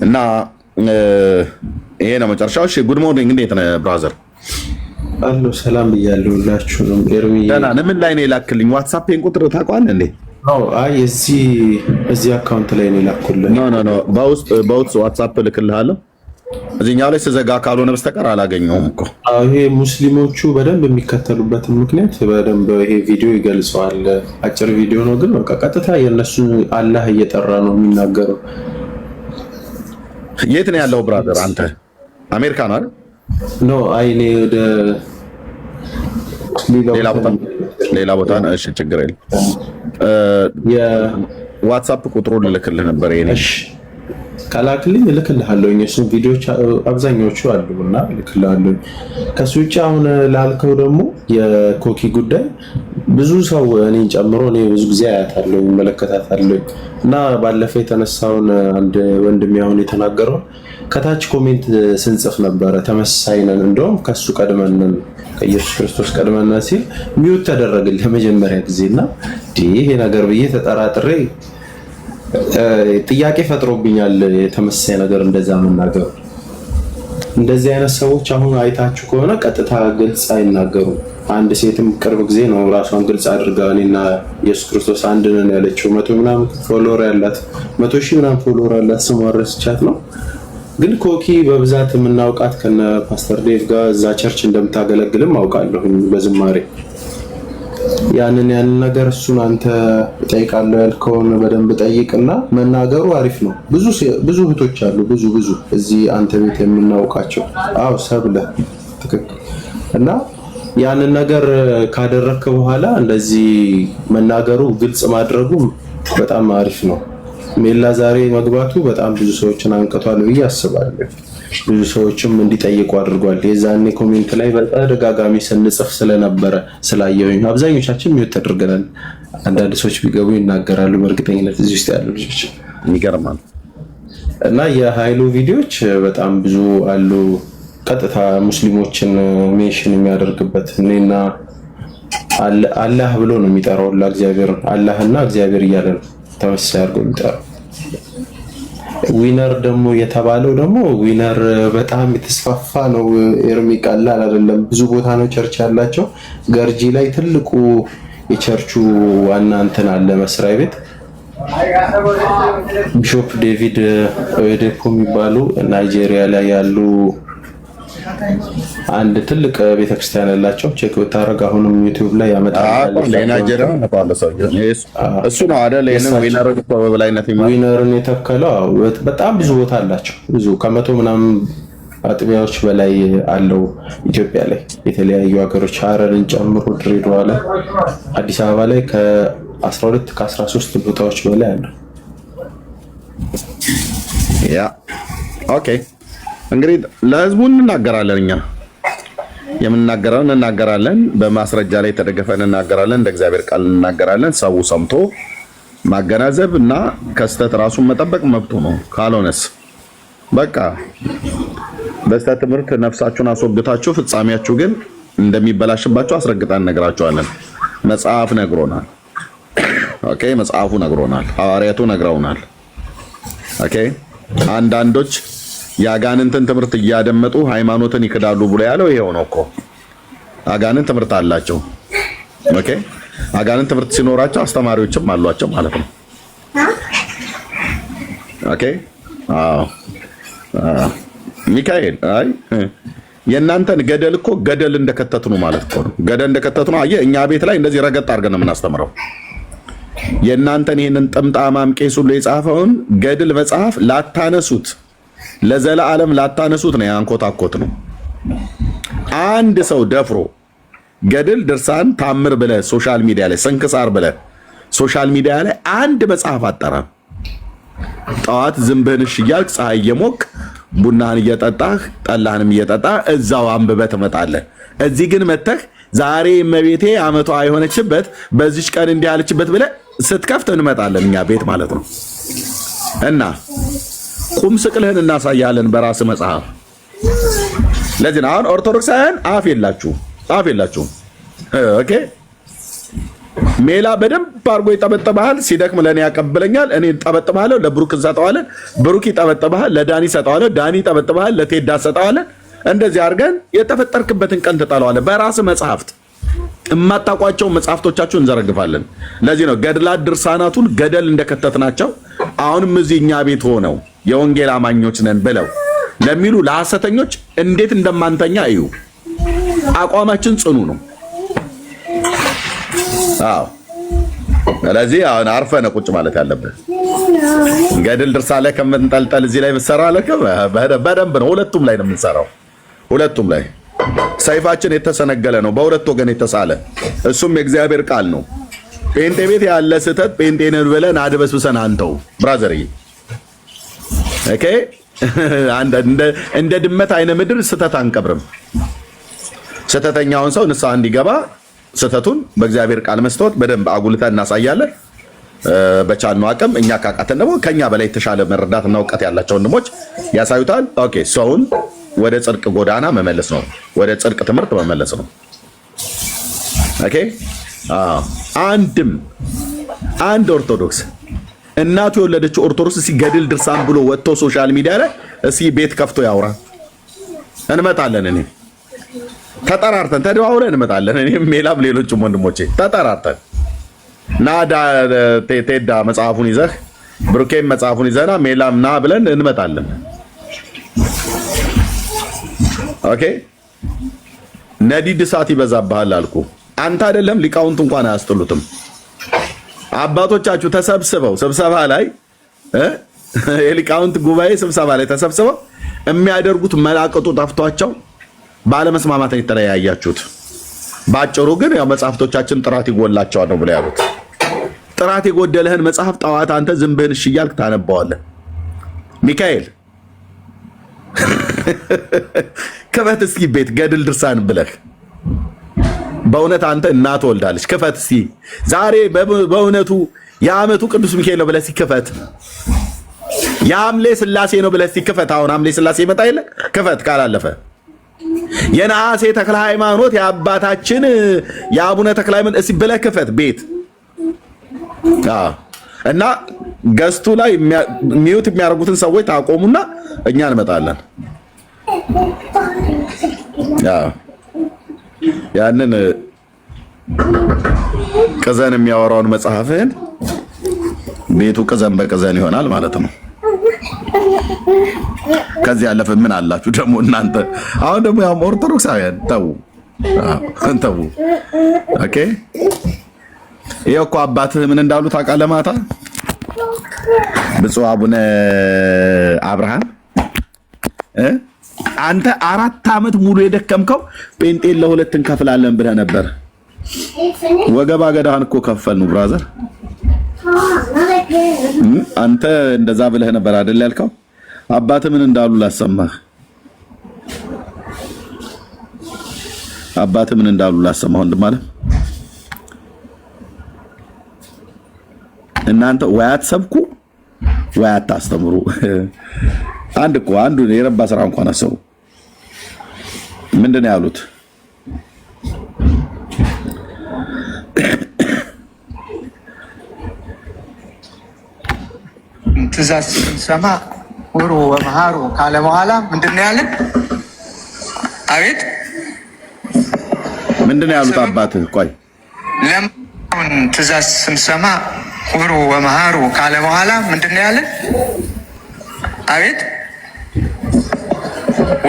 እና ይሄ ነው መጨረሻው። እሺ ጉድ ሞርኒንግ፣ እንዴት ነህ ብራዘር? አሎ ሰላም ብያለሁ ሁላችሁንም። ኤርሚ ደህና ነህ? ምን ላይ ነው የላክልኝ? ዋትስአፕን ቁጥር ታውቀዋለህ እንዴ? አይ እዚህ አካውንት ላይ ነው የላኩልህ። ኖ በውስጥ ዋትስአፕ ልክልሃለሁ። እዚህኛው ላይ ስዘጋ ካልሆነ በስተቀር አላገኘውም እኮ። ይሄ ሙስሊሞቹ በደንብ የሚከተሉበትን ምክንያት በደንብ ይሄ ቪዲዮ ይገልጸዋል። አጭር ቪዲዮ ነው ግን በቃ ቀጥታ የእነሱን አላህ እየጠራ ነው የሚናገረው። የት ነው ያለው ብራዘር? አንተ አሜሪካ ነው አይደል? ኖ አይ እኔ ወደ ሌላ ቦታ ነው። እሺ ችግር የለም። የዋትስአፕ ቁጥሩን ልልክልህ ነበር። ይሄ እሺ ካላክልኝ እልክልሃለሁ። እሱን ቪዲዮዎች አብዛኛዎቹ አሉና እልክልሃለሁ። ከሱ ውጭ አሁን ላልከው ደግሞ የኮኪ ጉዳይ ብዙ ሰው እኔን ጨምሮ እኔ ብዙ ጊዜ አያታለሁ፣ እመለከታታለሁ እና ባለፈው የተነሳውን አንድ ወንድም ያሁን የተናገረው ከታች ኮሜንት ስንጽፍ ነበረ ተመሳሳይ ነን፣ እንደውም ከሱ ቀድመን ከኢየሱስ ክርስቶስ ቀድመን ሲል ሚውት ተደረገልን ለመጀመሪያ ጊዜና ይሄ ነገር ብዬ ተጠራጥሬ ጥያቄ ፈጥሮብኛል። የተመሳሳይ ነገር እንደዛ መናገሩ እንደዚህ አይነት ሰዎች አሁን አይታችሁ ከሆነ ቀጥታ ግልጽ አይናገሩም። አንድ ሴትም ቅርብ ጊዜ ነው ራሷን ግልጽ አድርጋ እኔና ኢየሱስ ክርስቶስ አንድ ነን ያለችው። 100 ምናምን ፎሎወር ያላት 100 ሺህ ምናምን ፎሎወር ያላት ስሟን ረስቻት ነው። ግን ኮኪ በብዛት የምናውቃት ከነ ፓስተር ዴቭ ጋር እዛ ቸርች እንደምታገለግልም አውቃለሁ በዝማሬ። ያንን ነገር እሱን አንተ ጠይቃለሁ ያልከውን በደንብ ጠይቅና መናገሩ አሪፍ ነው። ብዙ እህቶች አሉ ብዙ እዚህ አንተ ቤት የምናውቃቸው። አዎ ሰብለ ትክክል። እና ያንን ነገር ካደረክ በኋላ እንደዚህ መናገሩ ግልጽ ማድረጉ በጣም አሪፍ ነው። ሜላ ዛሬ መግባቱ በጣም ብዙ ሰዎችን አንቀቷል ብዬ አስባለሁ። ብዙ ሰዎችም እንዲጠይቁ አድርጓል። የዛኔ ኮሜንት ላይ በተደጋጋሚ ስንጽፍ ስለነበረ ስላየሁኝ አብዛኞቻችን ሚውት ተደርገናል። አንዳንድ ሰዎች ቢገቡ ይናገራሉ በእርግጠኝነት እዚህ ውስጥ ያሉ ልጆች ይገርማል። እና የኃይሉ ቪዲዮዎች በጣም ብዙ አሉ። ቀጥታ ሙስሊሞችን ሜንሽን የሚያደርግበት እኔና አላህ ብሎ ነው የሚጠራው። ለእግዚአብሔር አላህና እግዚአብሔር እያለ ነው ተመሳሳይ አድርጎ የሚጠራው። ዊነር ደግሞ የተባለው ደግሞ ዊነር በጣም የተስፋፋ ነው። ኤርሚ ቀላል አይደለም። ብዙ ቦታ ነው ቸርች ያላቸው። ገርጂ ላይ ትልቁ የቸርቹ ዋና እንትን አለ መስሪያ ቤት ቢሾፕ ዴቪድ ኦየዴፖ የሚባሉ ናይጄሪያ ላይ ያሉ አንድ ትልቅ ቤተክርስቲያን ያላቸው ቼክ ብታረግ አሁንም ዩቲዩብ ላይ ያመጣል። ለናይጄሪያ ነው እሱ ነው አይደል? ዊነርን የተከለው በጣም ብዙ ቦታ አላቸው። ብዙ ከመቶ ምናምን አጥቢያዎች በላይ አለው ኢትዮጵያ ላይ የተለያዩ ሀገሮች ሐረርን ጨምሮ ድሬዳዋ ላይ፣ አዲስ አበባ ላይ ከ12 ከ13 ቦታዎች በላይ አለው። ያ ኦኬ። እንግዲህ ለህዝቡ እንናገራለን። እኛ የምንናገረውን እንናገራለን፣ በማስረጃ ላይ ተደገፈን እንናገራለን፣ እንደ እግዚአብሔር ቃል እንናገራለን። ሰው ሰምቶ ማገናዘብ እና ከስተት ራሱን መጠበቅ መብቱ ነው። ካልሆነስ በቃ በስተት ትምህርት ነፍሳችሁን አስወግታችሁ ፍጻሜያችሁ ግን እንደሚበላሽባችሁ አስረግጠን እነግራችኋለን። መጽሐፍ ነግሮናል። ኦኬ፣ መጽሐፉ ነግሮናል። ሐዋርያቱ ነግረውናል። ኦኬ፣ አንዳንዶች የአጋንንትን ትምህርት እያደመጡ ሃይማኖትን ይክዳሉ ብሎ ያለው ይሄው ነው እኮ። አጋንንት ትምህርት አላቸው። ኦኬ፣ አጋንንት ትምህርት ሲኖራቸው አስተማሪዎችም አሏቸው ማለት ነው። ኦኬ አዎ ሚካኤል አይ የእናንተን ገደል እኮ ገደል እንደከተቱ ነው ማለት እኮ ነው። ገደል እንደከተቱ ነው። አየህ እኛ ቤት ላይ እንደዚህ ረገጥ አድርገን ነው የምናስተምረው። የእናንተን ይህንን ጥምጣማም ቄስ ሁሉ የጻፈውን ገድል መጽሐፍ ላታነሱት፣ ለዘላለም ላታነሱት ነው ያንኮታኮት ነው። አንድ ሰው ደፍሮ ገድል፣ ድርሳን፣ ታምር ብለህ ሶሻል ሚዲያ ላይ ስንክሳር ብለህ ሶሻል ሚዲያ ላይ አንድ መጽሐፍ አጠራም። ጠዋት ዝንብህን እያልክ ፀሐይ እየሞቅ ቡናህን እየጠጣህ ጠላህንም እየጠጣህ እዛው አንብበህ ትመጣለህ። እዚህ ግን መተህ ዛሬ እመቤቴ ዓመቷ የሆነችበት በዚች ቀን እንዲህ አለችበት ብለህ ስትከፍት እንመጣለን እኛ ቤት ማለት ነው። እና ቁም ስቅልህን እናሳያለን በራስ መጽሐፍ። ለዚህ ነው አሁን ኦርቶዶክሳውያን አፍ የላችሁም። ኦኬ ሜላ በደንብ አድርጎ ይጠበጥብሃል። ሲደክም ለእኔ ያቀብለኛል፣ እኔ ጠበጥብሃለሁ፣ ለብሩክ እንሰጠዋለን፣ ብሩክ ይጠበጥብሃል፣ ለዳኒ ሰጠዋለሁ፣ ዳኒ ይጠበጥብሃል፣ ለቴዳ ሰጠዋለን። እንደዚህ አድርገን የተፈጠርክበትን ቀን ትጠለዋለህ። በራስ መጽሐፍት የማታውቋቸው መጽሐፍቶቻችሁን እንዘረግፋለን። ለዚህ ነው ገድላት ድርሳናቱን ገደል እንደከተትናቸው አሁንም እዚህ እኛ ቤት ሆነው የወንጌል አማኞች ነን ብለው ለሚሉ ለሐሰተኞች እንዴት እንደማንተኛ እዩ። አቋማችን ጽኑ ነው። አዎ ስለዚህ አሁን አርፈህ ነው ቁጭ ማለት ያለብህ። ገድል ድርሳን ላይ ከምንጠልጠል እዚህ ላይ ምሰራ አለከ በደንብ ነው። ሁለቱም ላይ ነው የምንሰራው። ሁለቱም ላይ ሰይፋችን የተሰነገለ ነው፣ በሁለት ወገን የተሳለ እሱም የእግዚአብሔር ቃል ነው። ጴንጤ ቤት ያለ ስህተት ጴንጤ ነን ብለን አድበስብሰን አንተው ብራዘር ኦኬ እንደ ድመት አይነ ምድር ስህተት አንቀብርም። ስህተተኛውን ሰው ንስሐ እንዲገባ ስህተቱን በእግዚአብሔር ቃል መስጠት በደንብ አጉልተን እናሳያለን። በቻልነው አቅም እኛ ካቃተን ደግሞ ከኛ በላይ የተሻለ መረዳትና እውቀት ያላቸው ወንድሞች ያሳዩታል። ኦኬ ሰውን ወደ ጽድቅ ጎዳና መመለስ ነው፣ ወደ ጽድቅ ትምህርት መመለስ ነው። ኦኬ አንድ ኦርቶዶክስ እናቱ የወለደችው ኦርቶዶክስ ሲገድል ድርሳን ብሎ ወጥቶ ሶሻል ሚዲያ ላይ እስኪ ቤት ከፍቶ ያውራ። እንመጣለን። እኔ ተጠራርተን ተደዋውለን እንመጣለን። እኔም ሜላም ሌሎችም ወንድሞቼ ተጠራርተን ናዳ ቴዳ መጽሐፉን ይዘህ ብሩኬም መጽሐፉን ይዘና ሜላም ና ብለን እንመጣለን። ኦኬ ነዲድ እሳት ይበዛብሃል አልኩ። አንተ አይደለም ሊቃውንት እንኳን አያስጥሉትም። አባቶቻችሁ ተሰብስበው ስብሰባ ላይ የሊቃውንት ጉባኤ ስብሰባ ላይ ተሰብስበው የሚያደርጉት መላቅጡ ጠፍቷቸው ባለመስማማት የተለያያችሁት። ባጭሩ ግን ያው መጽሐፍቶቻችን ጥራት ይጎላቸዋል ነው ብለው ያሉት። ጥራት የጎደለህን መጽሐፍ ጠዋት አንተ ዝንብህን እሺ እያልክ ታነባዋለህ። ሚካኤል ክፈት እስኪ ቤት ገድል ድርሳን ብለህ በእውነት አንተ እናት ወልዳለች። ክፈት እስኪ ዛሬ በእውነቱ የዓመቱ ቅዱስ ሚካኤል ነው ብለህ ሲክፈት፣ የሐምሌ ሥላሴ ነው ብለህ ሲክፈት። አሁን ሐምሌ ሥላሴ ይመጣ የለ ክፈት ካላለፈ የነሐሴ ተክለ ሃይማኖት የአባታችን የአቡነ ተክለ ሃይማኖት እስኪ ብለህ ክፈት ቤት እና ገስቱ ላይ ሚዩት የሚያደርጉትን ሰዎች ታቆሙና እኛ እንመጣለን። ያንን ቅዘን የሚያወራውን መጽሐፍህን ቤቱ ቅዘን በቅዘን ይሆናል ማለት ነው። ከዚህ ያለፈ ምን አላችሁ ደግሞ እናንተ? አሁን ደግሞ ያው ኦርቶዶክሳውያን ተው። ኦኬ ይኸው እኮ አባትህ ምን እንዳሉ ታውቃለህ? ማታ ብፁዕ አቡነ አብርሃም አንተ 4 ዓመት ሙሉ የደከምከው ጴንጤን ለሁለት እንከፍላለን ብለህ ነበር። ወገባ ገዳህን እኮ ከፈልኑ ብራዘር። አንተ እንደዛ ብለህ ነበር አይደል ያልከው? አባትህ ምን እንዳሉ ላሰማህ። አባትህ ምን እንዳሉ ላሰማህ ወንድም አለ። እናንተ ወይ አትሰብኩ ወይ አታስተምሩ። አንዱ የረባ ስራ እንኳን አሰቡ። ምንድን ነው ያሉት? ትእዛዝ ስንሰማ ውሩ ወመሃሩ ካለ በኋላ ምንድን ነው ያለን? አቤት ምንድን ነው ያሉት አባትህ? ቆይ ለምን ትእዛዝ ስንሰማ ውሩ ወመሃሩ ካለ በኋላ ምንድን ነው ያለን? አቤት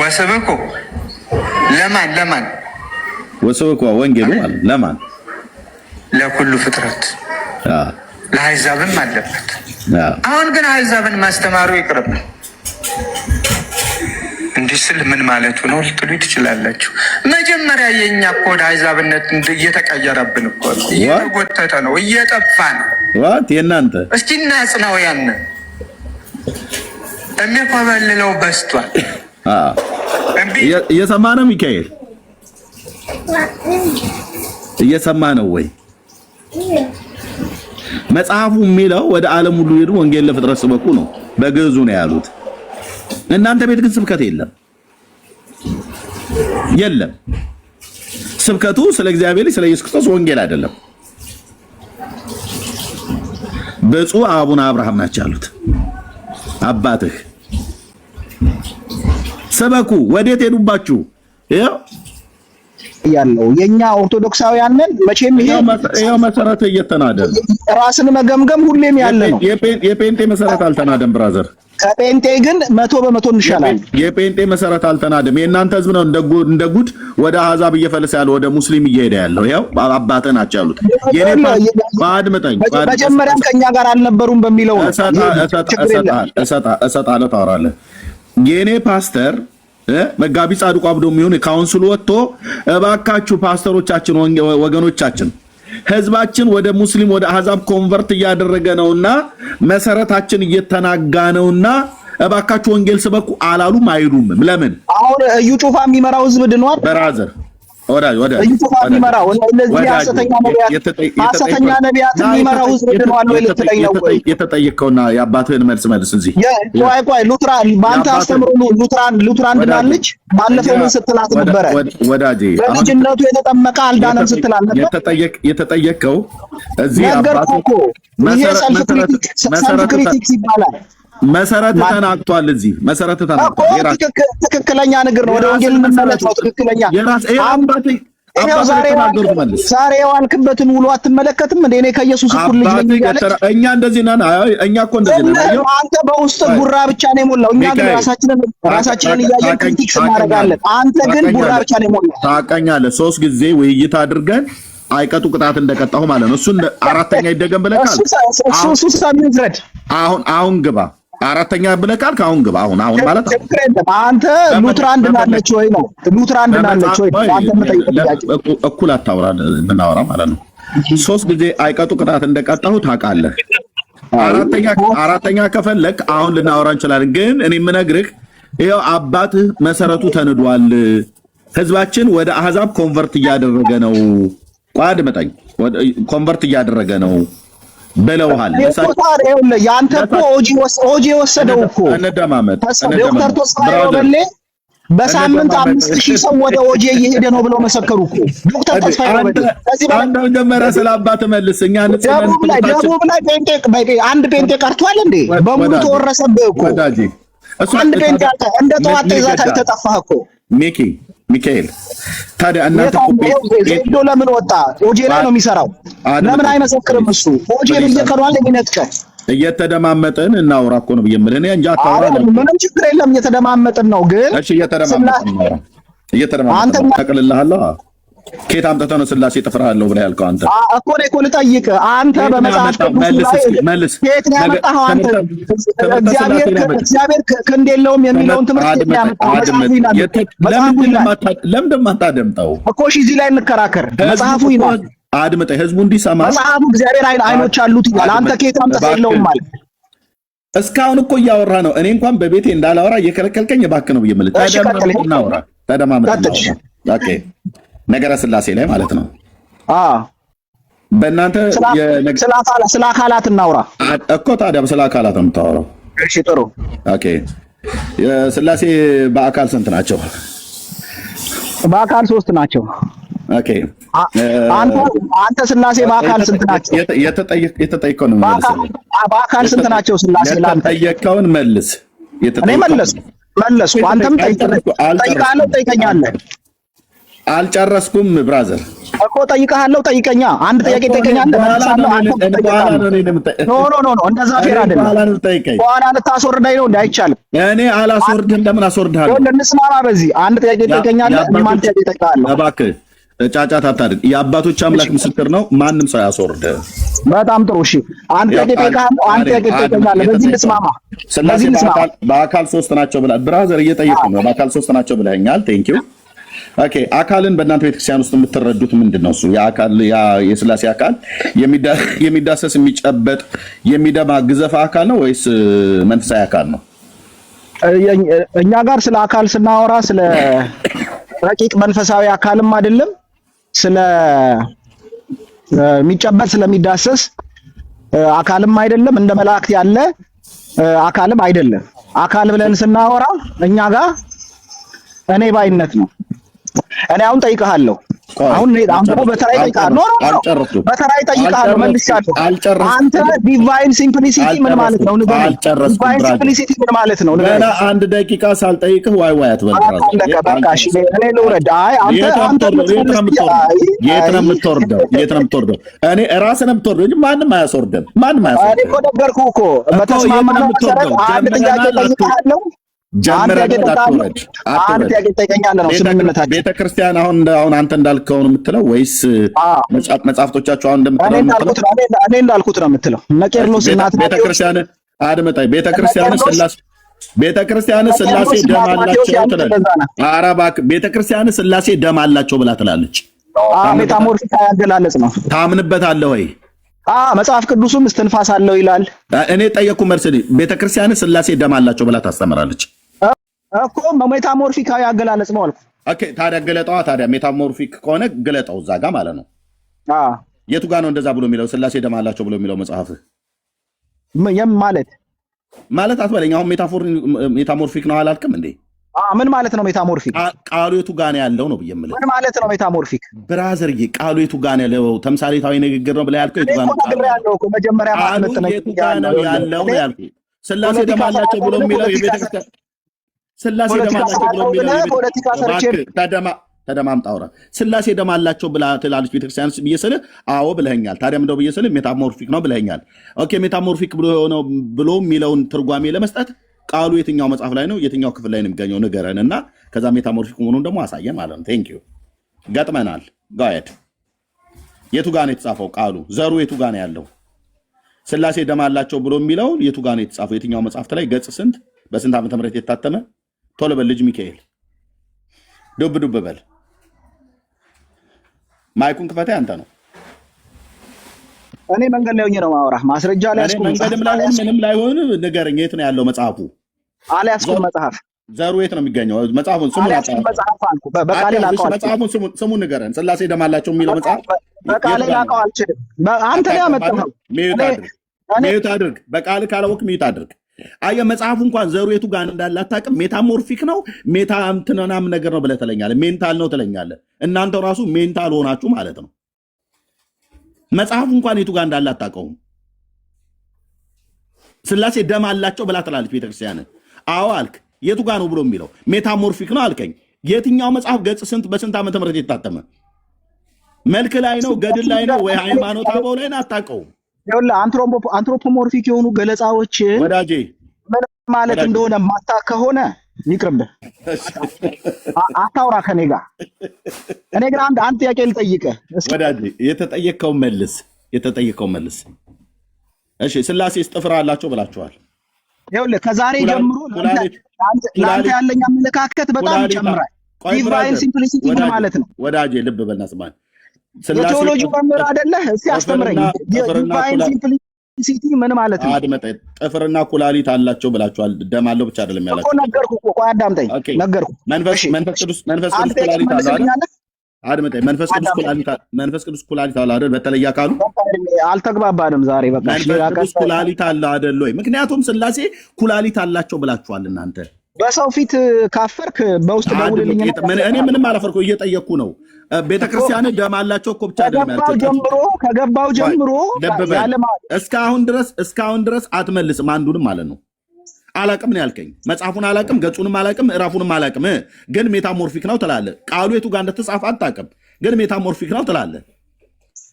ወስብኩ ለማን ወስብኩ ወንጌሉ ለማን? ለኩሉ ፍጥረት ለአሕዛብም አለበት። አሁን ግን አሕዛብን ማስተማሩ ይቅርብ። እንዲህ ስል ምን ማለቱ ነው ልትሉ ትችላላችሁ። መጀመሪያ የእኛ እኮ ወደ አሕዛብነት እየተቀየረብን እኮ ነው፣ እየተጎተተ ነው፣ እየጠፋ ነው። የእናንተ እስቲ እናጽናው። ያንን የሚኮበልለው በስቷል። እየሰማ ነው ሚካኤል? እየሰማ ነው ወይ? መጽሐፉ የሚለው ወደ ዓለም ሁሉ ሄዱ ወንጌል ለፍጥረት ስበኩ ነው። በግዕዙ ነው ያሉት። እናንተ ቤት ግን ስብከት የለም። ስብከቱ ስለ እግዚአብሔር ስለ ኢየሱስ ክርስቶስ ወንጌል አይደለም። ብፁዕ አቡነ አብርሃም ናቸው ያሉት። አባትህ ሰበኩ ወዴት ሄዱባችሁ? ያለው የኛ ኦርቶዶክሳውያንን መቼም ይሄው መሰረት እየተናደ ራስን መገምገም ሁሌም ያለ ነው። የጴንጤ መሰረት አልተናደም ብራዘር። ከጴንጤ ግን 100% እንሻላለን። የጴንጤ መሰረት አልተናደም። የእናንተ ህዝብ ነው እንደ ጉድ ወደ አሕዛብ እየፈለሰ ያለው፣ ወደ ሙስሊም እየሄደ ያለው። ያው አባትህ ናቸው ያሉት። አድምጠኝ። መጀመሪያም ከኛ ጋር አልነበሩም በሚለው ነው። እሰጣለሁ፣ ታወራለህ። የኔ ፓስተር መጋቢ ጻድቁ አብዶ የሚሆን ካውንስሉ ወጥቶ እባካችሁ ፓስተሮቻችን፣ ወገኖቻችን ህዝባችን ወደ ሙስሊም ወደ አሕዛብ ኮንቨርት እያደረገ ነውና መሰረታችን እየተናጋ ነውና እባካችሁ ወንጌል ስበኩ አላሉም አይሉም። ለምን? አሁን እዩ ጩፋ የሚመራው ህዝብ ድኗል። ብራዘር ወዳጅ እዩ ጩፋ የሚመራው እነዚህ ሐሰተኛ ነቢያት የሚመራው ህዝብ ድኗል ወይ ልትለኝ ነው ወይ? የተጠየቀውና የአባትህን መልስ እዚህ ቆይ ሉትራን በአንተ አስተምሮ ሉትራን ድናለች። ባለፈው ምን ስትላት ነበረ? ወዳጄ በልጅነቱ የተጠመቀ አልዳነም ስትላት ነበር። የተጠየቀው እዚህ አባቱ ይሄ ሰልፍ ክሪቲክስ ይባላል። መሰረት ተናግቷል። እዚህ መሰረት ተናግቷል። ትክክለኛ ነገር ነው። ወደ ወንጌል እንመለስ ነው። ትክክለኛ ዛሬ የዋልክበትን ውሎ አትመለከትም እንዴ? እኔ ከኢየሱስ እኩል ልጅ ነኝ እያለች እኛ እንደዚህ ነን። እኛ እኮ እንደዚህ ነን። አንተ በውስጥ ጉራ ብቻ ነው የሞላው። እኛ ግን ራሳችንን እያየን ክሪቲክስ እናደርጋለን። አንተ ግን ጉራ ብቻ ነው የሞላው። ታውቀኛለህ። 3 ጊዜ ውይይት አድርገን አይቀጡ ቅጣት እንደቀጣሁ ማለት ነው። እሱን አራተኛ ይደገም ብለካል። እሱ ሰሚዝረድ አሁን ግባ አራተኛ ብለካል። ከአሁን ግባ አሁን ማለት አንተ ሉትራን ድናለች ወይ ነው? ሉትራን ድናለች ወይ? አንተ እኩል አታውራ ብናወራ ማለት ነው። 3 ጊዜ አይቀጡ ቅጣት እንደቀጣሁ ታውቃለህ። አራተኛ ከፈለክ አሁን ልናወራ እንችላለን። ግን እኔ የምነግርህ ይኸው አባትህ መሰረቱ ተንዷል። ህዝባችን ወደ አሕዛብ ኮንቨርት እያደረገ ነው። ቋድ መጣኝ ኮንቨርት እያደረገ ነው ብለውሃል። ያንተ እኮ ኦጂ ወሰደው እኮ ዶክተር ተስፋዬ ወበሌ በሳምንት 5000 ሰው ወደ ኦጂ እየሄደ ነው ብለው መሰከሩ እኮ ዶክተር ተስፋዬ ወበሌ። አንተ መጀመሪያ ስለ አባት መልስ። እኛ ደቡብ ላይ ጴንጤ አንድ ጴንጤ ቀርቷል እንዴ? በሙሉ ተወረሰብህ እኮ አንድ ጴንጤ እንደ ተዋጣ ይዛታ ተጠፋህ እኮ ሚካኤል። ታዲያ እናንተ ዜዶ ለምን ወጣ? ኦጄ ላይ ነው የሚሰራው። ለምን አይመሰክርም እሱ? ኦጄ ልየከሯል የሚነጥቀው እየተደማመጥን እናውራ እኮ ነው የምልህ እኔ እንጂ አታውራ። ምንም ችግር የለም እየተደማመጥን ነው። ግን እሺ እየተደማመጥን ተቀልልሃለሁ። ከየት አምጥተህ ነው ስላሴ ጥፍርሃለሁ ብለህ ያልከው አንተ? እኮ ነው እኮ ልጠይቅ። አንተ በመጽሐፍ ቅዱስ ላይ ከየት ነው ያመጣኸው? አንተ እግዚአብሔር ክንድ የለውም የሚለውን ትምህርት ነው ያመጣኸው። ለምንድን ማታደምጠው እኮ? እሺ እዚህ ላይ እንከራከር። መጽሐፉ ይላል አድምጠህ ህዝቡ እንዲሰማ መጽሐፉ እግዚአብሔር አይኖች አሉት ይላል። አንተ ከየት አምጥተህ የለውም ማለት እስካሁን እኮ እያወራ ነው። እኔ እንኳን በቤቴ እንዳላወራ እየከለከልከኝ እባክህ ነው የምልህ። ተደማመጥ። ኦኬ ነገረ ስላሴ ላይ ማለት ነው። በእናንተ ስለ አካላት እናውራ እኮ። ታዲያ ስለ አካላት ነው የምታወራው? እሺ ጥሩ። ኦኬ ስላሴ በአካል ስንት ናቸው? በአካል 3 ናቸው። ኦኬ አንተ ስላሴ በአካል ስንት ናቸው? የተጠየቀው ነው መልስ። በአካል ስንት ናቸው ስላሴ? የተጠየቀውን መልስ። እኔ መለስኩ። አንተም ጠይቃለህ፣ ጠይቀኛለህ። አልጨረስኩም ብራዘር። እኮ ጠይቀሃለሁ። ጠይቀኛ። አንድ ጥያቄ ጠይቀኛለህ፣ መልሳለሁ። ኖ እንደዛ ፌር አይደለም። በኋላ ልታስወርዳኝ ነው። አይቻልም። እኔ አላስወርድህም። ለምን አስወርድሃለሁ? እንስማማ በዚህ። አንድ ጥያቄ ጠይቀኛለህ፣ አንድ ጥያቄ ጠይቀሃለሁ። እባክህ ጫጫታ አታድርግ። የአባቶች አምላክ ምስክር ነው። ማንም ሰው ያስወርድህ። በጣም ጥሩ። እሺ አንድ ጥያቄ ጠይቀሃለሁ፣ አንድ ጥያቄ ጠይቀኛለህ። በዚህ እንስማማ። ስላሴ በአካል 3 ናቸው ብለህ ብራዘር እየጠየቁ ነው። በአካል 3 ናቸው ብለኸኛል። ቴንክ ዩ። ኦኬ አካልን በእናንተ ቤተክርስቲያን ውስጥ የምትረዱት ምንድን ነው? እሱ የአካል የስላሴ አካል የሚዳሰስ የሚጨበጥ የሚደማ ግዘፍ አካል ነው ወይስ መንፈሳዊ አካል ነው? እኛ ጋር ስለ አካል ስናወራ ስለ ረቂቅ መንፈሳዊ አካልም አይደለም፣ ስለ የሚጨበጥ ስለሚዳሰስ አካልም አይደለም፣ እንደ መላእክት ያለ አካልም አይደለም። አካል ብለን ስናወራ እኛ ጋር እኔ ባይነት ነው። እኔ አሁን ጠይቀሃለሁ። አሁን ደግሞ በተራይ ጠይቀሃለሁ። በተራይ ጠይቀሃለሁ፣ መልሻለሁ። አንተ ዲቫይን ሲምፕሊሲቲ ምን ማለት ነው? ንገረኝ። ዲቫይን ሲምፕሊሲቲ ምን ማለት ነው? ንገረኝ። ገና 1 ደቂቃ ሳልጠይቅህ ዋይ ዋይ አትበል። በቃ እሺ፣ እኔ ልውረድ። አይ አንተ የት ነው የምትወርደው? እኔ ራስህ ነው የምትወርደው እንጂ ማንም አያስወርድም። ማንም አያስወርድም። እኔ እኮ ነገርኩህ እኮ በተስማማነው መሰረት አንድ ጥያቄ ጠይቀሃለሁ። ቤተክርስቲያን አሁን አንተ እንዳልከው ነው የምትለው ወይስ መጽሐፍቶቻቸው አሁን እንደምትለው? እኔ እንዳልኩት ነው የምትለው። ነቄርሎስ እናት ቤተክርስቲያን አድመጣይ ቤተክርስቲያን ስላሴ ደም አላቸው ትላለች። ኧረ እባክህ ቤተክርስቲያን ስላሴ ደም አላቸው ብላ ትላለች። ሜታሞርፊክ ያገላለጽ ነው። ታምንበታለህ ወይ? መጽሐፍ ቅዱስም እስትንፋስ አለው ይላል። እኔ ጠየቅኩ መልስ። ቤተክርስቲያን ስላሴ ደም አላቸው ብላ ታስተምራለች እኮ። ሜታሞርፊካዊ አገላለጽ ነው አልኩ። ኦኬ ታዲያ ገለጠዋ። ታዲያ ሜታሞርፊክ ከሆነ ገለጠው እዛ ጋር ማለት ነው። የቱ ጋር ነው እንደዛ ብሎ የሚለው ስላሴ ደም አላቸው ብሎ የሚለው መጽሐፍ? ማለት አትበለኝ። አሁን ሜታሞርፊክ ነው አላልክም እንዴ? ምን ማለት ነው ሜታሞርፊክ? ቃሉ የቱ ጋር ነው ያለው ነው ብዬ የምልህ። ምን ማለት ነው ሜታሞርፊክ? ብራዘርዬ ቃሉ የቱ ጋር ነው ያለው? ተምሳሌታዊ ንግግር ነው ብለህ ያልከው የቱ ጋር ነው? መጀመሪያ ማለት ነው የቱ ጋር ነው ያለው ነው ያልኩህ። ስላሴ ደም አላቸው ብሎ የሚለው የቤተክርስቲያን ስላሴ ደም አላቸው ብሎ የሚለው ተደማምጣ አውራ። ስላሴ ደም አላቸው ብላ ትላለች ቤተክርስቲያን ብዬ ስልህ አዎ ብለኸኛል። ታዲያ ምንድነው ብዬ ስልህ ሜታሞርፊክ ነው ብለኸኛል። ኦኬ ሜታሞርፊክ ብሎ የሚለውን ትርጓሜ ለመስጠት ቃሉ የትኛው መጽሐፍ ላይ ነው የትኛው ክፍል ላይ ነው የሚገኘው ንገረን፣ እና ከዛ ሜታሞርፊክ መሆኑን ደግሞ አሳየን ማለት ነው። ቴንክ ዩ ገጥመናል። ጋየድ የቱ ጋር ነው የተጻፈው ቃሉ? ዘሩ የቱ ጋር ነው ያለው? ስላሴ ደም አላቸው ብሎ የሚለው የቱ ጋር ነው የተጻፈው? የትኛው መጽሐፍት ላይ? ገጽ ስንት? በስንት ዓመተ ምህረት የታተመ? ቶሎ በል ልጅ ሚካኤል፣ ዱብ ዱብ በል። ማይኩን ክፈታ። አንተ ነው። እኔ መንገድ ላይ ሆኜ ነው ማውራህ። ማስረጃ ላይ አስቆም። መንገድም ላይ ሆነ ምንም ላይ ሆነ ንገረኝ። የት ነው ያለው መጽሐፉ? አልያዝኩም መጽሐፍ። ዘሩ የት ነው የሚገኘው? መጽሐፉን ስሙን ስሙን ንገረን። ስላሴ ደም አላቸው የሚለው መጽሐፍ በቃሌ ላውቀው አልችልም። አንተ ላይ አመጣኸው። ሚዩት አድርግ። በቃል ካላወቅ ሚዩት አድርግ። አየህ መጽሐፉ እንኳን ዘሩ የቱ ጋር እንዳለ አታውቅም። ሜታሞርፊክ ነው ሜታ እንትናም ነገር ነው ብለህ ትለኛለህ። ሜንታል ነው ትለኛለህ። እናንተ ራሱ ሜንታል ሆናችሁ ማለት ነው። መጽሐፉ እንኳን የቱ ጋር እንዳለ አታውቀውም። ስላሴ ደም አላቸው ብላ ትላለች ቤተክርስቲያን። አዎ አልክ። የቱ ጋር ነው ብሎ የሚለው? ሜታሞርፊክ ነው አልከኝ። የትኛው መጽሐፍ ገጽ ስንት በስንት ዓመተ ምህረት የታተመ? መልክ ላይ ነው ገድል ላይ ነው ወይ ሃይማኖት አበው ላይ ነው? አታውቀውም። ይኸውልህ አንትሮፖሞርፊክ የሆኑ ገለጻዎች ወዳጄ ምን ማለት እንደሆነ ማታ ከሆነ ይቅርብህ፣ አታውራ ከኔ ጋር። እኔ ግን አንድ ጥያቄ ልጠይቅህ ወዳጄ። የተጠየቀው መልስ። እሺ ስላሴ ጥፍር አላቸው ብላችኋል። ይኸውልህ ከዛሬ ጀምሮ ለአንተ ያለኝ አመለካከት በጣም ይጨምራል። ዲቫይን ሲምፕሊሲቲ ምን ማለት ነው? ወዳጄ ልብ በልና ስማኝ። የቴዎሎጂ መምህር አይደለህ? እስቲ አስተምረኝ። ዲቫይን ሲምፕሊሲቲ ምን ማለት ነው? አድመጠኝ። ጥፍርና ኩላሊት አላቸው ብላችኋል። ደም አለው ብቻ አይደለም ያላቸው እኮ ነገርኩህ እኮ። ቆይ አዳምጠኝ። ነገርኩህ። መንፈስ ቅዱስ ኩላሊት አለ። አድመጠኝ። መንፈስ ቅዱስ ኩላሊት አለ አይደል? በተለይ አካሉ አልተግባባንም ዛሬ። በቃ መንፈስ ቅዱስ ኩላሊት አለ አይደል ወይ? ምክንያቱም ስላሴ ኩላሊት አላቸው ብላችኋል እናንተ። በሰው ፊት ካፈርክ በውስጥ ደውልልኝ። እኔ ምንም አላፈርኩ፣ እየጠየቅኩ ነው። ቤተክርስቲያን ደም አላቸው እኮ ብቻ አይደለም ያልከው። ከገባው ጀምሮ እስካሁን ድረስ አትመልስም አንዱንም ማለት ነው። አላቅም ነው ያልከኝ። መጽሐፉን አላቅም፣ ገጹንም አላቅም፣ ምዕራፉንም አላቅም። ግን ሜታሞርፊክ ነው ትላለህ። ቃሉ የቱ ጋር እንደተጻፈ አታቅም። ግን ሜታሞርፊክ ነው ትላለህ።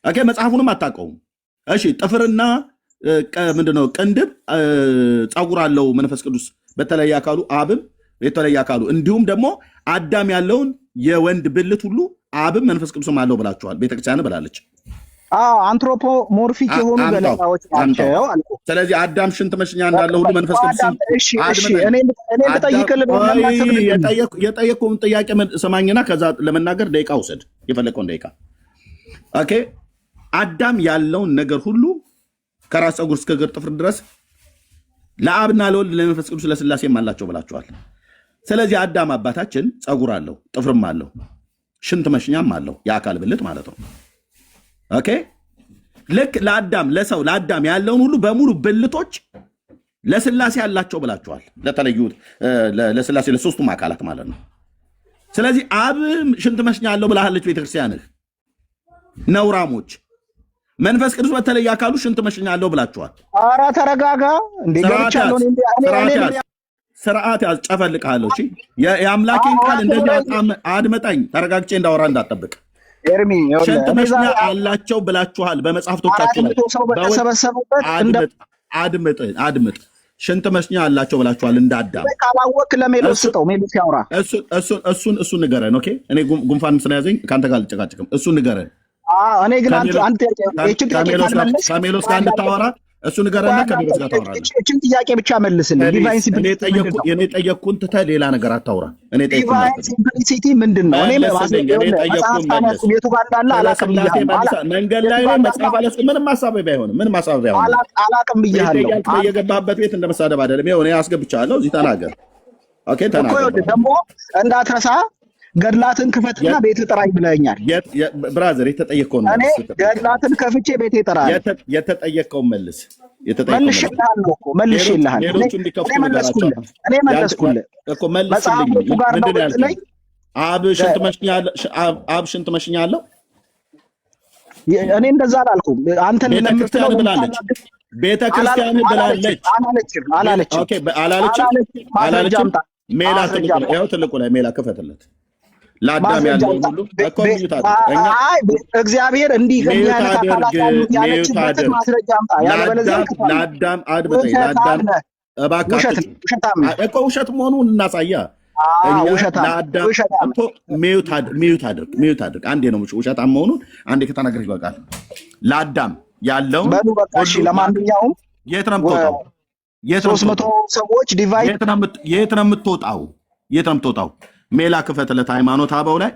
ኦኬ መጽሐፉንም አታውቀውም። እሺ ጥፍርና ምንድነው ቅንድብ ጸጉር አለው መንፈስ ቅዱስ በተለየ አካሉ አብም የተለየ አካሉ እንዲሁም ደግሞ አዳም ያለውን የወንድ ብልት ሁሉ አብም መንፈስ ቅዱስም አለው ብላችኋል። ቤተክርስቲያን ብላለች። አንትሮፖሞርፊክ የሆኑ ገለጻዎች ናቸው አልኩ። ስለዚህ አዳም ሽንት መሽኛ እንዳለው ሁሉ መንፈስ ቅዱስ እኔ የጠየቁን ጥያቄ ሰማኝና ከዛ ለመናገር ደቂቃ ውሰድ፣ የፈለቀውን ደቂቃ። ኦኬ አዳም ያለውን ነገር ሁሉ ከራስ ፀጉር እስከ እግር ጥፍር ድረስ ለአብና ለወልድ ለመንፈስ ቅዱስ ለስላሴም አላቸው ብላችኋል። ስለዚህ አዳም አባታችን ፀጉር አለው፣ ጥፍርም አለው፣ ሽንት መሽኛም አለው፣ የአካል ብልት ማለት ነው። ኦኬ ልክ ለአዳም ያለውን ሁሉ በሙሉ ብልቶች ለስላሴ ያላቸው ብላችኋል። ለተለዩት ለስላሴ ለሶስቱም አካላት ማለት ነው። ስለዚህ አብ ሽንት መሽኛ አለው ብላለች ቤተክርስቲያንህ። ነውራሞች መንፈስ ቅዱስ በተለየ አካሉ ሽንት መሽኛ አለው ብላችኋል። ኧረ ተረጋጋ እንዴ! ገብቻለሁ ስርዓት ያዝ፣ ጨፈልቅሃለሁ። እሺ የአምላኬን ቃል እንደዚህ በጣም አድመጣኝ። ተረጋግቼ እንዳወራ እንዳጠብቅ ሽንት መሽኛ አላቸው ብላችኋል በመጽሐፍቶቻችሁ ላይ። አድምጥ። ሽንት መሽኛ አላቸው ብላችኋል እንዳዳም። ካላወቅ ለሜሎስ ስጠው፣ ሜሎስ ያውራ። እሱን ንገረን። ኦኬ እኔ ጉንፋን ስለያዘኝ ከአንተ ጋር አልጨቃጨቅም። እሱን ንገረን። እኔ ግን ከሜሎስ ጋር እንድታወራ እሱ ንገረና ከሜሎስ ጋር ታወራለህ። እችን ጥያቄ ብቻ መልስልኝ። ዲቫይን እኔ ጠየቅኩን ትተህ ሌላ ነገር አታውራ። ዲቫይን ሲምፕሊሲቲ ምንድን ነው? ቤቱ ጋር እንዳለ አላቅም ብያለሁ። መንገድ ላይ መጽሐፍ አለ ምንም ማሳበቢያ አይሆንም። ምንም ማሳበቢያ አላቅም ብያለሁ። የገባበት ቤት እንደመሳደብ አይደለም። ይኸው እኔ አስገብቻለሁ። እዚህ ተናገር። ኦኬ ተናገር። ደግሞ እንዳትረሳ ገድላትን ክፈትና ቤት ጥራኝ ብለኛል። ብራዘር የተጠየቀውን እኔ ገድላትን ከፍቼ ቤት ጥራኝ። የተጠየቀውን መልስ። መልሼልሃለሁ እኮ መልሼልሃለሁ። እኔ መለስኩልህ እኮ መልስልኝ። ምንድን ያልከኝ? አብ ሽንት መሽኛ አለው። እኔ እንደዛ አላልኩም። አንተን ለምትለው ብላለች። ቤተክርስቲያን ብላለች። አላለችም። ሜላ ትልቁ ላይ ሜላ ክፈትለት። ለአዳም ያለው ሁሉ እኮ እግዚአብሔር እንዲህ አይነት አካላት ያለችበት ማስረጃ አምጣ። ያለበለዚያ ለአዳም አድምጠኝ። ለአዳም እባክህ እኮ ውሸት መሆኑን እናሳያ። ሚዩት አድርግ። አንዴ ነው ውሸታም መሆኑን አንዴ ከተናገር ይበቃል። ለአዳም ያለው ለማንኛውም የት ነው የምትወጣው? 300 ሰዎች ዲቫይድ የት ነው የምትወጣው? ሜላ ክፈትለት። ሃይማኖት አበው ላይ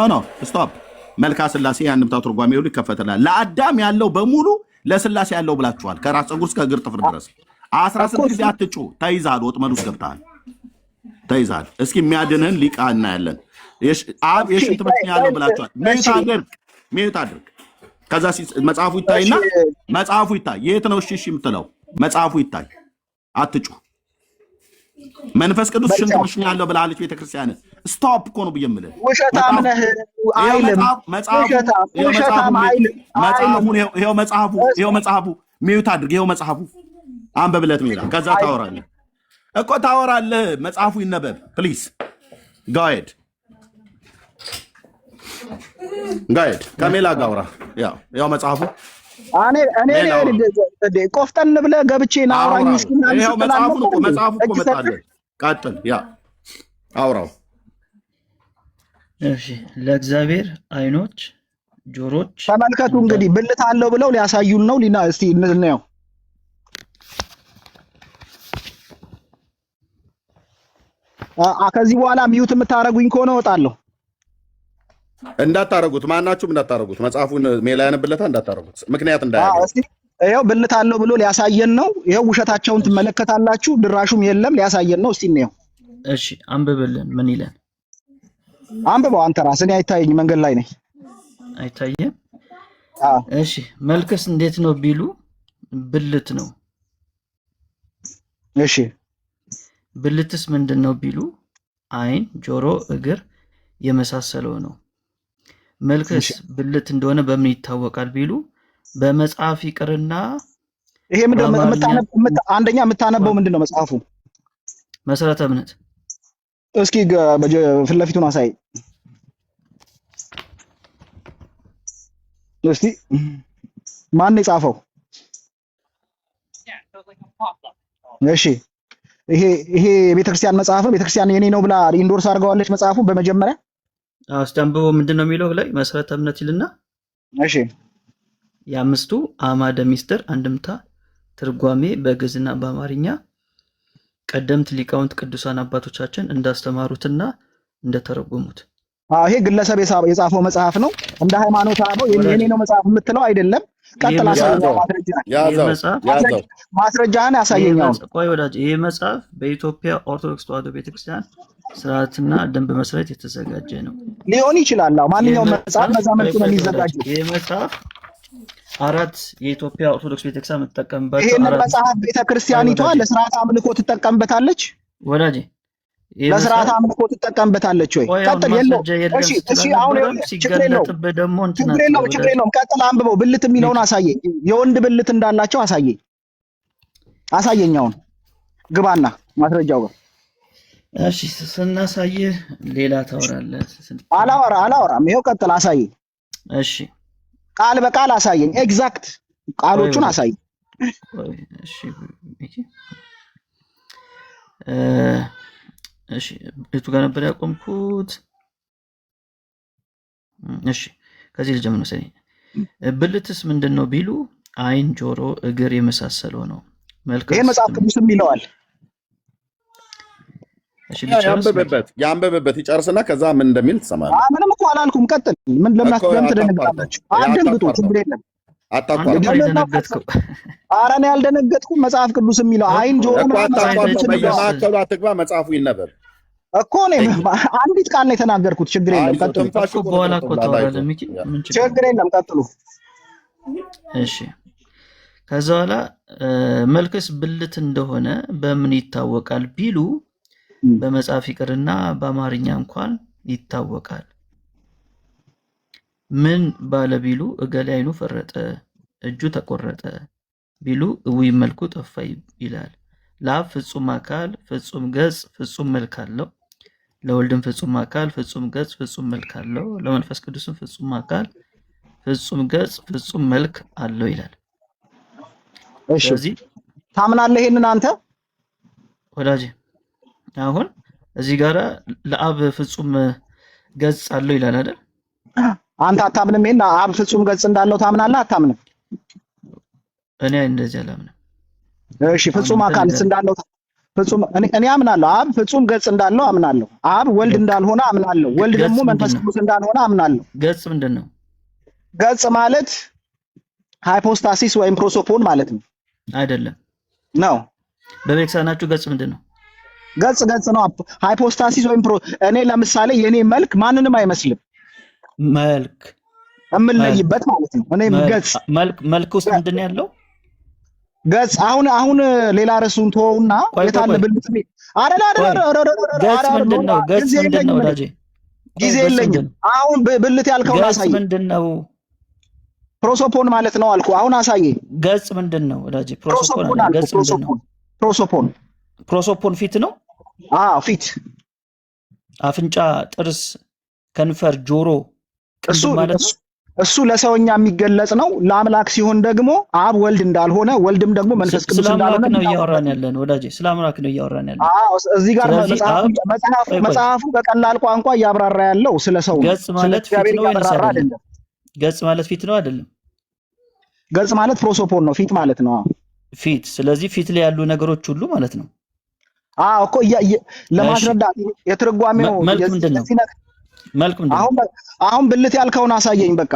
ኖ ስቶፕ። መልካ ስላሴ ያንብታ ትርጓሜ ሁሉ ይከፈትላል። ለአዳም ያለው በሙሉ ለስላሴ ያለው ብላችኋል። ከራስ ፀጉር እስከ እግር ጥፍር ድረስ 16 ጊዜ አትጩ። ተይዛል። ወጥመድ ውስጥ ገብተሃል። ተይዛል። እስኪ የሚያድንህን ሊቃ እናያለን። አብ የሽንት መሽኛ ያለው ብላችኋል። ሚዩት አድርግ። ከዛ መጽሐፉ ይታይና መጽሐፉ ይታይ። የት ነው እሺ የምትለው? መጽሐፉ ይታይ። አትጩ። መንፈስ ቅዱስ ሽንት መሽኛ ያለው ብላለች ቤተክርስቲያን። ስቶፕ እኮ ነው ብዬ የምልህ። ውሸታም ነህ አይልም። ይኸው መጽሐፉ ሚዩት አድርግ። ይኸው መጽሐፉ አንበብለት ሜላ። ከዛ ታወራለህ እኮ ታወራለህ። መጽሐፉ ይነበብ ፕሊዝ። ጋይድ ከሜላ ጋር አውራ። ያው መጽሐፉ እኔ ቆፍጠን ብለህ ገብቼ ናውራኝ። መጽሐፉ እኮ መጣልህ። ቀጥል። አውራው። እሺ ለእግዚአብሔር አይኖች ጆሮች ተመልከቱ። እንግዲህ ብልት አለው ብለው ሊያሳዩን ነው። እስቲ እንየው። ከዚህ በኋላ ሚዩት የምታረጉኝ ከሆነ እወጣለሁ። እንዳታረጉት፣ ማናችሁም እንዳታረጉት። መጽሐፉን ሜላ ያነብለታ እንዳታረጉት። ምክንያት እንዳያገኝ። ይኸው ብልት አለው ብሎ ሊያሳየን ነው። ይኸው ውሸታቸውን ትመለከታላችሁ። ድራሹም የለም ሊያሳየን ነው። እስቲ እንየው። እሺ አንብብልን። ምን ይለን? አንብበው አንተ ራስህ። እኔ አይታየኝ፣ መንገድ ላይ ነኝ። አይታየም? እሺ መልክስ እንዴት ነው ቢሉ ብልት ነው። እሺ ብልትስ ምንድን ነው ቢሉ አይን፣ ጆሮ፣ እግር የመሳሰለው ነው። መልክስ ብልት እንደሆነ በምን ይታወቃል ቢሉ በመጽሐፍ ይቅርና ይሄ አንደኛ የምታነበው ምንድን ነው መጽሐፉ? መሰረተ እምነት። እስኪ ፊት ለፊቱን አሳይ። እስቲ ማን የጻፈው? እሺ ይሄ የቤተክርስቲያን መጽሐፍ ነው። ቤተክርስቲያን የኔ ነው ብላ ኢንዶርስ አድርገዋለች መጽሐፉ በመጀመሪያ አስተንብቦ ምንድነው የሚለው ላይ መሰረተ እምነት ይልና እሺ የአምስቱ አዕማደ ምስጢር አንድምታ ትርጓሜ በግዕዝና በአማርኛ ቀደምት ሊቃውንት ቅዱሳን አባቶቻችን እንዳስተማሩትና እንደተረጎሙት። ይሄ ግለሰብ የጻፈው መጽሐፍ ነው። እንደ ሃይማኖት አበው የኔ ነው መጽሐፍ የምትለው አይደለም። ቀጥላ ማስረጃህን ያሳየኛው። ቆይ ወዳጅ፣ ይሄ መጽሐፍ በኢትዮጵያ ኦርቶዶክስ ተዋሕዶ ቤተክርስቲያን ስርዓትና ደንብ መሰረት የተዘጋጀ ነው። ሊሆን ይችላል። ማንኛውም መጽሐፍ በዛ መልኩ ነው የሚዘጋጀው። ይሄ መጽሐፍ አራት የኢትዮጵያ ኦርቶዶክስ ቤተክርስቲያን የምትጠቀምባቸው ይሄንን መጽሐፍ ቤተክርስቲያኒቷ ለስርዓት አምልኮ ትጠቀምበታለች ወዳጄ። ለስርዓት አምልኮ ትጠቀምበታለች ወይ? ቀጥል። የለው እሺ አሁን ችግር የለውም። ቀጥል፣ አንብበው። ብልት የሚለውን አሳየኝ። የወንድ ብልት እንዳላቸው አሳየኝ። አሁን ግባና ማስረጃው ጋር እሺ። ስናሳይህ ሌላ ታወራለህ። አላወራም። ይሄው ቀጥል፣ አሳየኝ። እሺ ቃል በቃል አሳየኝ። ኤግዛክት ቃሎቹን አሳየኝ። እሺ እሺ እቱ ጋር ነበር ያቆምኩት። እሺ ከዚህ ልጀምር መሰለኝ። ብልትስ ምንድነው ቢሉ አይን፣ ጆሮ፣ እግር የመሳሰለው ነው። ይሄ መጽሐፍ ቅዱስም ይለዋል። እሺ ያንበበበት ይጨርስና ከዛ ምን እንደሚል ትሰማለህ። ምንም እኮ አላልኩም። ቀጥል። ምን ለምን ትደነግጣላችሁ? አትደንግጡ፣ ችግር የለም። ኧረ እኔ ያልደነገጥኩም። መጽሐፍ ቅዱስ የሚለው አይን፣ ጆሮ በየማዕከሉ አትግባ፣ መጽሐፉ ይነበብ እኮ እኔ አንዲት ቃል ነው የተናገርኩት። ችግር የለም። ቀጥሉ። በኋላ እኮ ታወራለህ ሚኪ፣ ምን ችግር የለም። ቀጥሉ። እሺ ከዛ በኋላ መልክስ ብልት እንደሆነ በምን ይታወቃል ቢሉ በመጽሐፍ ይቅርና በአማርኛ እንኳን ይታወቃል። ምን ባለ ቢሉ እገሌ አይኑ ፈረጠ፣ እጁ ተቆረጠ ቢሉ እውይ መልኩ ጠፋ ይላል። ለአብ ፍጹም አካል ፍጹም ገጽ ፍጹም መልክ አለው፣ ለወልድም ፍጹም አካል ፍጹም ገጽ ፍጹም መልክ አለው፣ ለመንፈስ ቅዱስም ፍጹም አካል ፍጹም ገጽ ፍጹም መልክ አለው ይላል። እሺ ታምናለህ ይሄንን አንተ ወዳጄ? አሁን እዚህ ጋራ ለአብ ፍጹም ገጽ አለው ይላል አይደል? አንተ አታምንም? ይሄን አብ ፍጹም ገጽ እንዳለው ታምናለህ አታምንም? እኔ እንደዚህ አላምንም። እሺ ፍጹም አካልስ እንዳለው ፍጹም እኔ አምናለሁ። አብ ፍጹም ገጽ እንዳለው አምናለሁ። አብ ወልድ እንዳልሆነ አምናለሁ። ወልድ ደግሞ መንፈስ ቅዱስ እንዳልሆነ አምናለሁ። ገጽ ምንድነው? ገጽ ማለት ሃይፖስታሲስ ወይም ፕሮሶፖን ማለት ነው። አይደለም ነው። በቤተክርስቲያናችሁ ገጽ ምንድነው? ገጽ ነው። ሃይፖስታሲስ ወይም እኔ ለምሳሌ የኔ መልክ ማንንም አይመስልም። መልክ እምለይበት ማለት ነው። እኔ ገጽ መልክ ውስጥ ምንድነው ያለው? ገጽ አሁን ሌላ ርዕሱን ተወውና የታለ ብልት ገጽ ምንድነው? ገጽ ምንድነው ወዳጄ? ጊዜ የለኝም። አሁን ብልት ያልከውን አሳየኝ። ገጽ ምንድነው? ፕሮሶፖን ማለት ነው አልኩ። አሁን አሳየኝ። ገጽ ምንድነው ወዳጄ? ፕሮሶፖን ገጽ ምንድነው? ፕሮሶፖን ፊት ነው። ፊት፣ አፍንጫ፣ ጥርስ፣ ከንፈር፣ ጆሮ ማለት ነው። እሱ ለሰውኛ የሚገለጽ ነው። ለአምላክ ሲሆን ደግሞ አብ ወልድ እንዳልሆነ ወልድም ደግሞ መንፈስ ቅዱስ እንዳልሆነ ነው እያወራን ያለን ወዳጄ። ስለ አምላክ ነው እያወራን ያለን። እዚህ ጋር መጽሐፉ በቀላል ቋንቋ እያብራራ ያለው ስለ ሰው ነው። ገጽ ማለት ፊት ነው ወይስ አይደለም? ገጽ ማለት ፊት ነው አይደለም? ገጽ ማለት ፕሮሶፖን ነው። ፊት ማለት ነው። ፊት። ስለዚህ ፊት ላይ ያሉ ነገሮች ሁሉ ማለት ነው። እኮ ለማስረዳት የትርጓሜው መልክ ምንድነው? መልክ ምንድነው? አሁን ብልት ያልከውን አሳየኝ። በቃ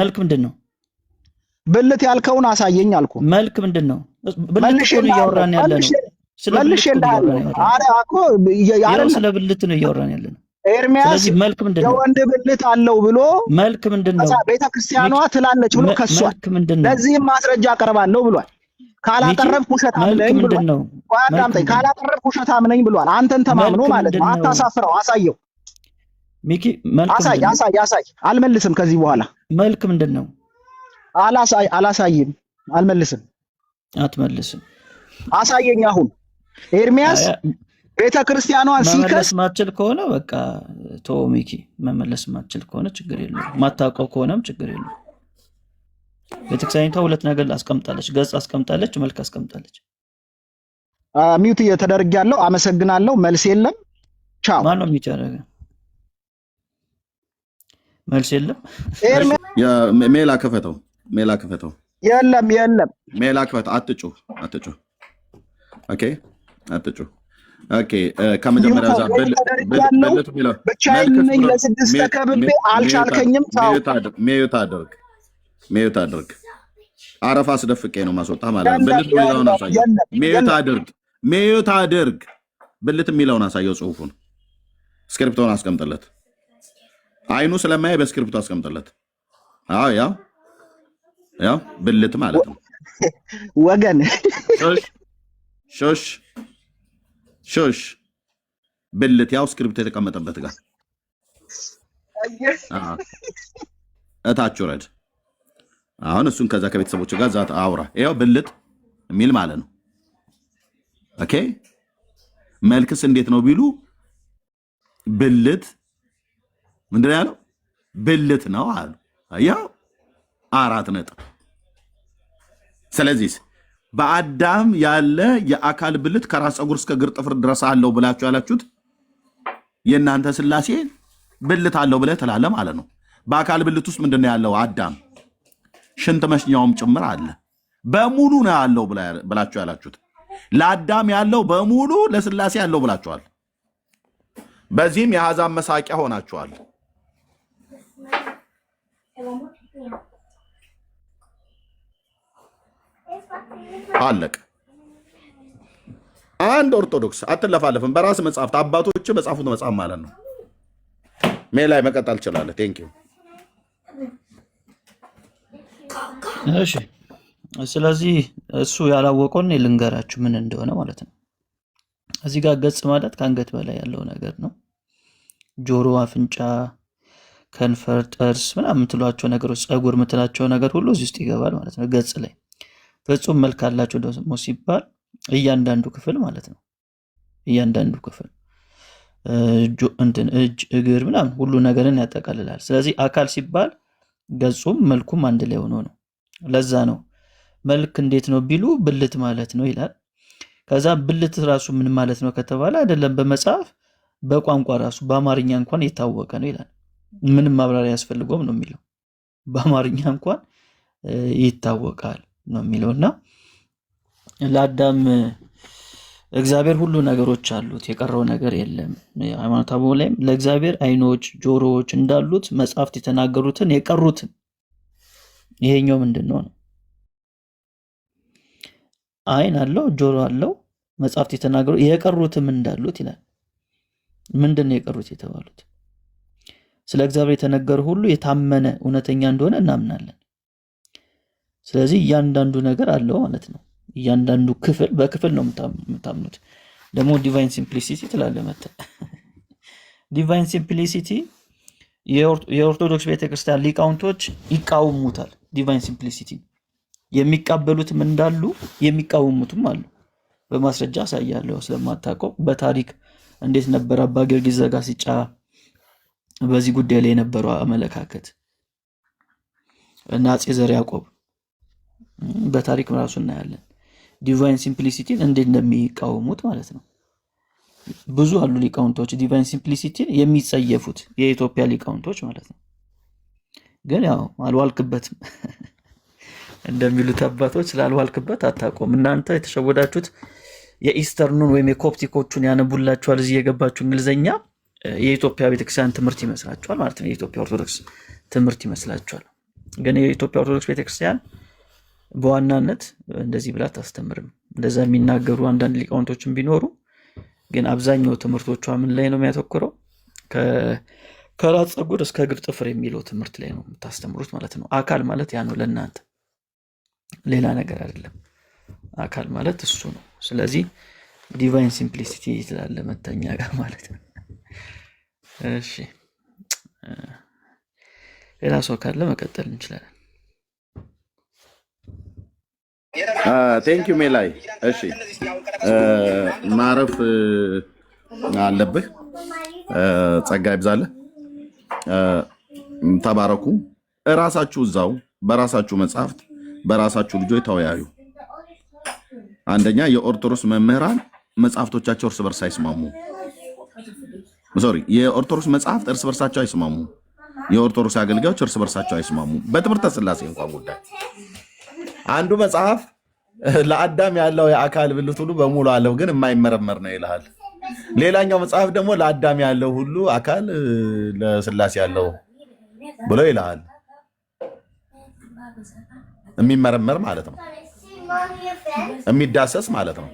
መልክ ምንድነው? ብልት ያልከውን አሳየኝ አልኩ። መልክ ምንድነው? ብልት ነው እያወራን ያለነው። ስለ ብልት ነው እያወራን ያለነው። ኤርሚያስ የወንድ ብልት አለው ብሎ መልክ ምንድነው ቤተክርስቲያኗ ትላለች ብሎ ከሷል። ለዚህም ማስረጃ አቀርባለሁ ብሏል። ካላቀረብኩ ውሸታም ነኝ ብሏል። ካላቀረብኩ ውሸታም ነኝ ብሏል። አንተን ተማምኖ ማለት ነው። አታሳፍረው፣ አሳየው። ሚኪ መልክ አሳይ። አልመልስም ከዚህ በኋላ። መልክ ምንድነው? አላሳይም፣ አልመልስም። አትመልስም። አሳየኝ አሁን ኤርሚያስ ቤተክርስቲያኗን ሲከስ ማትችል ከሆነ በቃ ቶ ሚኪ መመለስ ማትችል ከሆነ ችግር የለውም። ማታውቀው ከሆነም ችግር የለውም። ቤተክርስቲያኒቷ ሁለት ነገር አስቀምጣለች፣ ገጽ አስቀምጣለች፣ መልክ አስቀምጣለች። ሚውት ተደርጊያለሁ። አመሰግናለሁ። መልስ የለም። ቻው። ማን ነው ሚውት ያደረገ? መልስ የለም። ሜላ ከፈተው፣ ሜላ ከፈተው። የለም የለም። ሜላ ከፈተው። አትጩ፣ አትጩ። ኦኬ፣ አትጩ። ኦኬ። ከመጀመሪያ ዛ በልት ሚለው ብቻዬን ነኝ። ለስድስት ተከብቤ አልቻልከኝም። ቻው። ሚውት አድርግ፣ ሚውት አድርግ። አረፋ አስደፍቄ ነው ማስወጣ ማለት ነው። ብልት የሚለውን አሳየው። ሚውት አድርግ፣ ሚውት አድርግ። ብልት የሚለውን አሳየው። ጽሁፉን ስክሪፕቶን አስቀምጥለት። አይኑ ስለማያይ በስክሪፕቶ አስቀምጥለት። አዎ ያው ብልት ማለት ነው ወገን። ሾሽ ብልት ያው ስክሪፕቶ የተቀመጠበት ጋር እታች ወረድ። አሁን እሱን ከዛ ከቤተሰቦች ጋር ዛት አውራ። ያው ብልት የሚል ማለት ነው። ኦኬ። መልክስ እንዴት ነው ቢሉ ብልት ምንድን ነው ያለው? ብልት ነው አሉ። ያው 4 ነጥብ። ስለዚህ በአዳም ያለ የአካል ብልት ከራስ ፀጉር እስከ እግር ጥፍር ድረስ አለው ብላችሁ ያላችሁት የእናንተ ስላሴ ብልት አለው ብለህ ትላለህ ማለት ነው። በአካል ብልት ውስጥ ምንድን ነው ያለው? አዳም ሽንት መሽኛውም ጭምር አለ። በሙሉ ነው ያለው ብላችሁ ያላችሁት ለአዳም ያለው በሙሉ ለስላሴ ያለው ብላችኋል። በዚህም የአሕዛብ መሳቂያ ሆናችኋል። አለቀ። አንድ ኦርቶዶክስ አትለፋለፍም። በራስ መጽሐፍት አባቶች በጻፉት መጽሐፍ ማለት ነው። ሜላይ መቀጠል ትችላለህ። ቴንክ ዩ። እሺ፣ ስለዚህ እሱ ያላወቀውን ልንገራችሁ ምን እንደሆነ ማለት ነው። እዚህ ጋር ገጽ ማለት ከአንገት በላይ ያለው ነገር ነው። ጆሮ፣ አፍንጫ፣ ከንፈር፣ ጥርስ ምናምን የምትሏቸው ነገሮች፣ ፀጉር የምትላቸው ነገር ሁሉ እዚህ ውስጥ ይገባል ማለት ነው። ገጽ ላይ ፍጹም መልክ አላቸው ደግሞ ሲባል እያንዳንዱ ክፍል ማለት ነው። እያንዳንዱ ክፍል እጅ፣ እግር ምናምን ሁሉ ነገርን ያጠቃልላል። ስለዚህ አካል ሲባል ገጹም መልኩም አንድ ላይ ሆኖ ነው። ለዛ ነው መልክ እንዴት ነው ቢሉ ብልት ማለት ነው ይላል። ከዛ ብልት ራሱ ምን ማለት ነው ከተባለ አይደለም በመጽሐፍ በቋንቋ ራሱ በአማርኛ እንኳን የታወቀ ነው ይላል። ምንም ማብራሪያ ያስፈልገውም ነው የሚለው። በአማርኛ እንኳን ይታወቃል ነው የሚለውና ለአዳም እግዚአብሔር ሁሉ ነገሮች አሉት፣ የቀረው ነገር የለም። ሃይማኖተ አበው ላይም ለእግዚአብሔር አይኖች፣ ጆሮዎች እንዳሉት መጽሐፍት የተናገሩትን የቀሩትን ይሄኛው ምንድነው ነው? አይን አለው፣ ጆሮ አለው፣ መጽሐፍት የተናገሩ የቀሩትም እንዳሉት ይላል። ምንድነው የቀሩት የተባሉት? ስለ እግዚአብሔር የተነገረ ሁሉ የታመነ እውነተኛ እንደሆነ እናምናለን። ስለዚህ እያንዳንዱ ነገር አለው ማለት ነው። እያንዳንዱ ክፍል በክፍል ነው የምታምኑት። ደግሞ ዲቫይን ሲምፕሊሲቲ ትላለህ መተህ። ዲቫይን ሲምፕሊሲቲ የኦርቶዶክስ ቤተክርስቲያን ሊቃውንቶች ይቃወሙታል። ዲቫይን ሲምፕሊሲቲ የሚቀበሉትም እንዳሉ የሚቃወሙትም አሉ። በማስረጃ አሳያለሁ ስለማታውቀው። በታሪክ እንዴት ነበር አባ ጊዮርጊስ ዘጋስጫ በዚህ ጉዳይ ላይ የነበረው አመለካከት እና አፄ ዘርዓ ያዕቆብ በታሪክ ራሱ እናያለን። ዲቫይን ሲምፕሊሲቲን እንዴት እንደሚቃወሙት ማለት ነው። ብዙ አሉ ሊቃውንቶች ዲቫይን ሲምፕሊሲቲን የሚጸየፉት የኢትዮጵያ ሊቃውንቶች ማለት ነው። ግን ያው አልዋልክበትም እንደሚሉት አባቶች ስላልዋልክበት አታቆም። እናንተ የተሸወዳችሁት የኢስተርኑን ወይም የኮፕቲኮቹን ያነቡላችኋል። እዚህ የገባችሁ እንግሊዘኛ የኢትዮጵያ ቤተክርስቲያን ትምህርት ይመስላችኋል ማለት ነው። የኢትዮጵያ ኦርቶዶክስ ትምህርት ይመስላችኋል። ግን የኢትዮጵያ ኦርቶዶክስ ቤተክርስቲያን በዋናነት እንደዚህ ብላ አታስተምርም። እንደዛ የሚናገሩ አንዳንድ ሊቃውንቶችን ቢኖሩ ግን አብዛኛው ትምህርቶቿ ምን ላይ ነው የሚያተኩረው? ከራስ ፀጉር እስከ እግር ጥፍር የሚለው ትምህርት ላይ ነው የምታስተምሩት ማለት ነው። አካል ማለት ያ ነው ለእናንተ፣ ሌላ ነገር አይደለም። አካል ማለት እሱ ነው። ስለዚህ ዲቫይን ሲምፕሊሲቲ ትላለ መተኛ ጋር ማለት ነው። እሺ ሌላ ሰው ካለ መቀጠል እንችላለን። ቴንክ ዩ ሜላይ። እሺ ማረፍ አለብህ። ጸጋ ይብዛልህ። ተባረኩ። እራሳችሁ እዛው በራሳችሁ መጽሐፍት በራሳችሁ ልጆች ተወያዩ። አንደኛ የኦርቶዶክስ መምህራን መጽሐፍቶቻቸው እርስ በርስ አይስማሙ። የኦርቶዶክስ መጽሐፍት እርስ በርሳቸው አይስማሙ። የኦርቶዶክስ አገልጋዮች እርስ በርሳቸው አይስማሙ። በትምህርተ ሥላሴ እንኳን ጉዳይ አንዱ መጽሐፍ ለአዳም ያለው የአካል ብልት ሁሉ በሙሉ አለው ግን የማይመረመር ነው ይልሃል። ሌላኛው መጽሐፍ ደግሞ ለአዳም ያለው ሁሉ አካል ለሥላሴ ያለው ብሎ ይልሃል። የሚመረመር ማለት ነው፣ የሚዳሰስ ማለት ነው።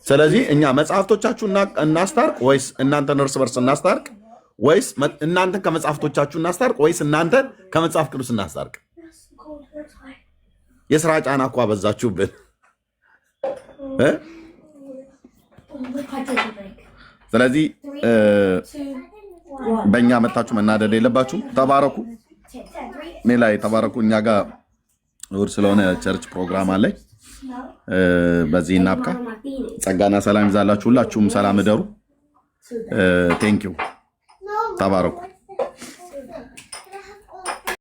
ስለዚህ እኛ መጽሐፍቶቻችሁ እናስታርቅ ወይስ እናንተን እርስ በርስ እናስታርቅ? ወይስ እናንተን ከመጽሐፍቶቻችሁ እናስታርቅ? ወይስ እናንተን ከመጽሐፍ ቅዱስ እናስታርቅ? የሥራ ጫና እኮ አበዛችሁብን። ስለዚህ በእኛ መታችሁ መናደድ የለባችሁም። ተባረኩ። እኔ ላይ ተባረኩ። እኛ ጋር እሑድ ስለሆነ ቸርች ፕሮግራም አለኝ። በዚህ እናብቃ። ጸጋና ሰላም ይዛላችሁ። ሁላችሁም ሰላም እደሩ። ቴንኪው። ተባረኩ።